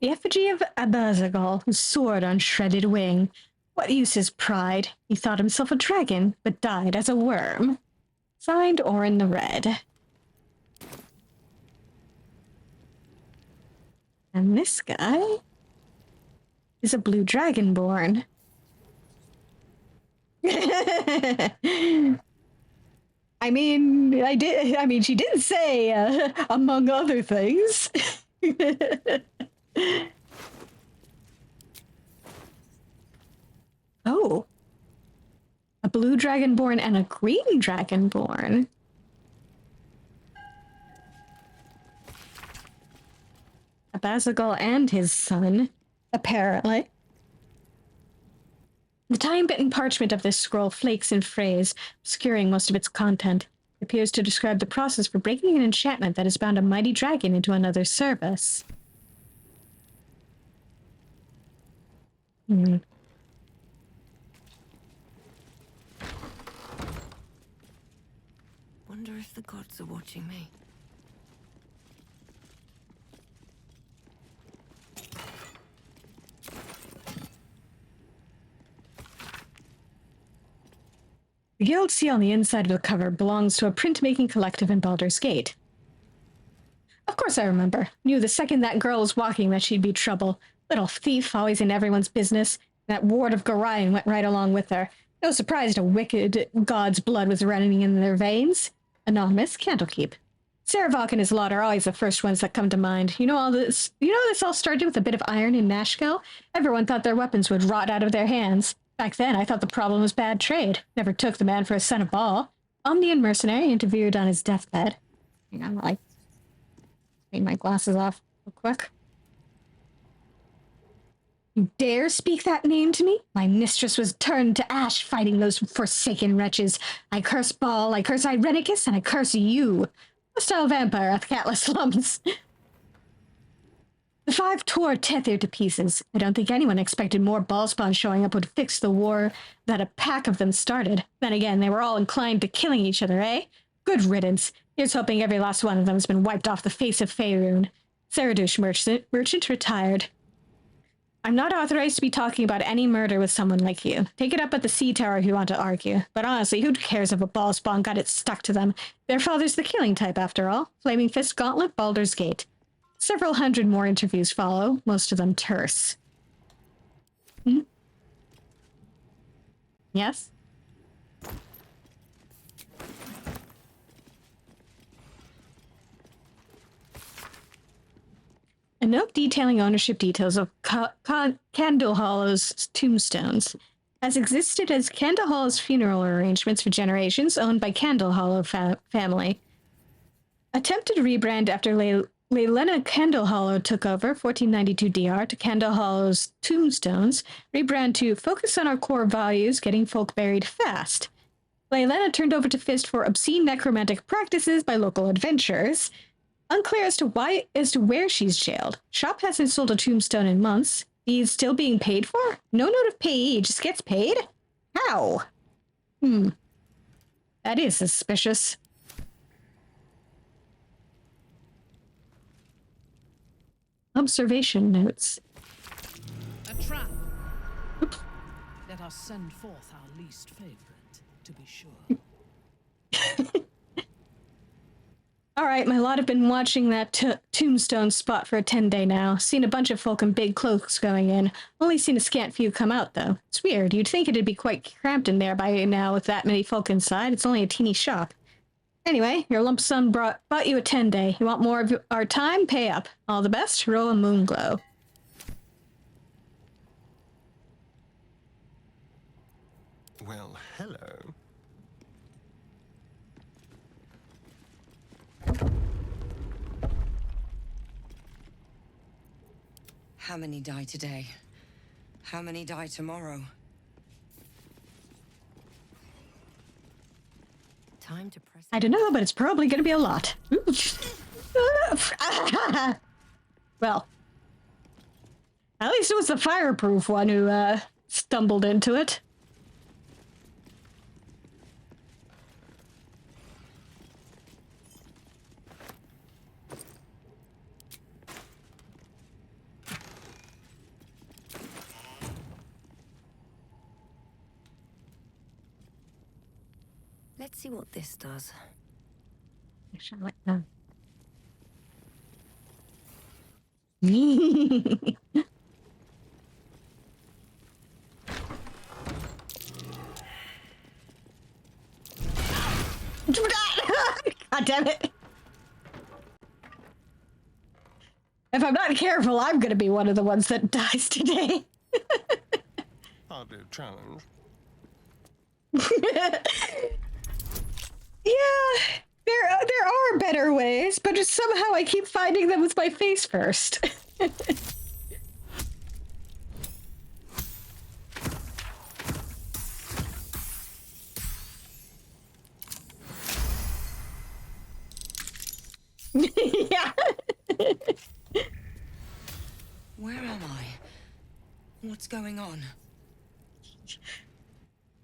The effigy of Abazagal, who soared on shredded wing. What use his pride? He thought himself a dragon, but died as a worm. Signed Orin the Red. And this guy is a blue dragonborn. I mean, she did say, among other things. Oh. A blue dragonborn and a green dragonborn. Abazagal and his son, apparently. The time-bitten parchment of this scroll flakes and frays, obscuring most of its content. It appears to describe the process for breaking an enchantment that has bound a mighty dragon into another's service. Wonder if the gods are watching me. The guild seal on the inside of the cover belongs to a printmaking collective in Baldur's Gate. Of course I remember. Knew the second that girl was walking that she'd be trouble. Little thief, always in everyone's business. That ward of Gorion went right along with her. No surprise a wicked god's blood was running in their veins. Anonymous, Candlekeep. Saravok and his lot are always the first ones that come to mind. You know this all started with a bit of iron in Nashkel? Everyone thought their weapons would rot out of their hands. Back then, I thought the problem was bad trade. Never took the man for a son of Baal. Omnian mercenary interviewed on his deathbed. I'm like, take my glasses off real quick. You dare speak that name to me? My mistress was turned to ash fighting those forsaken wretches. I curse Baal, I curse Irenicus, and I curse you. Hostile vampire at the Catless slums. The five tore Tether to pieces. I don't think anyone expected more Ballspawn showing up would fix the war that a pack of them started. Then again, they were all inclined to killing each other, eh? Good riddance. Here's hoping every last one of them has been wiped off the face of Faerun. Saradush merchant retired. I'm not authorized to be talking about any murder with someone like you. Take it up at the Sea Tower if you want to argue. But honestly, who cares if a Ballspawn got it stuck to them? Their father's the killing type, after all. Flaming Fist Gauntlet, Baldur's Gate. Several hundred more interviews follow, most of them terse. Yes? A note detailing ownership details of Candle Hollow's tombstones has existed as Candle Hollow's funeral arrangements for generations, owned by Candle Hollow family. Attempted rebrand after Leilena Candle Hollow took over 1492 DR to Candle Hollow's tombstones, rebrand to focus on our core values, getting folk buried fast. Leilena turned over to Fist for obscene necromantic practices by local adventurers. Unclear as to where she's jailed. Shop hasn't sold a tombstone in months. He's still being paid for? No note of payee, just gets paid? How? That is suspicious. observation notes. A trap. Let us send forth our least favorite, to be sure. Alright, my lot have been watching that tombstone spot for a 10-day now. Seen a bunch of folk in big cloaks going in. Only seen a scant few come out, though. It's weird. You'd think it'd be quite cramped in there by now with that many folk inside. It's only a teeny shop. Anyway, your lump sum bought you a 10-day. You want more of our time? Pay up. All the best, Roa Moonglow. Well, hello. How many die today? How many die tomorrow? Time to press. I don't know, but it's probably going to be a lot. Well, at least it was the fireproof one who stumbled into it. Let's see what this does. Actually, I like that. God damn it. If I'm not careful, I'm gonna be one of the ones that dies today. Hardly a challenge. Yeah, there are better ways, but just somehow I keep finding them with my face first. Yeah. Where am I? What's going on?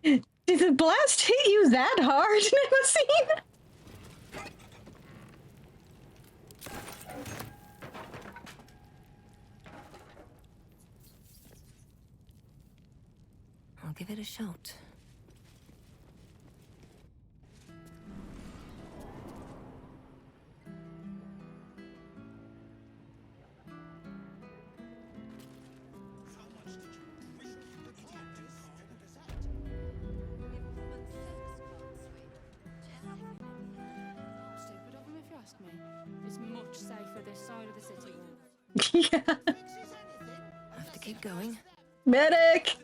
Did the blast hit you that hard, Nemesis? I'll give it a shot. Stupid of them, if you ask me. It's much safer this side of the city. Yeah. Have to keep going. Medic!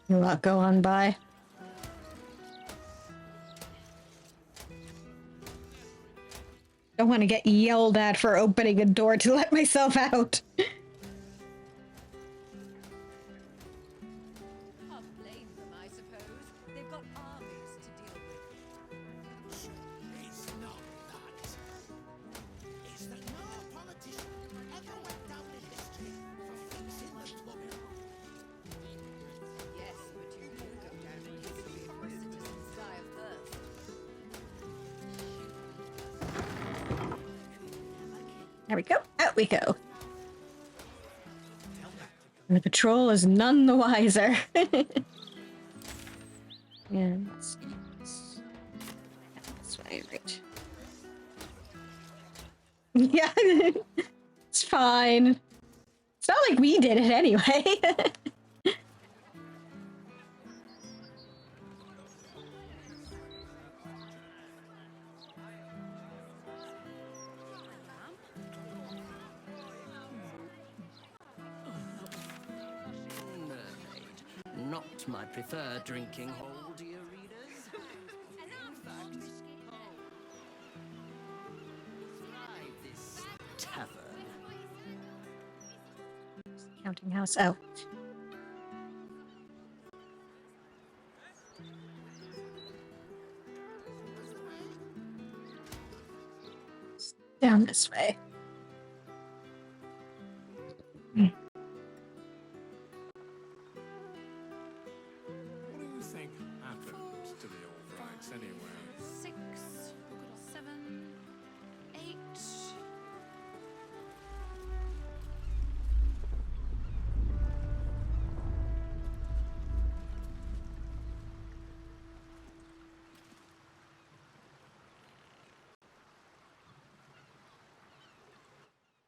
A lot go on by. Don't want to get yelled at for opening a door to let myself out. Can't blame them, I suppose. They've got armies to deal with. It's not that. It's that no politician ever went down in history for fixing the plumbing. Yes, but you will go down in history if your citizens die of thirst. There we go. Out we go. And the patrol is none the wiser. And that's why, right? Yeah, it's fine. It's not like we did it anyway. Mermaid. Not my preferred drinking hole, dear readers. In fact, try this tavern. Counting house. Oh. Down this way. What do you think happened to the old rights anyway? 6, 7, 8.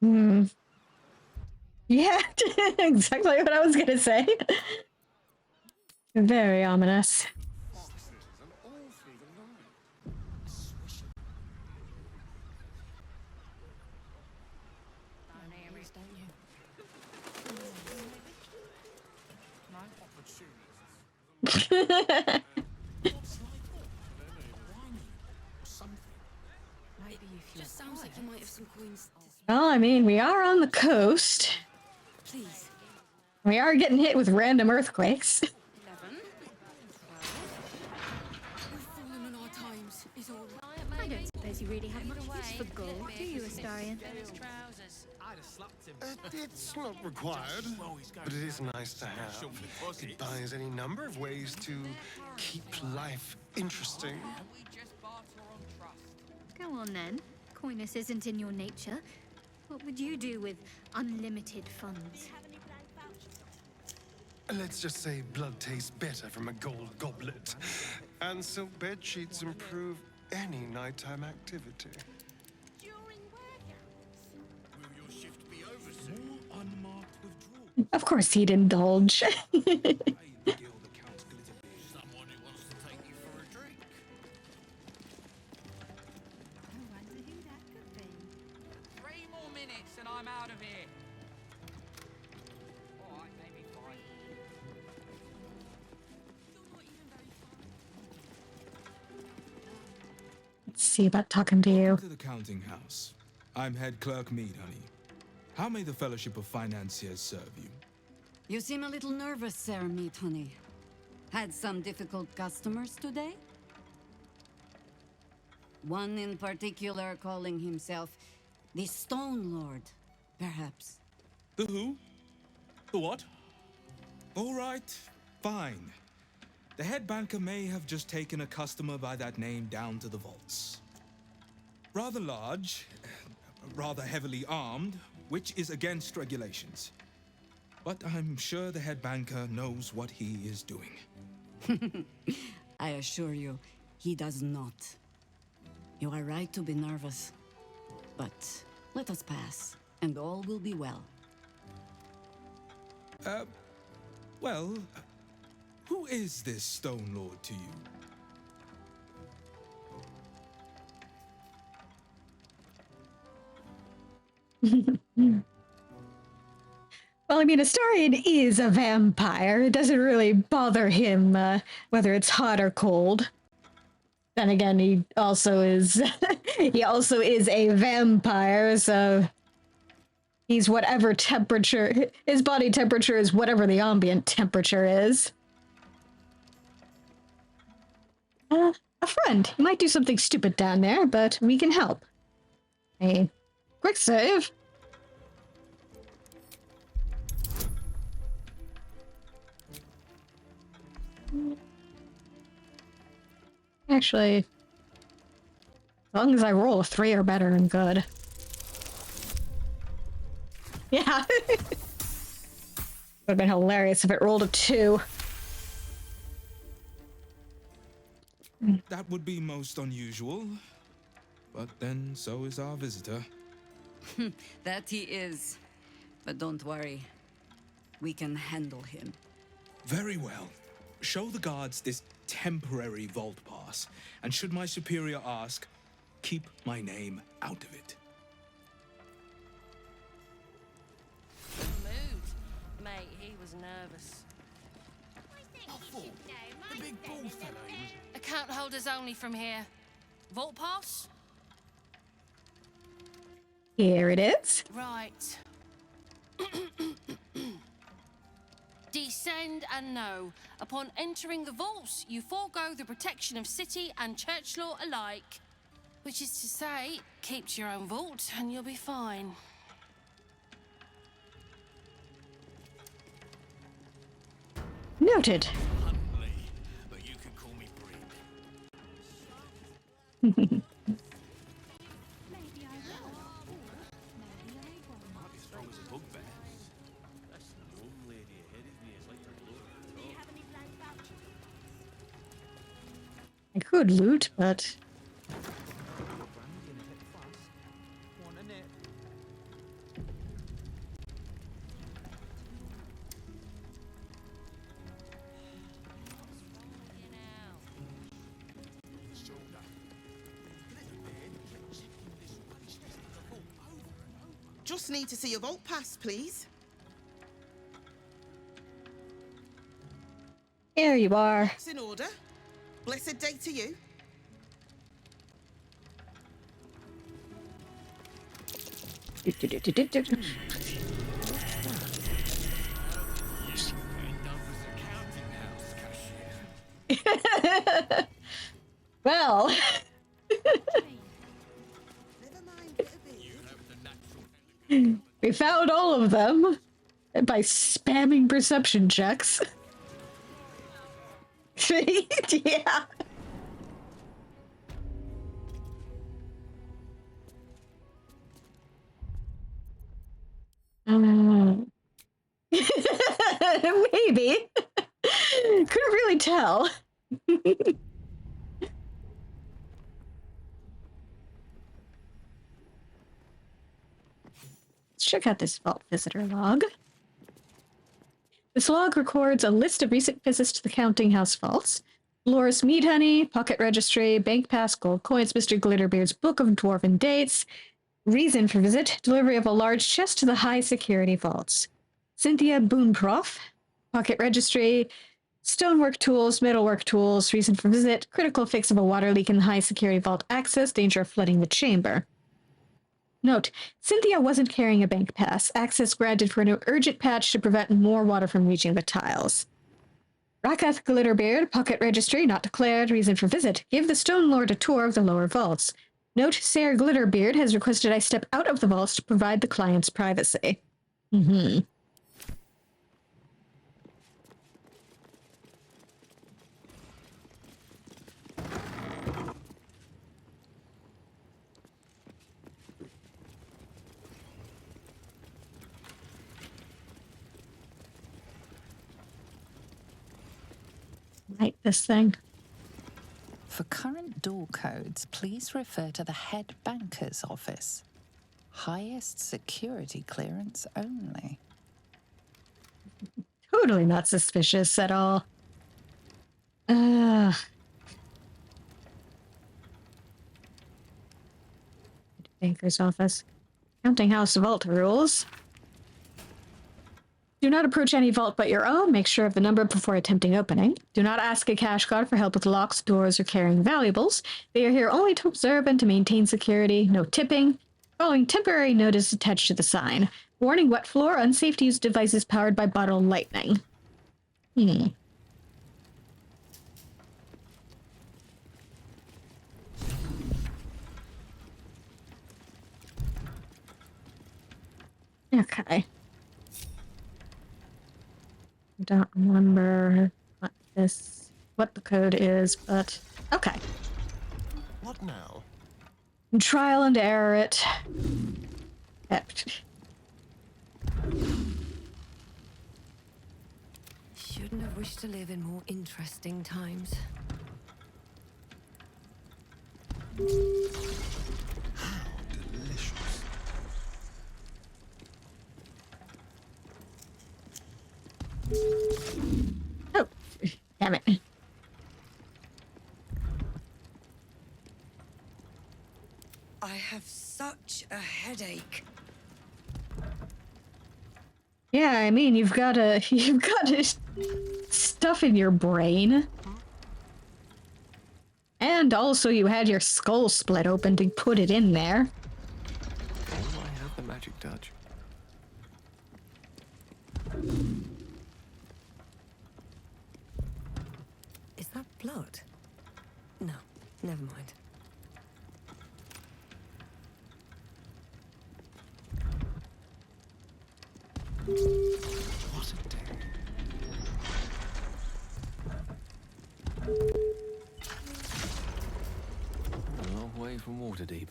Hmm. Yeah, exactly what I was gonna say. Very ominous. Maybe if you just sounds like you might have some coins. Well, I mean, we are on the coast. Please. We are getting hit with random earthquakes. 11. 12. We've fallen on our times, is all. I don't suppose you really have much use for gold, do you, Astarion? It's not required, but it is nice to have. It buys any number of ways to keep life interesting. Go on then. Coyness isn't in your nature. What would you do with unlimited funds? Let's just say blood tastes better from a gold goblet. And silk bed sheets improve any nighttime activity. Of course he'd indulge. And I'm out of here. All right, maybe 5. Let's see about talking to you. Welcome to the counting house. I'm head clerk Mead, honey. How may the Fellowship of Financiers serve you? You seem a little nervous, Sir Meat Honey. Had some difficult customers today? One in particular calling himself the Stone Lord, perhaps. The who? The what? All right, fine. The head banker may have just taken a customer by that name down to the vaults. Rather large, rather heavily armed, which is against regulations. But I'm sure the head banker knows what he is doing. I assure you, he does not. You are right to be nervous. But let us pass, and all will be well. Well, who is this Stone Lord to you? Well, I mean, Astarion is a vampire. It doesn't really bother him whether it's hot or cold. Then again, he also is he also is a vampire, so he's whatever temperature, his body temperature is whatever the ambient temperature is. A friend. He might do something stupid down there, but we can help. Hey, quick save. Actually, as long as I roll a 3 or better, I'm good. Yeah. Would have been hilarious if it rolled a 2. That would be most unusual. But then so is our visitor. That he is. But don't worry. We can handle him. Very well. Show the guards this temporary vault pass, and should my superior ask, keep my name out of it. Mood. Mate, he was nervous. The big bald fellow was... Account holders only from here. Vault pass? Here it is. Right. Descend and know. Upon entering the vaults, you forego the protection of city and church law alike. Which is to say, keep to your own vault and you'll be fine. Noted. Huntley, but you can call me Brig. Might be strong as a bugbear. That's the one lady ahead of me is like her look. Do you have any blank vouchers? I could loot, but Just need to see your vault pass, please. here you are. It's in order. Blessed day to you. Well, we found all of them by spamming perception checks. Yeah. Maybe. Couldn't really tell. Let's check out this vault visitor log. This log records a list of recent visits to the Counting House vaults. Loris Mead Honey, Pocket Registry, Bank Pass, Gold Coins, Mr. Glitterbeard's Book of Dwarven Dates. Reason for visit, delivery of a large chest to the high security vaults. Cynthia Boonproff, Pocket Registry, Stonework Tools, Metalwork Tools. Reason for visit, critical fix of a water leak in the high security vault access, danger of flooding the chamber. Note, Cynthia wasn't carrying a bank pass. Access granted for an urgent patch to prevent more water from reaching the tiles. Rakath Glitterbeard, Pocket Registry, not declared. Reason for visit, give the Stone Lord a tour of the lower vaults. Note, Sarah Glitterbeard has requested I step out of the vaults to provide the client's privacy. Mm-hmm. Right, this thing. For current door codes, please refer to the head banker's office. Highest security clearance only. Totally not suspicious at all. Banker's office. Counting House vault rules. Do not approach any vault but your own. Make sure of the number before attempting opening. Do not ask a cash guard for help with locks, doors, or carrying valuables. They are here only to observe and to maintain security. No tipping. Following temporary notice attached to the sign. Warning, wet floor, unsafe to use devices powered by bottle lightning. Okay. I don't remember what the code is, but okay. What now? Trial and error it. Shouldn't have wished to live in more interesting times. How delicious. Oh, damn it. I have such a headache. Yeah, I mean, you've got stuff in your brain. And also you had your skull split open to put it in there. Oh, I have the magic touch. Is that blood? No, never mind. What a day. way from Waterdeep.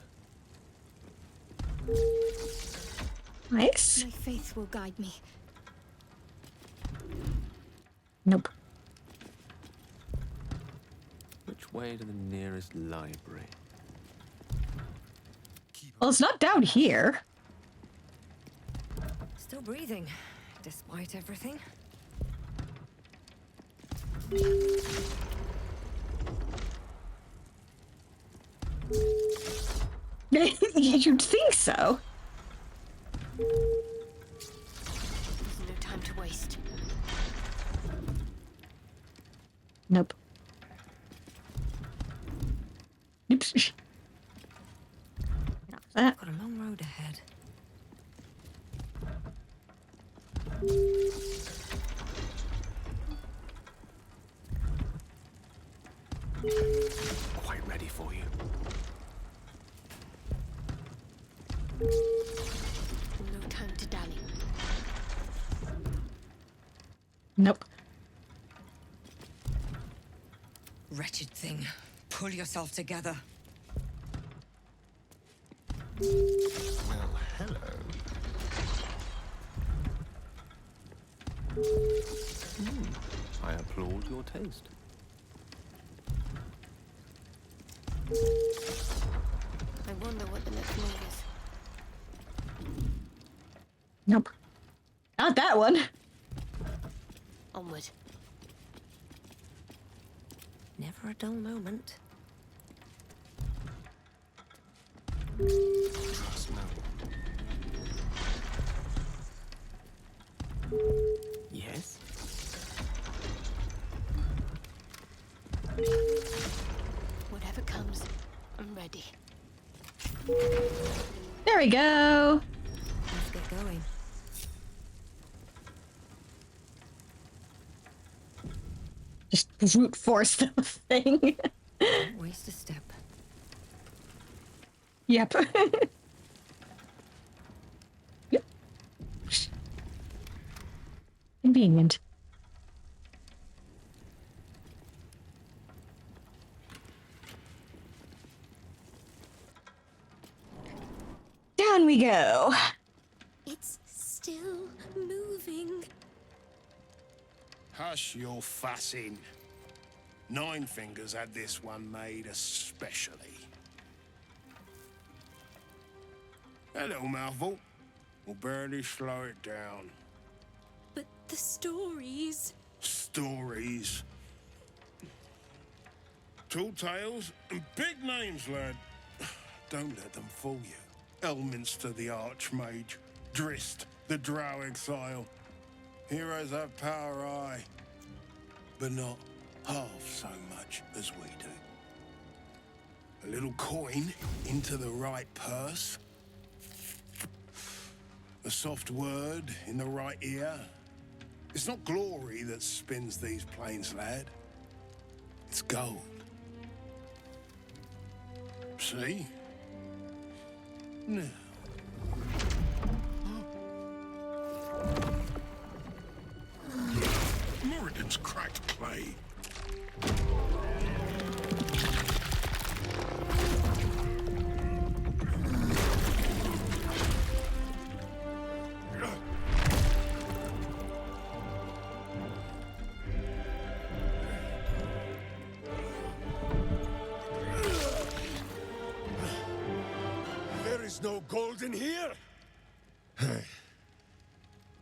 Nice. My faith will guide me. Nope. Which way to the nearest library? Well, it's not down here. Still breathing, despite everything. You'd think so. There's no time to waste. Nope. Oops. That. Got a long road ahead. Quite ready for you. No time to dally. Nope. Wretched thing. Pull yourself together. Well, hello. I applaud your taste. I wonder what the next move is. Nope. Not that one. Onward. Never a dull moment. Trust no one. Yes? Whatever comes, I'm ready. There we go. Let's get going. Just brute force the thing. Don't waste a step. Yep. Yep. Convenient. Down we go. It's still moving. Hush your fussing. Nine Fingers had this one made especially. A little mouthful will barely slow it down. But the stories. Stories. Tall tales and big names, lad. Don't let them fool you. Elminster the Archmage, Drist the Drow Exile. Heroes have power, aye, but not half so much as we do. A little coin into the right purse. A soft word in the right ear. It's not glory that spins these plains, lad. It's gold. See? Now. Moradin's cracked clay. There is no gold in here.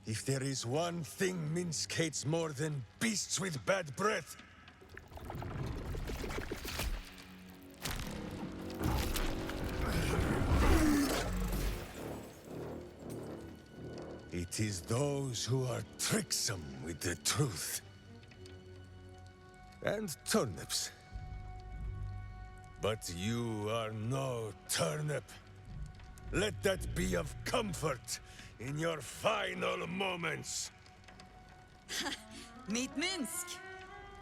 If there is one thing Minsk hates more than beasts with bad breath, it is those who are tricksome with the truth. And turnips. But you are no turnip. Let that be of comfort in your final moments. Meet Minsk.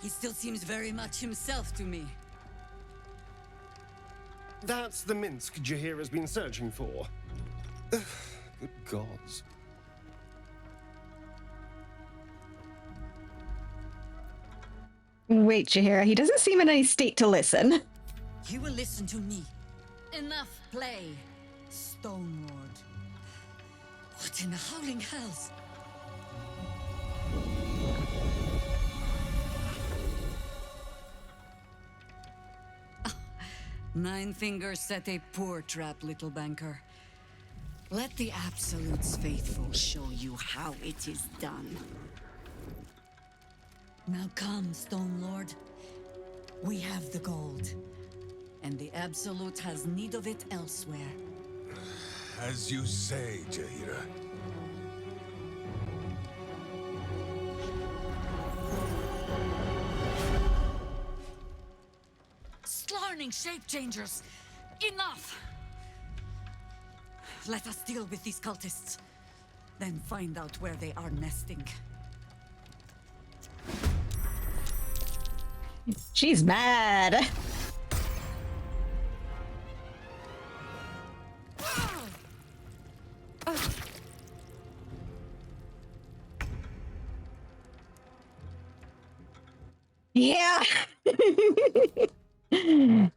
He still seems very much himself to me. That's the Minsk Jahir has been searching for. Good gods. Wait, Jahira, he doesn't seem in any state to listen. You will listen to me. Enough play, Stone Lord. What in the howling hells? Nine Fingers set a poor trap, little banker. Let the Absolute's faithful show you how it is done. Now come, Stone Lord. We have the gold, and the Absolute has need of it elsewhere. As you say, Jaheira. Slarning shape changers! Enough! Let us deal with these cultists, then find out where they are nesting. She's mad. Yeah.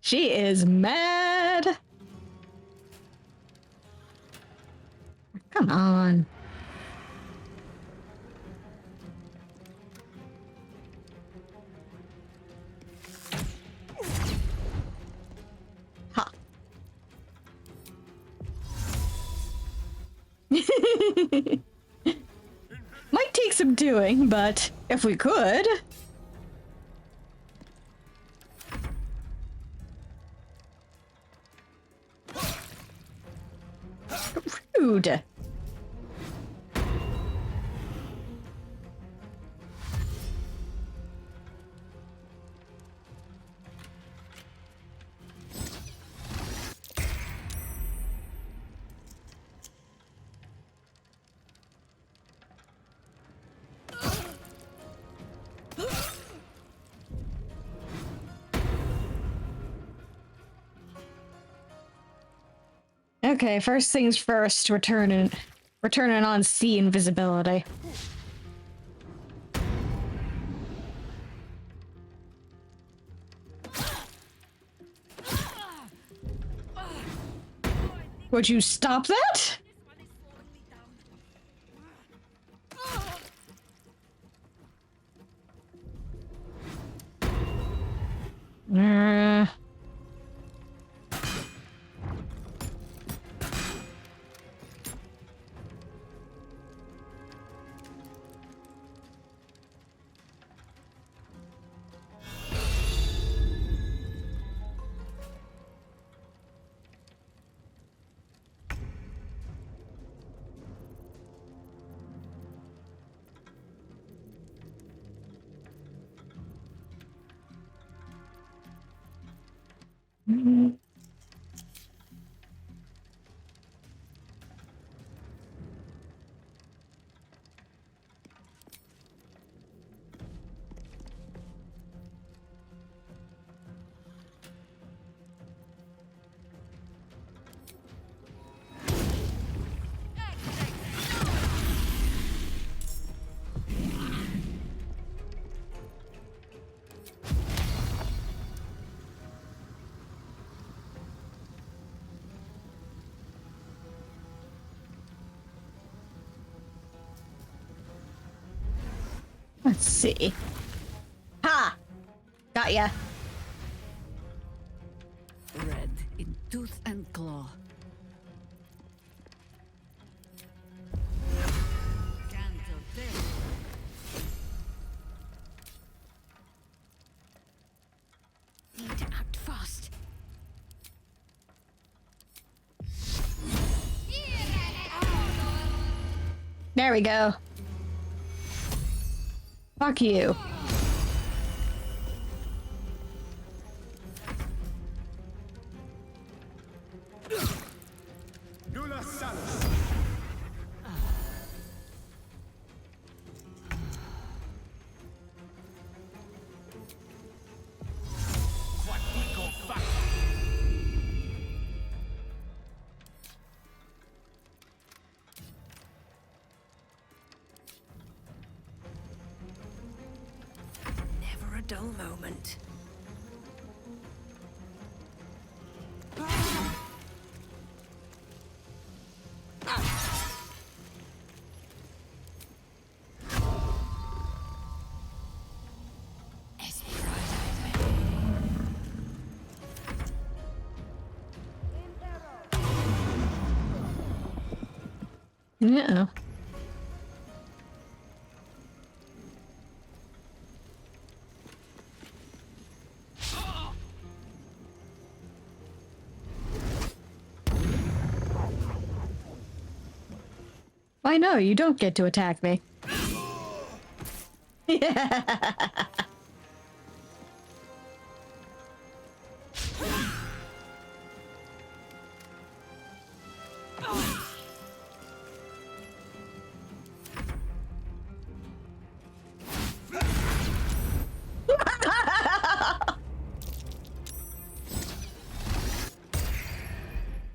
She is mad. Come on. Ha. Might take some doing, but if we could. Rude. Okay, first things first, returning on sea invisibility. Would you stop that? Let's see. Ha! Got ya. Red in tooth and claw. Canto there. Need to act fast. There we go. Fuck you. Never a dull moment. Yeah. Why no, you don't get to attack me. Yeah.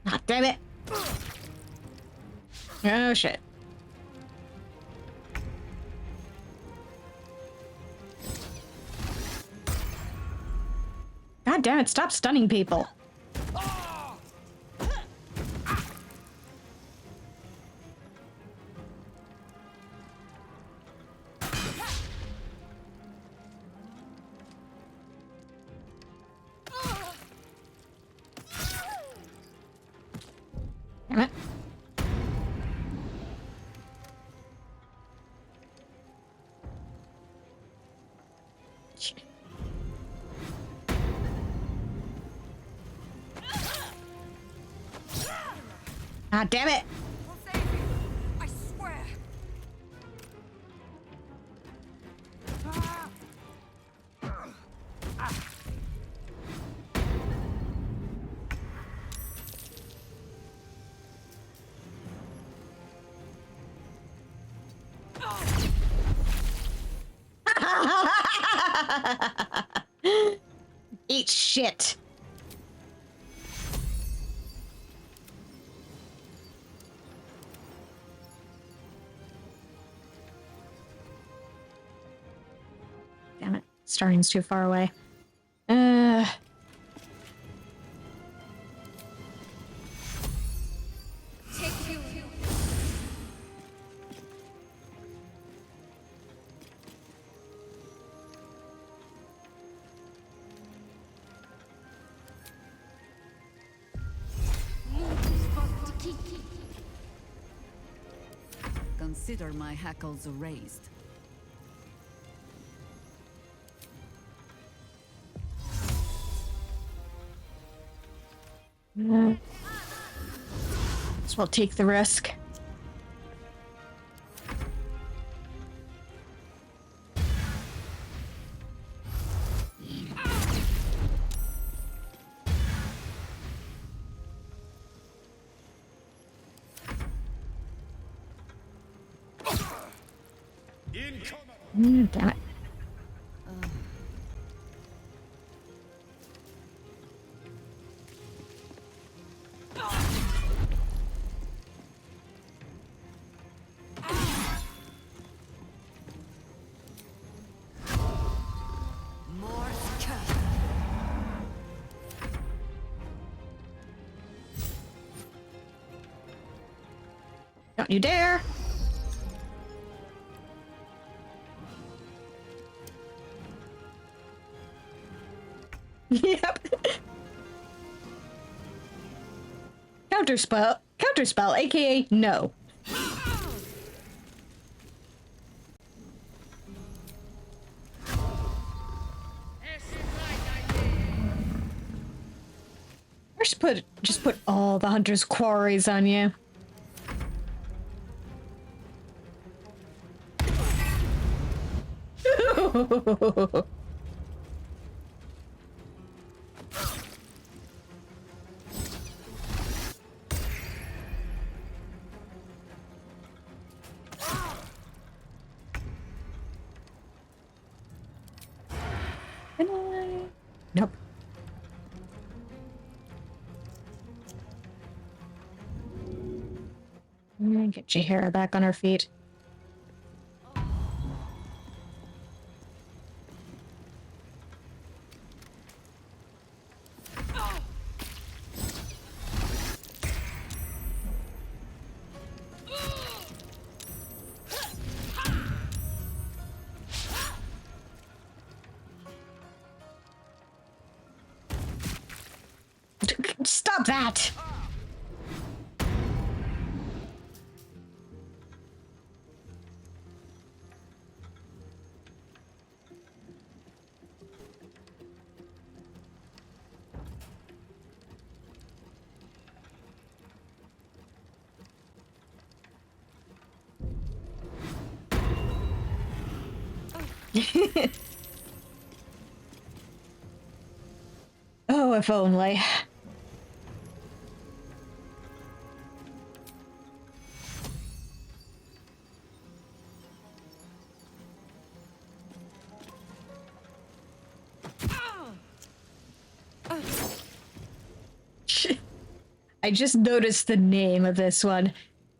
Ah, damn it. Oh shit. God damn it, stop stunning people. Damn it. Ah, damn it. I swear. Eat shit. Damn it. Starting's too far away. Consider my hackles raised. So we'll take the risk. Damn it. Don't you dare! Yep. Counterspell, aka no. Just put all the hunter's quarries on you. Nope. Get Jahira back on her feet. Stop that! Oh, if only. I just noticed the name of this one.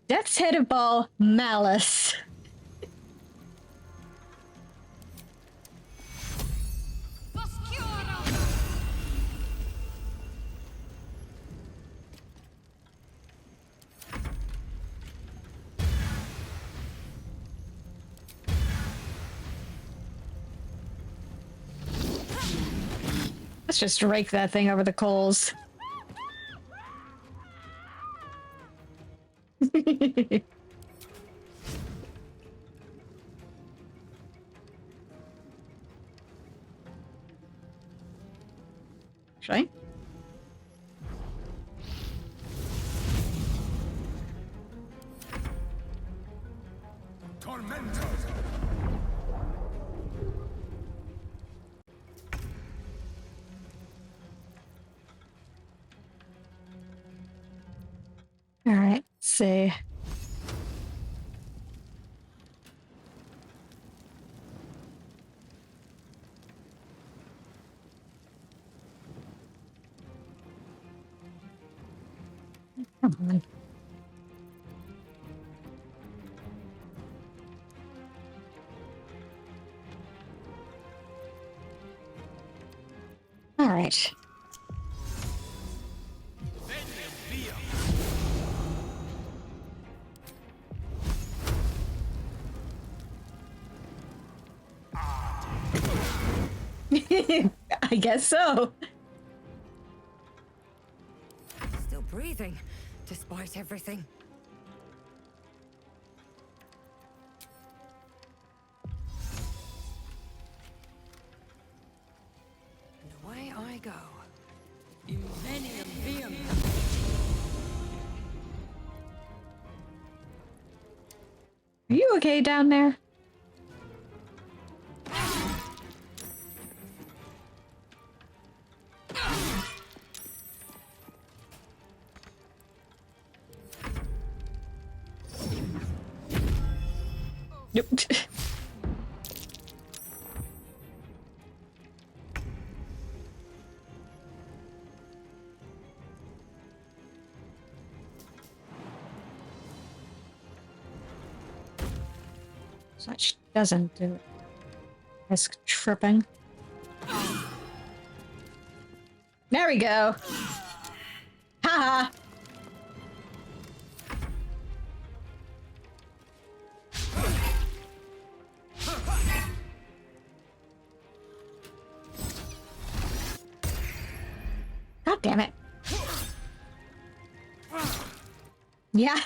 Death's Head of Ball Malice. Let's just rake that thing over the coals. Should I? Tormentor. All right, let's see. Come on. All right. I guess so. Still breathing, despite everything. And away I go. Invenium viam. Are you okay down there? Nope. Such doesn't do it. Risk tripping. There we go. Haha. God damn it. Yeah.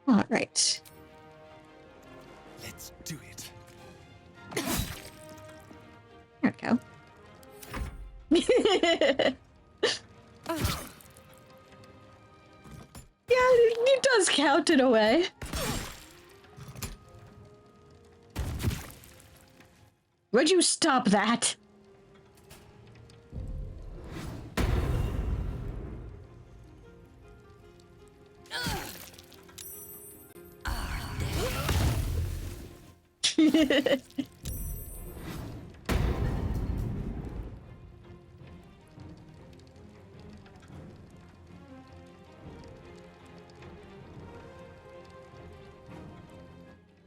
All right. Let's do it. There we go. Yeah, it does count in a way. Would you stop that?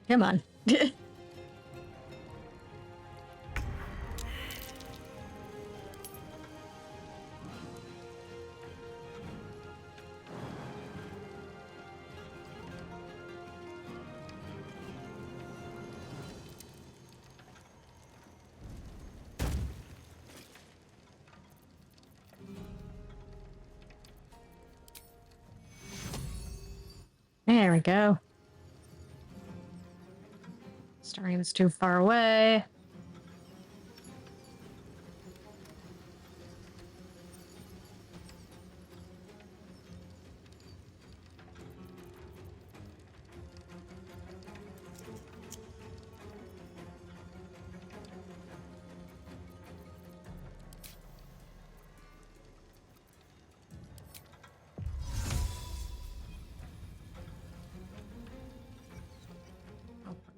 Come on. There we go. Starting was too far away.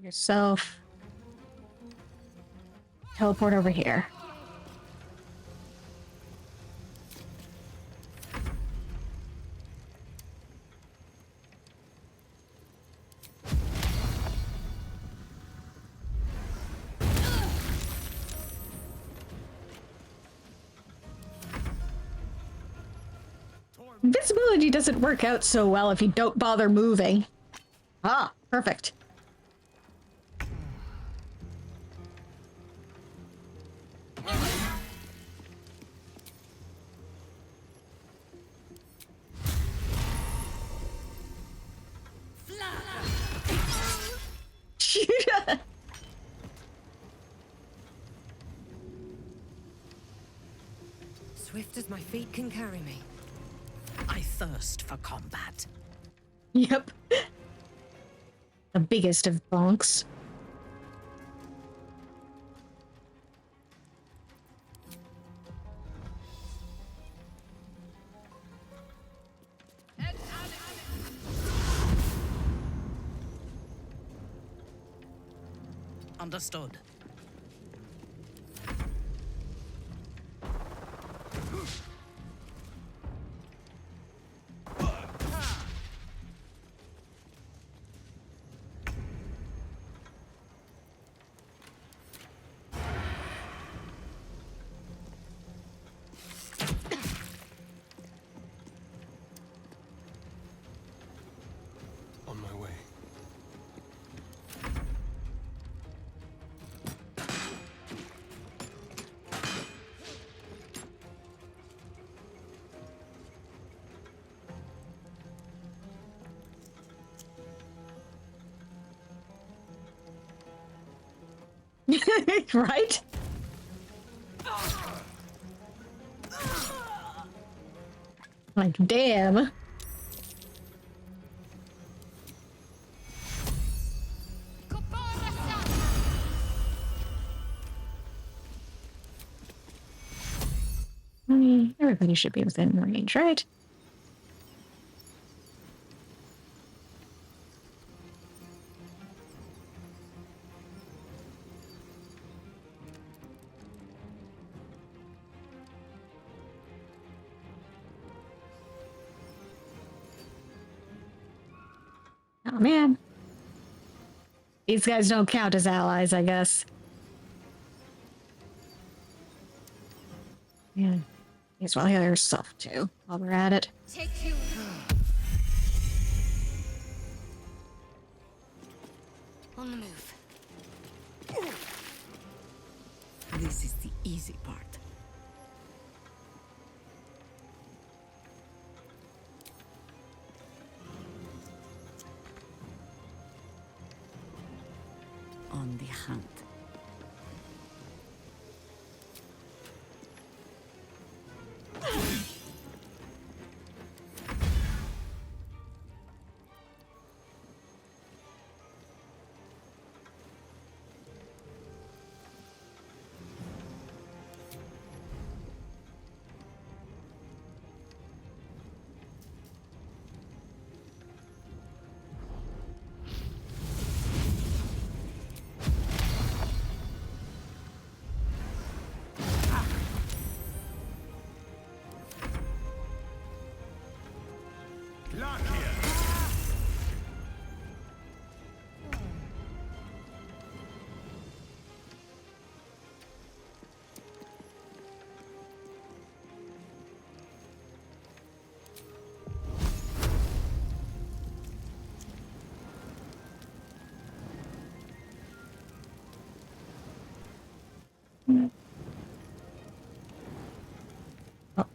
Yourself. Teleport over here. Invisibility doesn't work out so well if you don't bother moving. Ah, perfect. Swift as my feet can carry me. I thirst for combat. Yep. The biggest of bonks. Understood. On my way. Right? Like, damn. I mean, everybody should be within range, right? Oh man. These guys don't count as allies, I guess. Yeah. As well heal yourself too, while we're at it. Take you. On the move. This is the easy part. On the hunt.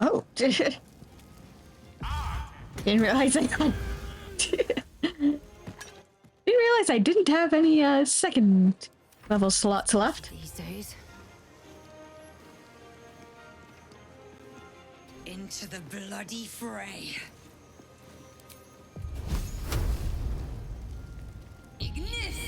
Oh. Didn't realize I didn't realize I didn't have any second level slots left. These days. Into the bloody fray. Ignis!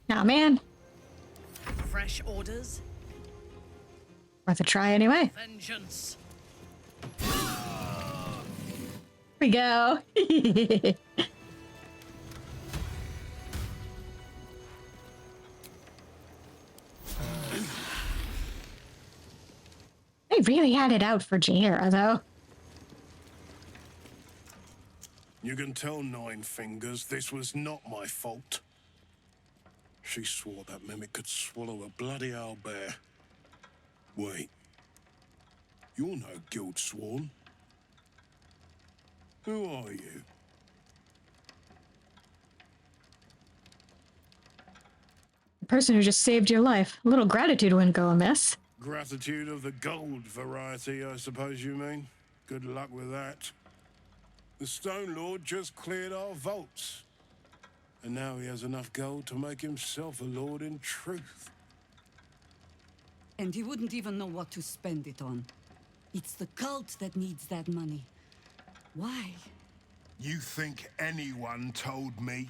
Nah, man. Fresh orders? Worth a try anyway. Vengeance. Here we go. They really had it out for Jaira, though. You can tell Nine Fingers this was not my fault. She swore that mimic could swallow a bloody owlbear. Wait. You're no guild sworn. Who are you? The person who just saved your life. A little gratitude wouldn't go amiss. Gratitude of the gold variety, I suppose you mean. Good luck with that. The Stone Lord just cleared our vaults. And now he has enough gold to make himself a lord in truth. And he wouldn't even know what to spend it on. It's the cult that needs that money. Why? You think anyone told me?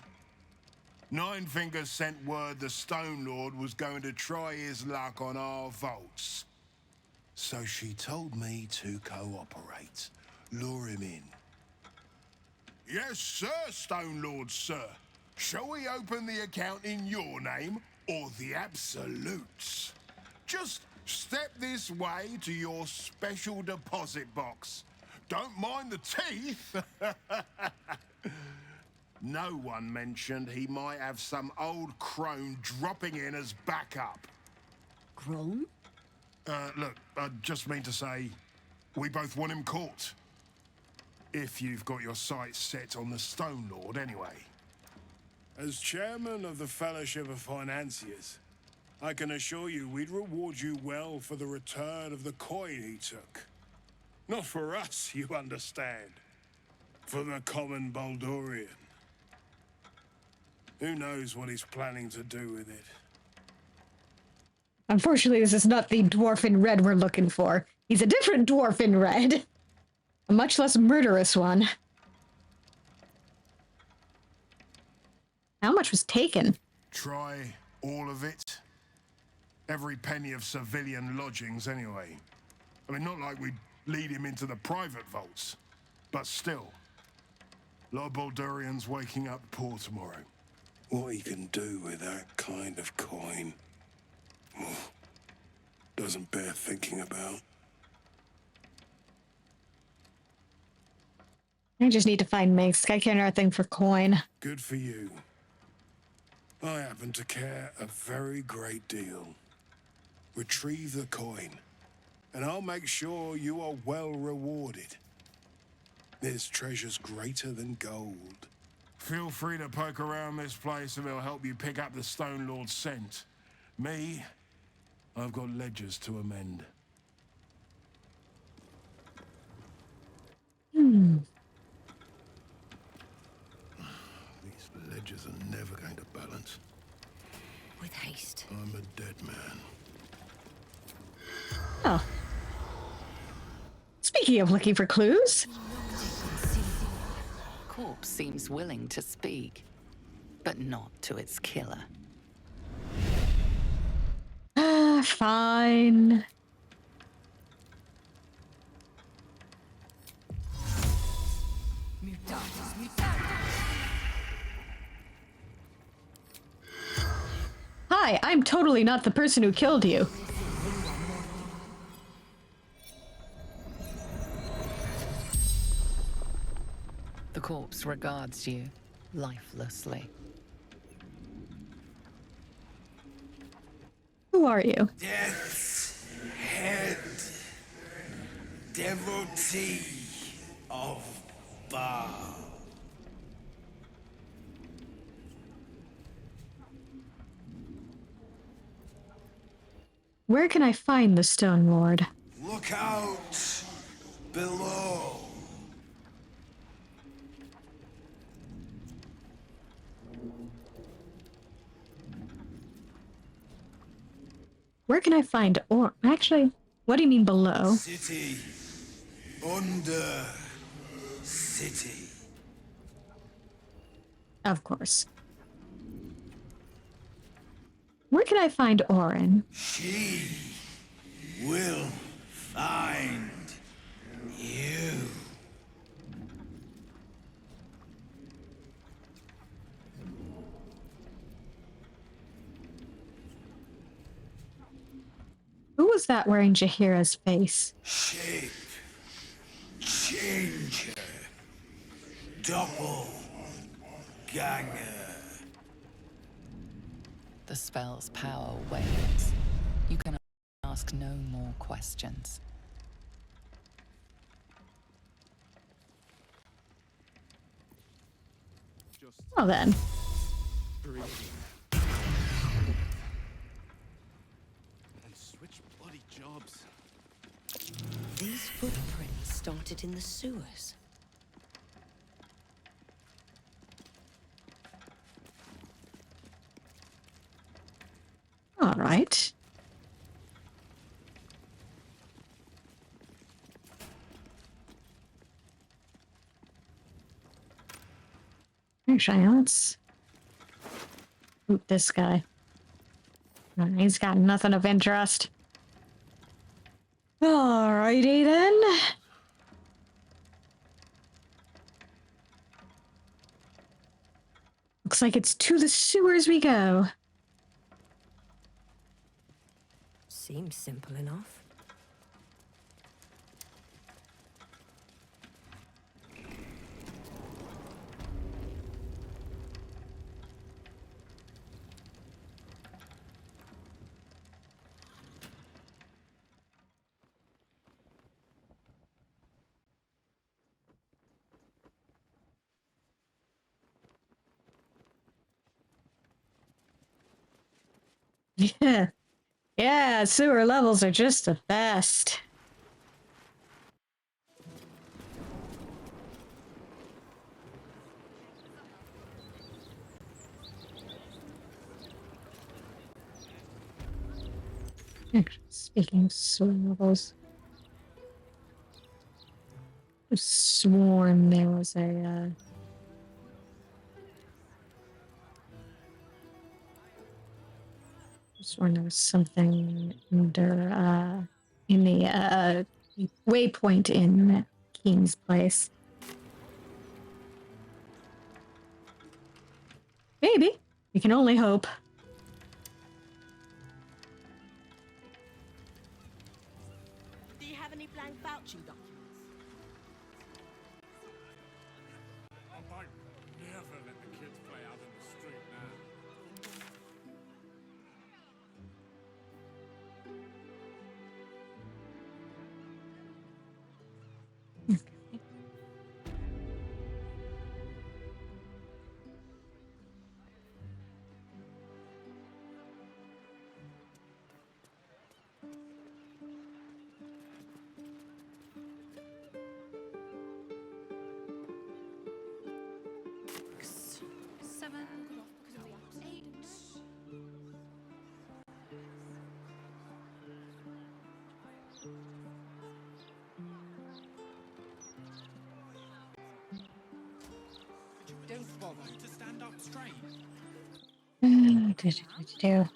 Nine Fingers sent word the Stone Lord was going to try his luck on our vaults. So she told me to cooperate. Lure him in. Yes, sir, Stone Lord, sir. Shall we open the account in your name or the Absolute's? Just step this way to your special deposit box. Don't mind the teeth. No one mentioned he might have some old crone dropping in as backup. Crone? Look, I just mean to say, we both want him caught. If you've got your sights set on the Stone Lord, anyway. As chairman of the Fellowship of Financiers, I can assure you we'd reward you well for the return of the coin he took. Not for us, you understand. For the common Baldurian. Who knows what he's planning to do with it? Unfortunately, this is not the dwarf in red we're looking for. He's a different dwarf in red. A much less murderous one. How much was taken? Try all of it. Every penny of civilian lodgings, anyway. I mean, not like we'd lead him into the private vaults. But still. A lot of Baldurians waking up poor tomorrow. What he can do with that kind of coin doesn't bear thinking about. I just need to find Minsk. I care nothing for coin. Good for you. I happen to care a very great deal. Retrieve the coin, and I'll make sure you are well rewarded. There's treasures greater than gold. Feel free to poke around this place and it'll help you pick up the Stone Lord's scent. Me, I've got ledgers to amend. These ledgers are never going to balance. With haste. I'm a dead man. Oh. Speaking of looking for clues. Corpse seems willing to speak, but not to its killer. Fine. Hi, I'm totally not the person who killed you. The corpse regards you lifelessly. Who are you? Death's head. Devotee of Baal. Where can I find the Stone Lord? Look out below. Where can I find actually, what do you mean below? City. Under. City. Of course. Where can I find Orin? She will find you. Who was that wearing Jahira's face? Shape changer. Doppelganger. The spell's power wanes. You can ask no more questions. Well then. And switch bloody jobs. These footprints started in the sewers. All right. Actually, let's loot this guy. He's got nothing of interest. Alrighty then. Looks like it's to the sewers we go. Seems simple enough. Yeah. Yeah, sewer levels are just the best. Speaking of sewer levels, I sworn there was a sworn there was something under in the waypoint in King's Place. Maybe. We can only hope. Do you have any blank vouching documents? I might never let the kids play out in the street now. Don't bother to stand up straight. Do.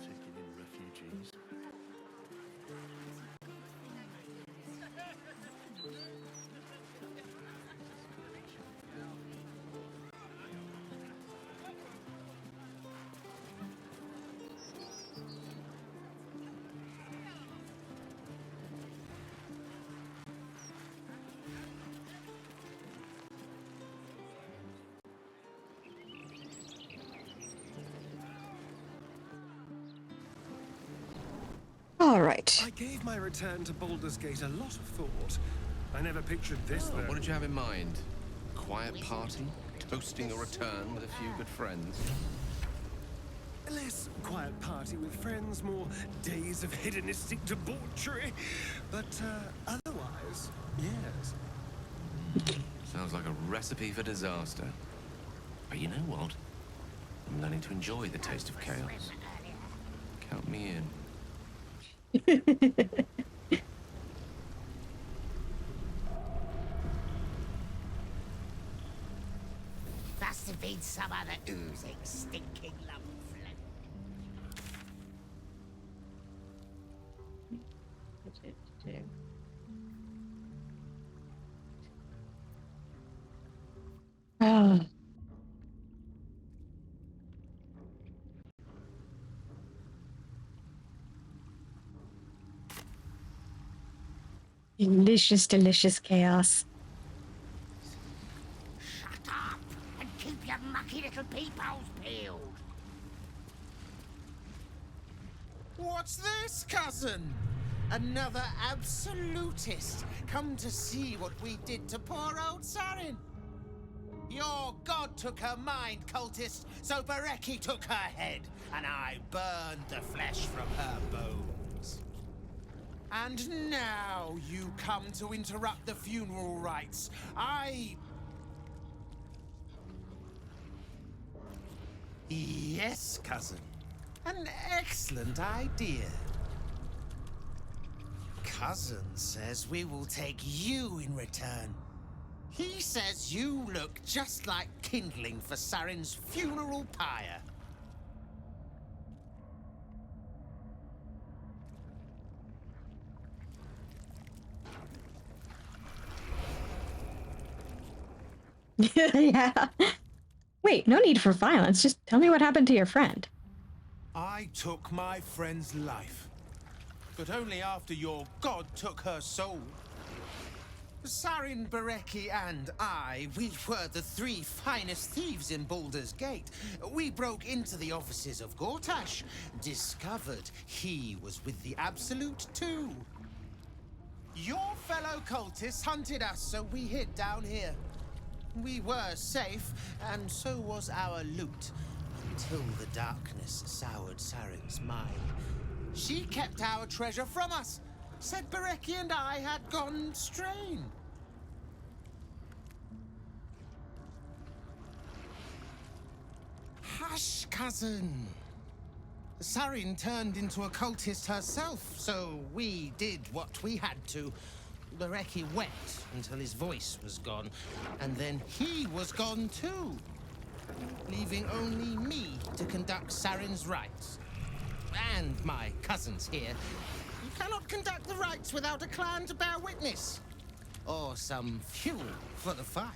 Taking in refugees. All right. I gave my return to Baldur's Gate a lot of thought. I never pictured this though. What did you have in mind? Quiet party? Hosting a return with a few good friends. A less quiet party with friends, more days of hedonistic debauchery. But otherwise, yes. Sounds like a recipe for disaster. But you know what? I'm learning to enjoy the taste of chaos. Count me in. Must have been some other oozing, stinking lump of flesh. Oh. Delicious, delicious chaos. Shut up and keep your mucky little peepholes peeled. What's this, cousin? Another absolutist come to see what we did to poor old Sarin. Your god took her mind, cultist, so Bereki took her head, and I burned the flesh from her bones. And now you come to interrupt the funeral rites. Yes, cousin. An excellent idea. Cousin says we will take you in return. He says you look just like kindling for Sarin's funeral pyre. Yeah. Wait, no need for violence. Just tell me what happened to your friend. I took my friend's life, but only after your god took her soul. Sarin, Bereki, and I, we were the three finest thieves in Baldur's Gate. We broke into the offices of Gortash, discovered he was with the Absolute too. Your fellow cultists hunted us, so we hid down here. We were safe, and so was our loot, until the darkness soured Sarin's mind. She kept our treasure from us, said Bereki and I had gone straying. Hush, cousin. Sarin turned into a cultist herself, so we did what we had to. Bereki wept until his voice was gone, and then he was gone too, leaving only me to conduct Sarin's rites. And my cousins here. You cannot conduct the rites without a clan to bear witness, or some fuel for the fire.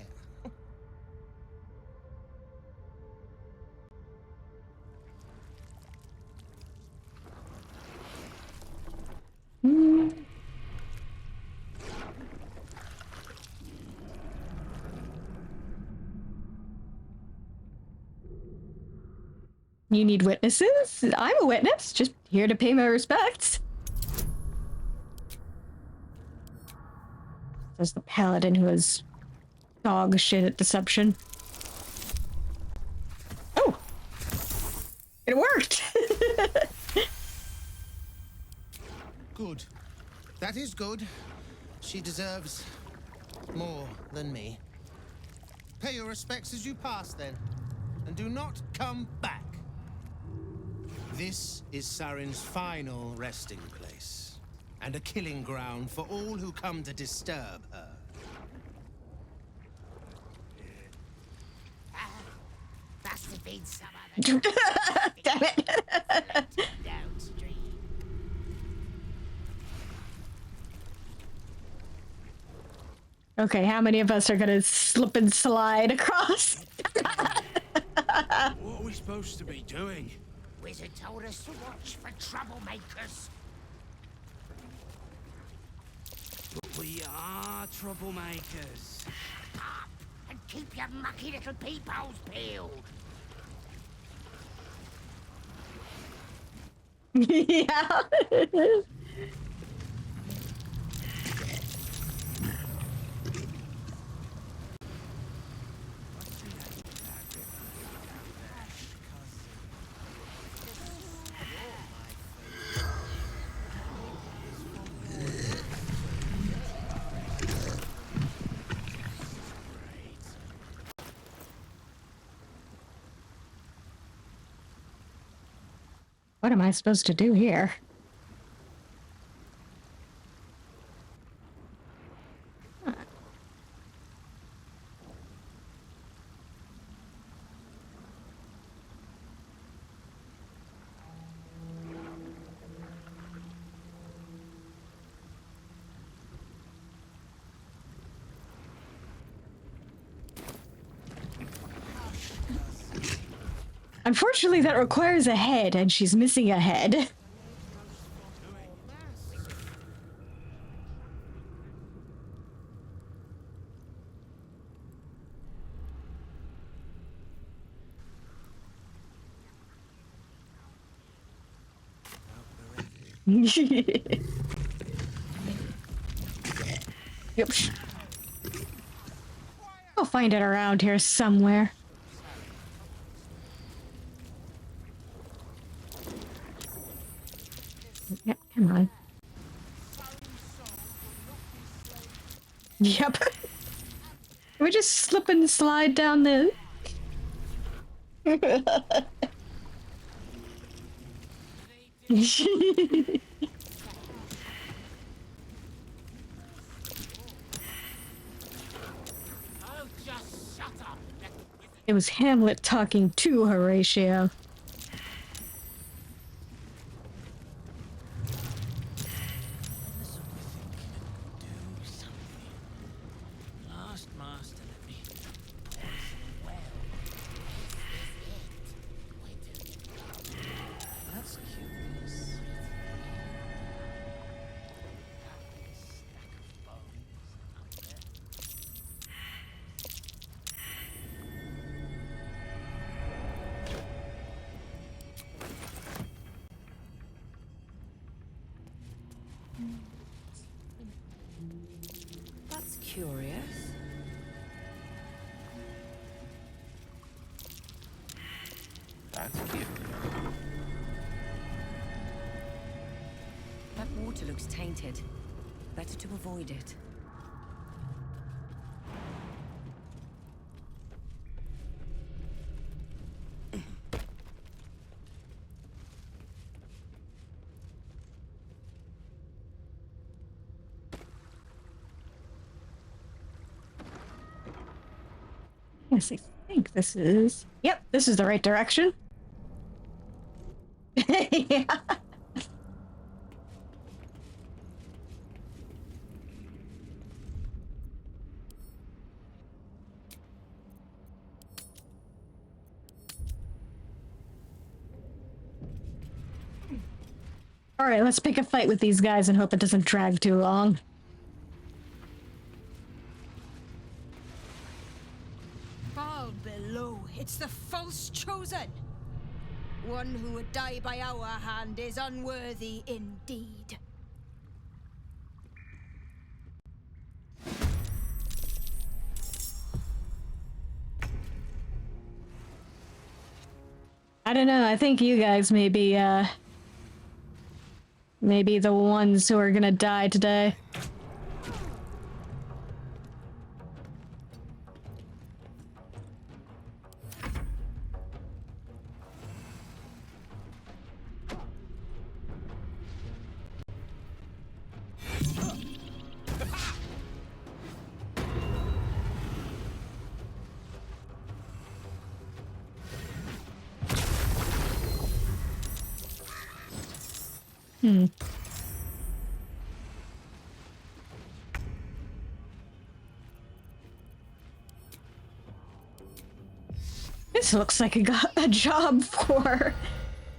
You need witnesses? I'm a witness, just here to pay my respects. There's the paladin who is dog shit at deception. Oh! It worked! Good. That is good. She deserves more than me. Pay your respects as you pass, then, and do not come back. This is Sarin's final resting place, and a killing ground for all who come to disturb her. Must have been some other. Damn it! Downstream. Okay, how many of us are gonna slip and slide across? What are we supposed to be doing? Wizard told us to watch for troublemakers. We are troublemakers. Shut up and keep your mucky little peepholes peeled. Yeah. What am I supposed to do here? Unfortunately, that requires a head, and she's missing a head. Yep. I'll find it around here somewhere. Yeah, come on. Yep. We just slip and slide down the... It was Hamlet talking to Horatio. Last master, let me. That's curious. That's curious. That's cute. That water looks tainted. Better to avoid it. Yes, I think this is... Yep, this is the right direction. Yeah. Alright, let's pick a fight with these guys and hope it doesn't drag too long. Fall below. It's the false chosen. One who would die by our hand is unworthy indeed. I don't know, I think you guys may be the ones who are gonna die today. This looks like a job for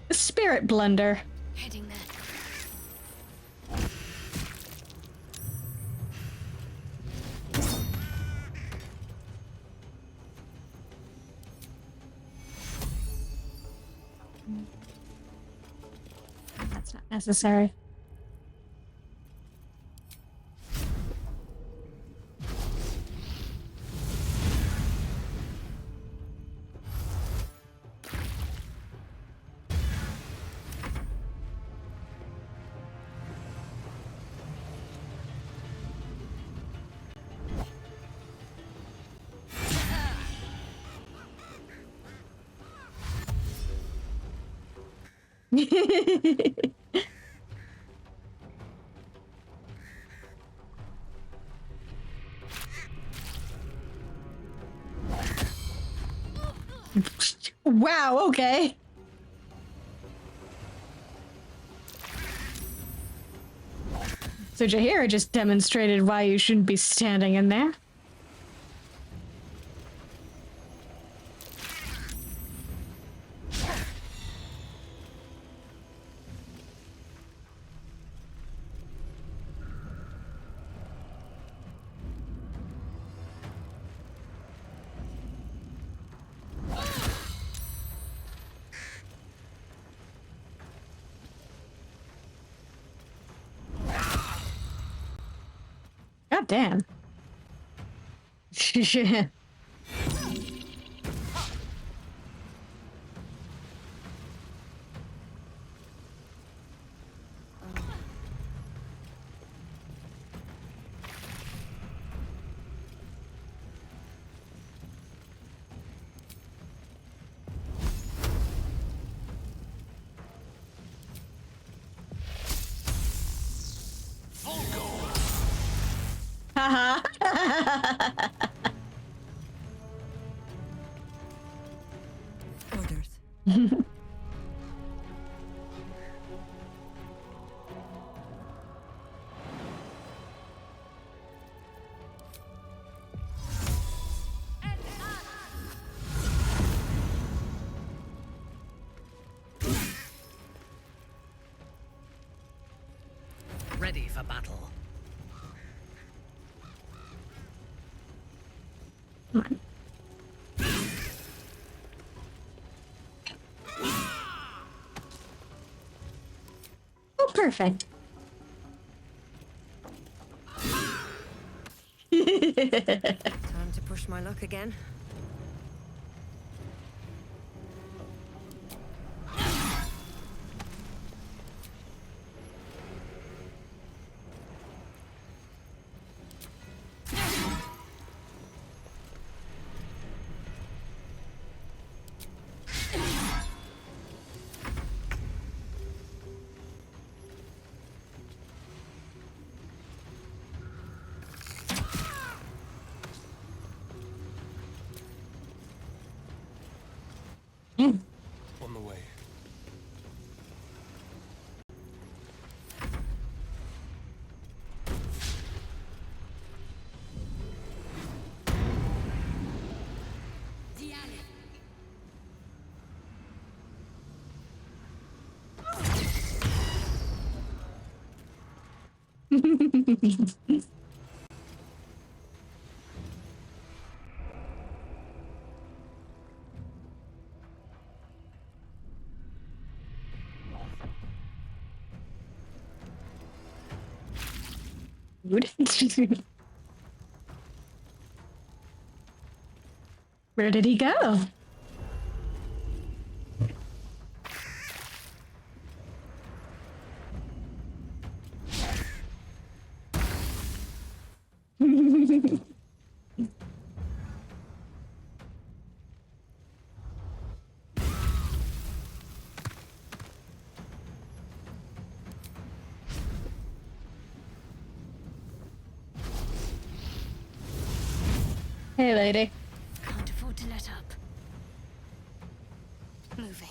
a spirit blender. Heading there. That's not necessary. Wow, okay. So Jaheira just demonstrated why you shouldn't be standing in there. God damn. Haha. Orders. Ready for battle. Oh, perfect. Time to push my luck again. On the way. Dude. Where did he go? Hey, lady. Can't afford to let up. Moving.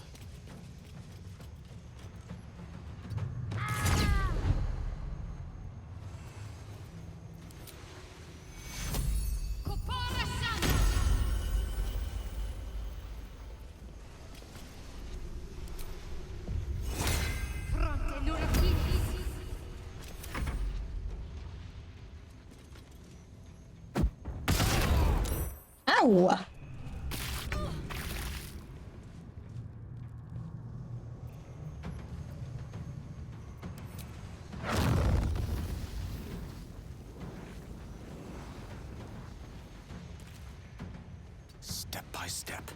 Ow! Step by step.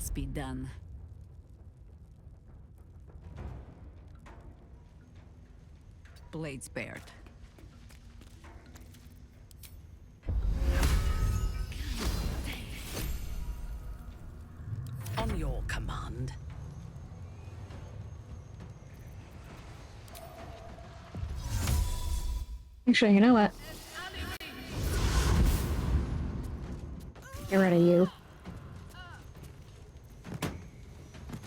must be done. Blades bared. On your command. Actually, you know what? Get rid of you.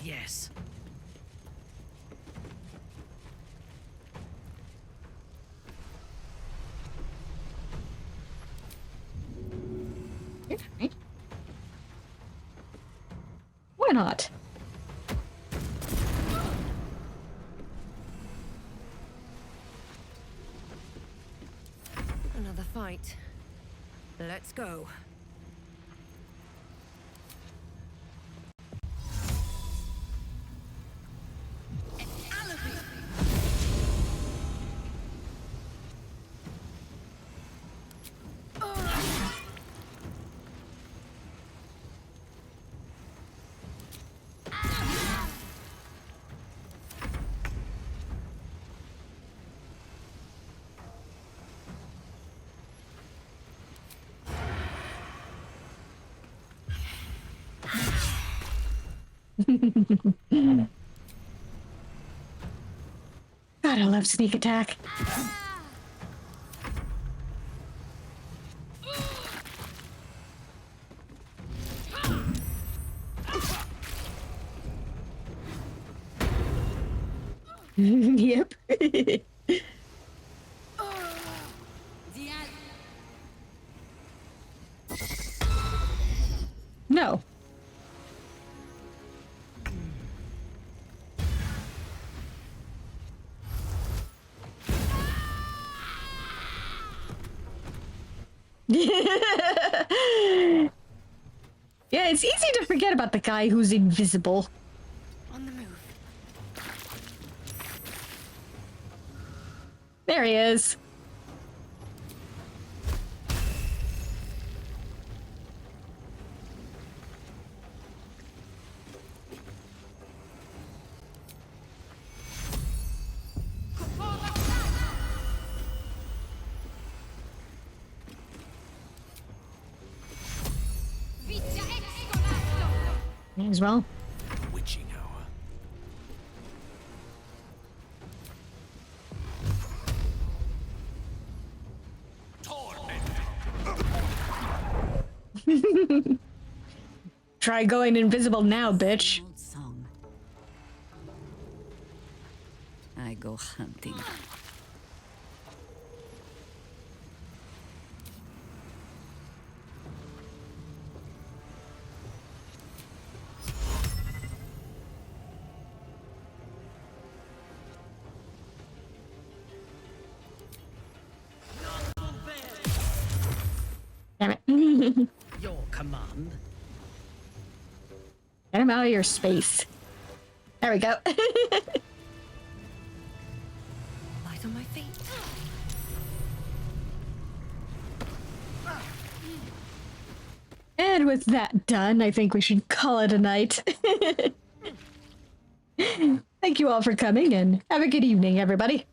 Yes. Okay. Why not? Another fight. Let's go. God, I love sneak attack. Yep. No. Yeah, it's easy to forget about the guy who's invisible. On the move. There he is. May as well. Witching hour. Try going invisible now, bitch. Old song. I go hunting. Damn it. Your command. Get him out of your space. There we go. Light on my feet. And with that done, I think we should call it a night. Thank you all for coming, and have a good evening, everybody.